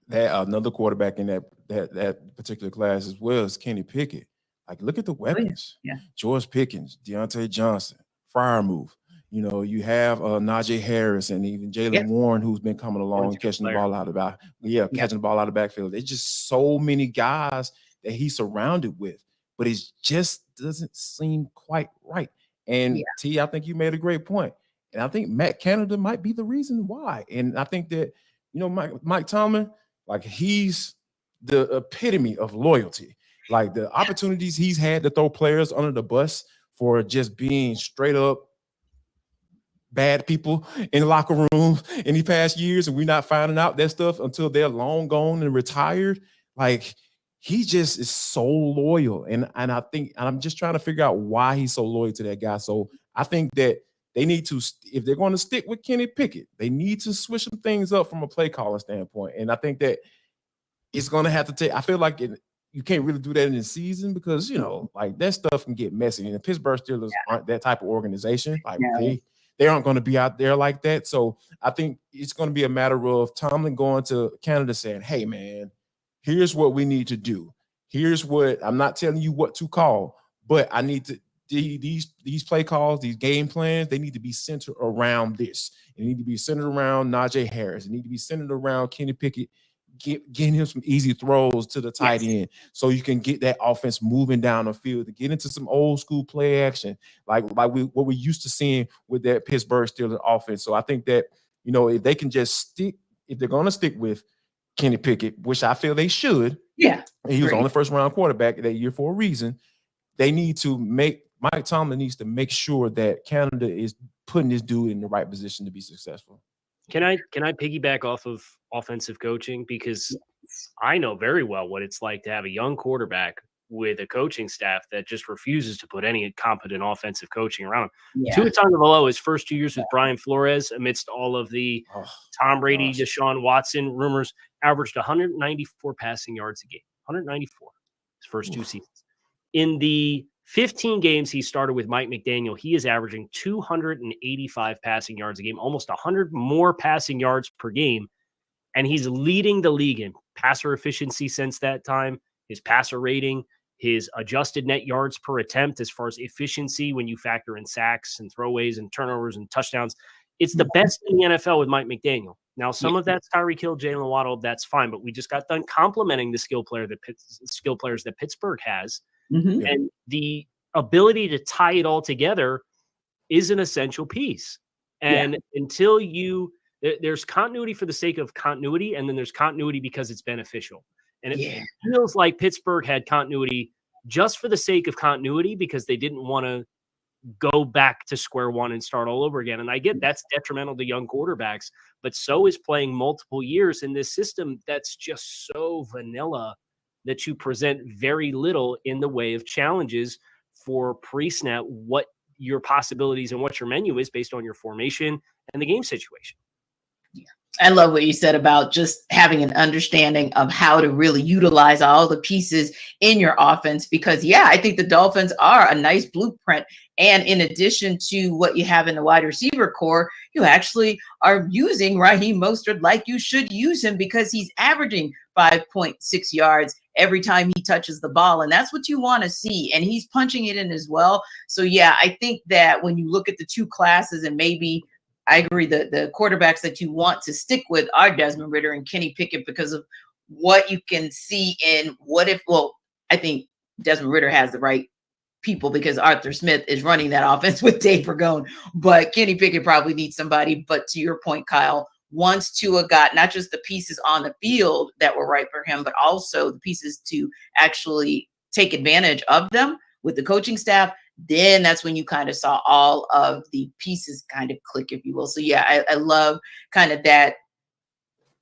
that, another quarterback in that particular class as well is Kenny Pickett. Like, look at the weapons. George Pickens, Deontay Johnson, Freiermuth. You know, you have Najee Harris and even Jalen Warren, who's been coming along, catching the ball out of catching the ball out of the backfield. There's just so many guys that he's surrounded with, but it just doesn't seem quite right. And T, I think you made a great point. And I think Matt Canada might be the reason why. And I think that, you know, Mike Tomlin, like, he's the epitome of loyalty. Like, the opportunities he's had to throw players under the bus for just being straight up bad people in locker rooms in the past years, and we're not finding out that stuff until they're long gone and retired. Like, he just is so loyal. And I think, and I'm just trying to figure out why he's so loyal to that guy. So I think that they need to, if they're going to stick with Kenny Pickett, they need to switch some things up from a play calling standpoint. And I think that it's going to have to take, I feel like you can't really do that in the season because, you know, like, that stuff can get messy. And the Pittsburgh Steelers aren't that type of organization. Like, they aren't going to be out there like that. So I think it's going to be a matter of Tomlin going to Canada saying, hey, man, here's what we need to do. Here's what, I'm not telling you what to call, but I need to, these play calls, these game plans, they need to be centered around this. They need to be centered around Najee Harris. They need to be centered around Kenny Pickett, getting him some easy throws to the tight end so you can get that offense moving down the field, to get into some old school play action, like what we're used to seeing with that Pittsburgh Steelers offense. So I think that, you know, if they can just stick, if they're going to stick with Kenny Pickett, which I feel they should, and he was on the first round quarterback that year for a reason, they need to Mike Tomlin needs to make sure that Canada is putting this dude in the right position to be successful. Can I piggyback off of offensive coaching? Because I know very well what it's like to have a young quarterback with a coaching staff that just refuses to put any competent offensive coaching around him. Tua Tagovailoa, his first 2 years with Brian Flores, amidst all of the Tom Brady, Deshaun Watson rumors, averaged 194 passing yards a game. 194 his first 2 seasons. In the 15 games he started with Mike McDaniel, he is averaging 285 passing yards a game, almost 100 more passing yards per game. And he's leading the league in passer efficiency since that time, his passer rating, his adjusted net yards per attempt as far as efficiency when you factor in sacks and throwaways and turnovers and touchdowns. It's the best in the NFL with Mike McDaniel. Now, some of that's Tyreek Hill, Jalen Waddle, that's fine, but we just got done complimenting the skill players that Pittsburgh has. And the ability to tie it all together is an essential piece. And until there's continuity for the sake of continuity, and then there's continuity because it's beneficial. And it feels like Pittsburgh had continuity just for the sake of continuity because they didn't want to go back to square one and start all over again. And I get that's detrimental to young quarterbacks, but so is playing multiple years in this system that's just so vanilla that you present very little in the way of challenges for pre-snap, what your possibilities and what your menu is based on your formation and the game situation. I love what you said about just having an understanding of how to really utilize all the pieces in your offense, because I think the Dolphins are a nice blueprint. And in addition to what you have in the wide receiver core, you actually are using Raheem Mostert like you should use him, because he's averaging 5.6 yards every time he touches the ball. And that's what you want to see. And he's punching it in as well. So I think that when you look at the two classes, and maybe I agree that the quarterbacks that you want to stick with are Desmond Ridder and Kenny Pickett because of what you can see in I think Desmond Ridder has the right people because Arthur Smith is running that offense with Dave Ragone, but Kenny Pickett probably needs somebody. But to your point, Kyle, once Tua got not just the pieces on the field that were right for him, but also the pieces to actually take advantage of them with the coaching staff, then that's when you kind of saw all of the pieces kind of click, if you will. So yeah, I love kind of that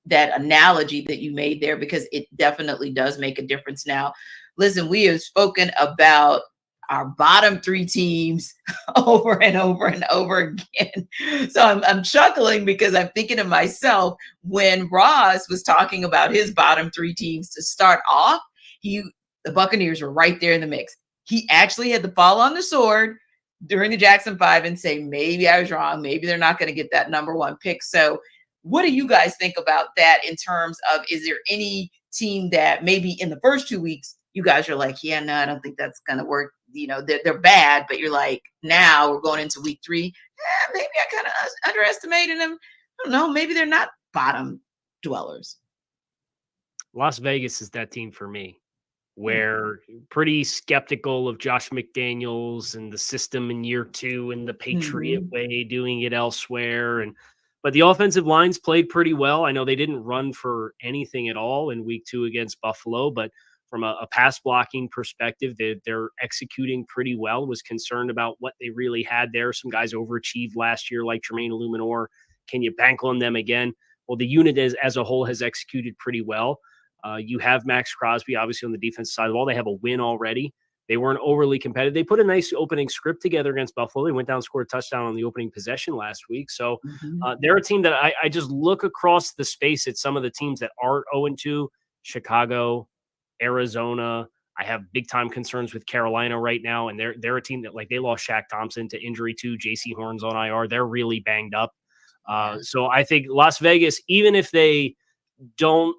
analogy that you made there, because it definitely does make a difference. Now, listen, we have spoken about our bottom three teams over and over and over again. So I'm chuckling because I'm thinking to myself, when Ross was talking about his bottom three teams to start off, the Buccaneers were right there in the mix. He actually had to fall on the sword during the Jackson 5 and say, maybe I was wrong. Maybe they're not going to get that number one pick. So what do you guys think about that in terms of, is there any team that maybe in the first 2 weeks, you guys are like, yeah, no, I don't think that's going to work. You know, they're bad, but you're like, now we're going into week 3. Maybe I kind of underestimated them. I don't know. Maybe they're not bottom dwellers. Las Vegas is that team for me, where pretty skeptical of Josh McDaniels and the system in year 2 and the Patriot way, doing it elsewhere. But the offensive lines played pretty well. I know they didn't run for anything at all in week 2 against Buffalo, but from a pass blocking perspective, they're executing pretty well. Was concerned about what they really had there. Some guys overachieved last year, like Jermaine Illuminor. Can you bank on them again? Well, the unit as a whole has executed pretty well. You have Max Crosby, obviously, on the defensive side of the ball. They have a win already. They weren't overly competitive. They put a nice opening script together against Buffalo. They went down and scored a touchdown on the opening possession last week. So they're a team that I just look across the space at some of the teams that aren't 0-2, Chicago, Arizona. I have big time concerns with Carolina right now. And they're a team that, like, they lost Shaq Thompson to injury too. JC Horn's on IR. They're really banged up. So I think Las Vegas, even if they don't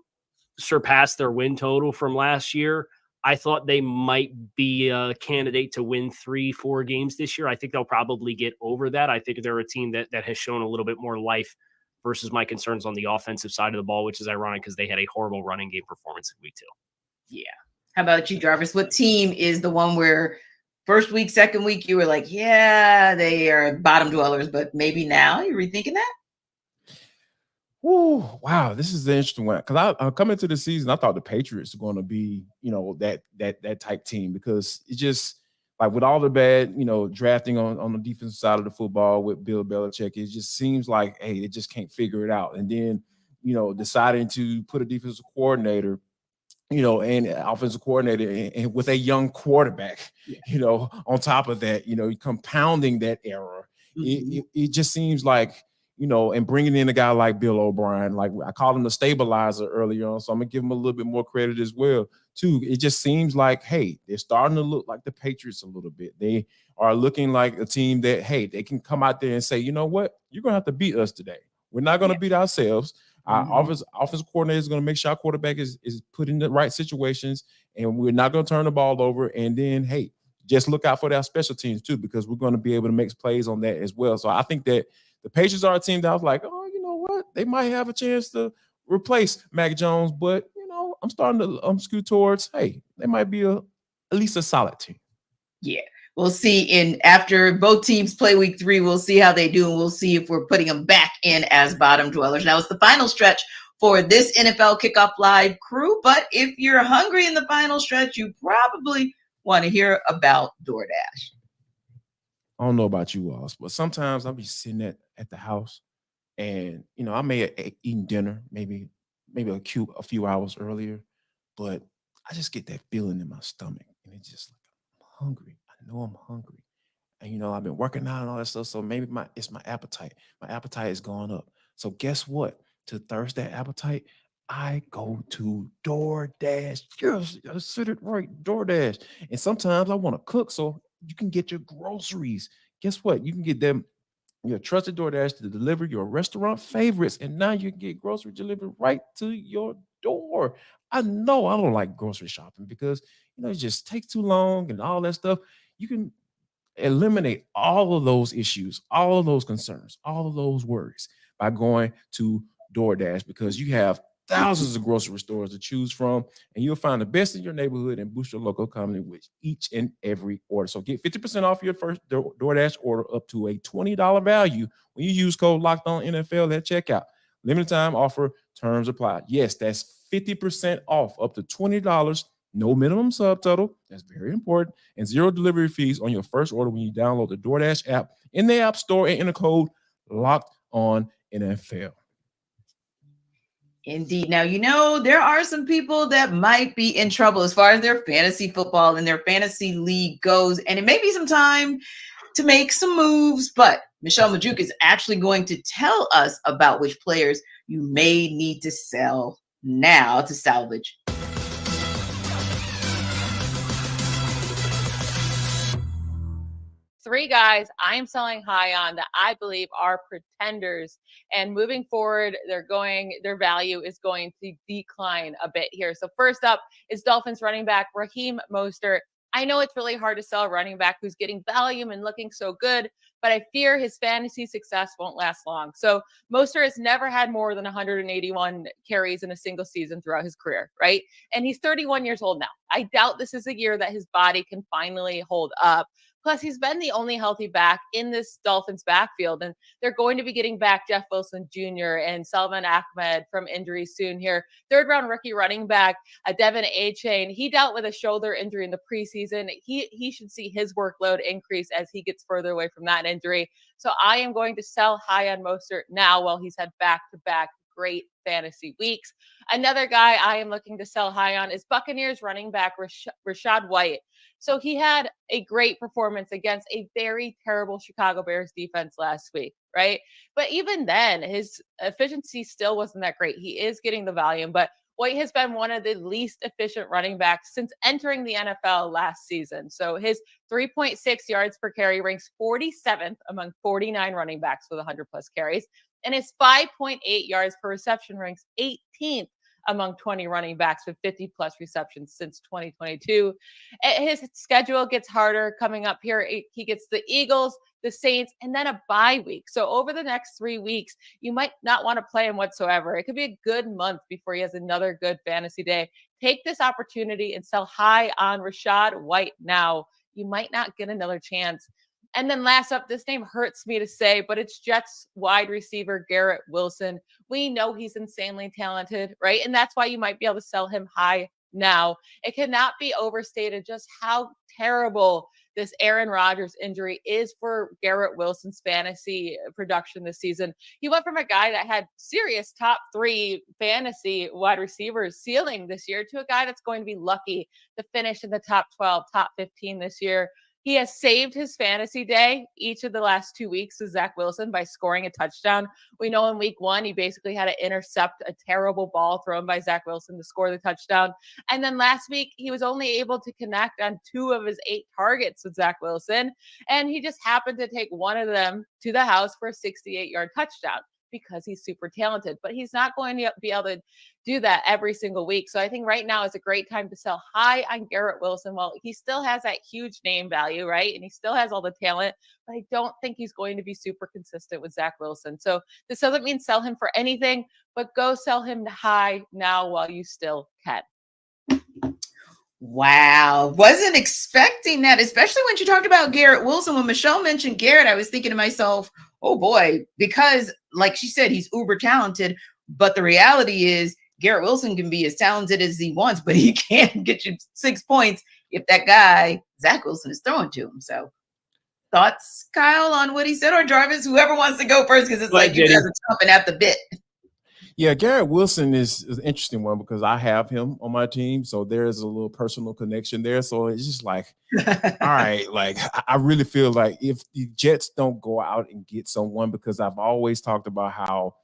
surpass their win total from last year, I thought they might be a candidate to win 3-4 games this year. I think they'll probably get over that. I think they're a team that has shown a little bit more life versus my concerns on the offensive side of the ball, which is ironic because they had a horrible running game performance in week 2. Yeah. How about you, Jarvis? What team is the one where first week, second week, you were like, yeah, they are bottom dwellers, but maybe now you're rethinking that? Oh, wow, this is an interesting one, because I coming into the season, I thought the Patriots were going to be, that type team, because it just, like, with all the bad, drafting on the defensive side of the football with Bill Belichick, it just seems like, hey, they just can't figure it out. And then, deciding to put a defensive coordinator, and offensive coordinator and with a young quarterback, on top of that, compounding that error. It just seems like, and bringing in a guy like Bill O'Brien, like I called him the stabilizer earlier on, so I'm gonna give him a little bit more credit as well, too. It just seems like, hey, they're starting to look like the Patriots a little bit. They are looking like a team that, hey, they can come out there and say, you know what, you're gonna have to beat us today. We're not gonna beat ourselves. Our offensive coordinator is going to make sure our quarterback is put in the right situations, and we're not going to turn the ball over. And then, hey, just look out for our special teams too, because we're going to be able to make plays on that as well. So I think that the Patriots are a team that I was like, oh, you know what? They might have a chance to replace Mac Jones, but, I'm starting to scoot towards, hey, they might be at least a solid team. Yeah. We'll see after both teams play week 3, we'll see how they do, and we'll see if we're putting them back in as bottom dwellers. Now, it's the final stretch for this NFL Kickoff Live crew, but if you're hungry in the final stretch, you probably want to hear about DoorDash. I don't know about you all, but sometimes I'll be sitting at the house, and, I may have eaten dinner maybe a few hours earlier, but I just get that feeling in my stomach, and it's just like, I'm hungry. I know I'm hungry, and I've been working out and all that stuff. So maybe it's my appetite. My appetite is going up. So guess what? To thirst that appetite, I go to DoorDash. Yes, I said it right, DoorDash. And sometimes I want to cook, so you can get your groceries. Guess what? You can get them your trusted DoorDash to deliver your restaurant favorites, and now you can get grocery delivered right to your door. I know I don't like grocery shopping because it just takes too long and all that stuff. You can eliminate all of those issues, all of those concerns, all of those worries by going to DoorDash, because you have thousands of grocery stores to choose from, and you'll find the best in your neighborhood and boost your local economy with each and every order. So get 50% off your first DoorDash order up to a $20 value when you use code LOCKEDONNFL at checkout. Limited time offer, terms apply. Yes, that's 50% off, up to $20. No minimum subtotal. That's very important. And 0 delivery fees on your first order when you download the DoorDash app in the App Store and enter code Locked On NFL. Indeed. Now, there are some people that might be in trouble as far as their fantasy football and their fantasy league goes, and it may be some time to make some moves, but Michelle Majuk is actually going to tell us about which players you may need to sell now to salvage. 3 guys I'm selling high on that I believe are pretenders, and moving forward, their value is going to decline a bit here. So first up is Dolphins running back Raheem Mostert. I know it's really hard to sell a running back who's getting volume and looking so good, but I fear his fantasy success won't last long. So Mostert has never had more than 181 carries in a single season throughout his career, right? And he's 31 years old now. I doubt this is a year that his body can finally hold up. Plus, he's been the only healthy back in this Dolphins backfield, and they're going to be getting back Jeff Wilson Jr. and Salman Ahmed from injury soon here. Third-round rookie running back Devin Achane, he dealt with a shoulder injury in the preseason. He should see his workload increase as he gets further away from that injury. So I am going to sell high on Mostert now while he's had back-to-back great fantasy weeks. Another guy I am looking to sell high on is Buccaneers running back Rachaad White. So he had a great performance against a very terrible Chicago Bears defense last week, right? But even then, his efficiency still wasn't that great. He is getting the volume, but White has been one of the least efficient running backs since entering the NFL last season. So his 3.6 yards per carry ranks 47th among 49 running backs with 100-plus carries, and his 5.8 yards per reception ranks 18th among 20 running backs with 50-plus receptions since 2022. His schedule gets harder coming up here. He gets the Eagles, the Saints, and then a bye week. So over the next 3 weeks, you might not want to play him whatsoever. It could be a good month before he has another good fantasy day. Take this opportunity and sell high on Rachaad White now. You might not get another chance. And then last up, this name hurts me to say, but it's Jets wide receiver Garrett Wilson. We know he's insanely talented, right? And that's why you might be able to sell him high now. It cannot be overstated just how terrible this Aaron Rodgers injury is for Garrett Wilson's fantasy production this season. He went from a guy that had serious top 3 fantasy wide receivers ceiling this year to a guy that's going to be lucky to finish in the top 12, top 15 this year. He has saved his fantasy day each of the last 2 weeks with Zach Wilson by scoring a touchdown. We know in week 1, he basically had to intercept a terrible ball thrown by Zach Wilson to score the touchdown. And then last week, he was only able to connect on 2 of his 8 targets with Zach Wilson. And he just happened to take one of them to the house for a 68-yard touchdown because he's super talented. But he's not going to be able to do that every single week. So I think right now is a great time to sell high on Garrett Wilson. Well, he still has that huge name value, right? And he still has all the talent, but I don't think he's going to be super consistent with Zach Wilson. So this doesn't mean sell him for anything, but go sell him high now while you still can. Wow. Wasn't expecting that, especially when you talked about Garrett Wilson. When Michelle mentioned Garrett, I was thinking to myself, oh boy, because like she said, he's uber talented. But the reality is Garrett Wilson can be as talented as he wants, but he can't get you 6 points if that guy, Zach Wilson, is throwing to him. So thoughts, Kyle, on what he said, or Jarvis, whoever wants to go first, because it's like you guys are chomping at the bit. Yeah, Garrett Wilson is an interesting one because I have him on my team. So there's a little personal connection there. So it's just like, all right, like I really feel like if the Jets don't go out and get someone, because I've always talked about how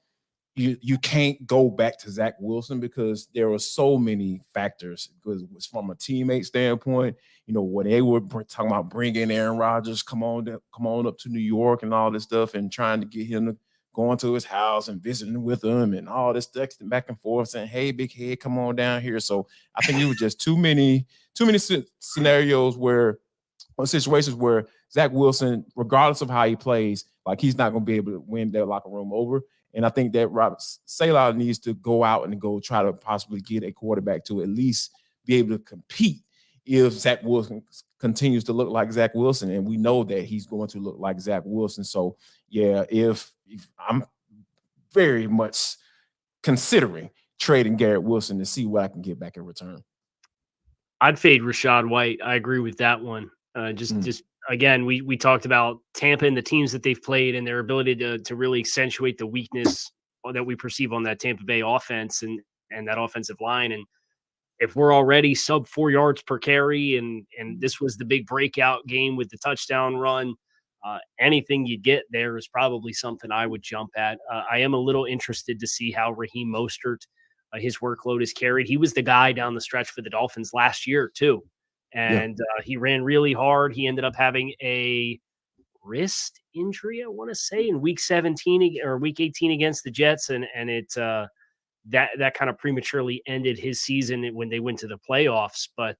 you can't go back to Zach Wilson because there were so many factors. Because from a teammate standpoint, you know, when they were talking about bringing Aaron Rodgers, come on up to New York and all this stuff, and trying to get him to going to his house and visiting with him and all this texting back and forth saying, hey, big head, come on down here. So I think it was just too many scenarios or situations where Zach Wilson, regardless of how he plays, like he's not going to be able to win that locker room over. And I think that Robert Saleh needs to go out and go try to possibly get a quarterback to at least be able to compete if Zach Wilson continues to look like Zach Wilson. And we know that he's going to look like Zach Wilson. So, yeah, if I'm very much considering trading Garrett Wilson to see what I can get back in return. I'd fade Rachaad White. I agree with that one. Just again, we talked about Tampa and the teams that they've played and their ability to really accentuate the weakness that we perceive on that Tampa Bay offense and that offensive line. And if we're already sub 4 yards per carry and this was the big breakout game with the touchdown run, anything you get there is probably something I would jump at. I am a little interested to see how Raheem Mostert, his workload is carried. He was the guy down the stretch for the Dolphins last year too. And he ran really hard. He ended up having a wrist injury, I want to say, in week 17 or week 18 against the Jets. And it that kind of prematurely ended his season when they went to the playoffs. But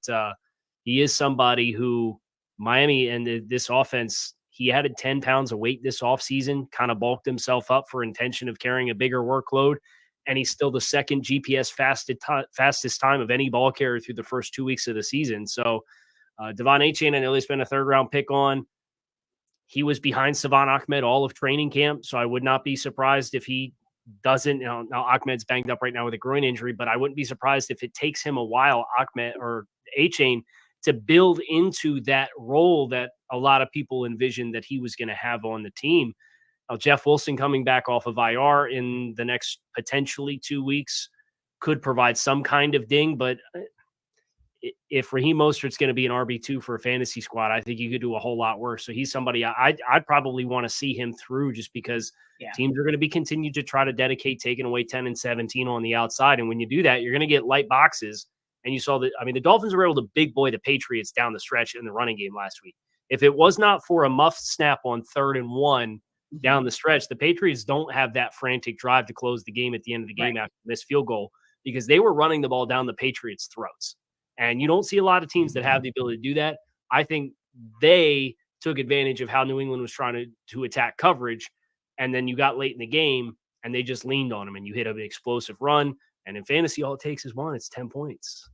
he is somebody who Miami and this offense, he added 10 pounds of weight this offseason, kind of bulked himself up for intention of carrying a bigger workload. And he's still the second GPS fastest time of any ball carrier through the first 2 weeks of the season. So Devon Achane, I know they spent a 3rd round pick on. He was behind Savon Ahmed all of training camp. So I would not be surprised if he doesn't. Now Ahmed's banged up right now with a groin injury, but I wouldn't be surprised if it takes him a while, Ahmed or Achane, to build into that role that a lot of people envisioned that he was going to have on the team. Jeff Wilson coming back off of IR in the next potentially 2 weeks could provide some kind of ding, but if Raheem Mostert's going to be an RB2 for a fantasy squad, I think you could do a whole lot worse. So he's somebody I'd probably want to see him through just because teams are going to be continued to try to dedicate taking away 10 and 17 on the outside. And when you do that, you're going to get light boxes. And you saw that, the Dolphins were able to big boy the Patriots down the stretch in the running game last week. If it was not for a muffed snap on 3rd and 1 down the stretch, the Patriots don't have that frantic drive to close the game at the end of the game after this field goal because they were running the ball down the Patriots' throats. And you don't see a lot of teams that have the ability to do that. I think they took advantage of how New England was trying to attack coverage. And then you got late in the game and they just leaned on them and you hit an explosive run. And in fantasy, all it takes is one. It's 10 points.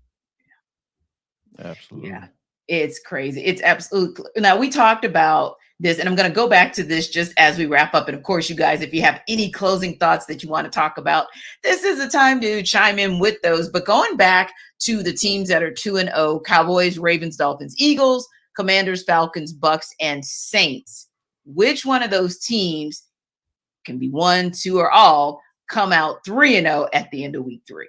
Absolutely. Yeah. It's crazy. It's absolutely. Now, we talked about this, and I'm going to go back to this just as we wrap up. And of course, you guys, if you have any closing thoughts that you want to talk about, this is the time to chime in with those. But going back to the teams that are 2-0, Cowboys, Ravens, Dolphins, Eagles, Commanders, Falcons, Bucs, and Saints. Which one of those teams can be 1, 2, or all come out 3-0 at the end of week 3?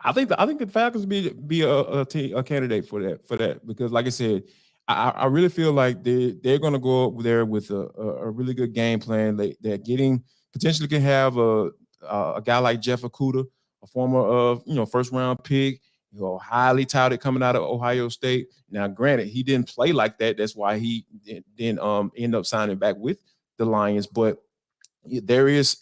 I think the Falcons be a candidate for that because, like I said, I really feel like they're going to go up there with a really good game plan. They're getting potentially can have a guy like Jeff Okudah, a former first round pick, highly touted coming out of Ohio State. Now, granted, he didn't play like that. That's why he didn't end up signing back with the Lions, but there is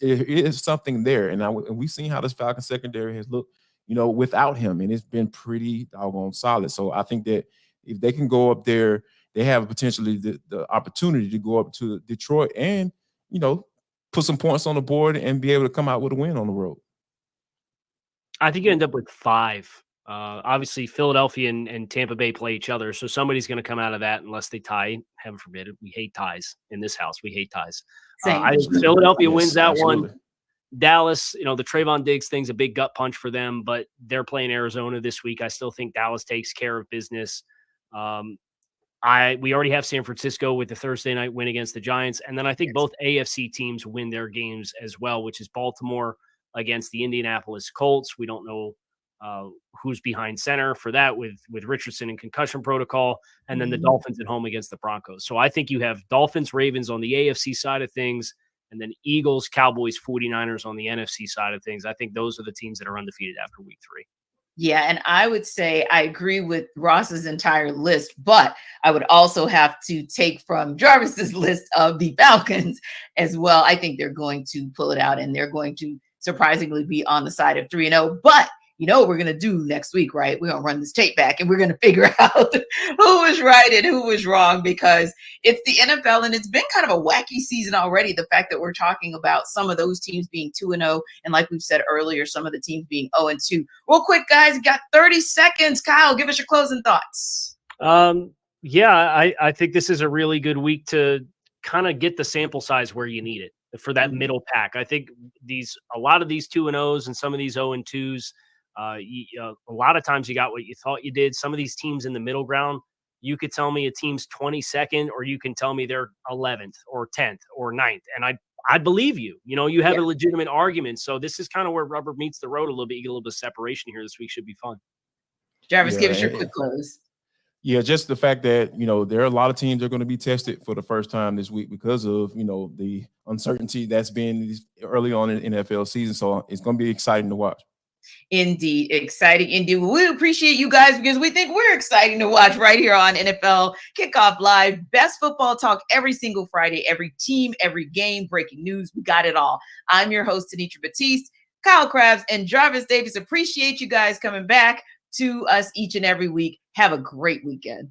something there, and we've seen how this Falcons secondary has looked, without him, and it's been pretty doggone solid. So I think that if they can go up there, they have potentially the opportunity to go up to Detroit and put some points on the board and be able to come out with a win on the road. I think you end up with 5. Obviously, Philadelphia and Tampa Bay play each other, so somebody's going to come out of that unless they tie. Heaven forbid it. We hate ties in this house. We hate ties. I think Philadelphia wins that one. Dallas, the Trayvon Diggs thing's a big gut punch for them, but they're playing Arizona this week. I still think Dallas takes care of business. We already have San Francisco with the Thursday night win against the Giants, and then I think both AFC teams win their games as well, which is Baltimore against the Indianapolis Colts. We don't know who's behind center for that with Richardson and concussion protocol, and then the Dolphins at home against the Broncos. So I think you have Dolphins, Ravens on the AFC side of things, and then Eagles, Cowboys, 49ers on the NFC side of things. I think those are the teams that are undefeated after week 3. Yeah, and I would say I agree with Ross's entire list, but I would also have to take from Jarvis's list of the Falcons as well. I think they're going to pull it out, and they're going to surprisingly be on the side of 3-0. But what we're going to do next week, right? We're going to run this tape back and we're going to figure out who was right and who was wrong, because it's the NFL and it's been kind of a wacky season already. The fact that we're talking about some of those teams being 2-0 and, like we've said earlier, some of the teams being 0-2. Real quick, guys, you got 30 seconds. Kyle, give us your closing thoughts. Yeah, I think this is a really good week to kind of get the sample size where you need it. for that middle pack. I think a lot of these 2-0s and some of these 0-2s, a lot of times you got what you thought you did. Some of these teams in the middle ground, you could tell me a team's 22nd, or you can tell me they're 11th or 10th or 9th. And I believe you. You have a legitimate argument. So this is kind of where rubber meets the road a little bit. You get a little bit of separation here this week. Should be fun. Jarvis, give us your quick close. Yeah, just the fact that, there are a lot of teams that are going to be tested for the first time this week because of, the uncertainty that's been early on in the NFL season. So it's going to be exciting to watch. Indeed. Exciting. Indeed. We appreciate you guys because we think we're exciting to watch right here on NFL Kickoff Live. Best football talk every single Friday, every team, every game, breaking news. We got it all. I'm your host, Tenitra Batiste, Kyle Krabs, and Jarvis Davis. Appreciate you guys coming back to us each and every week. Have a great weekend.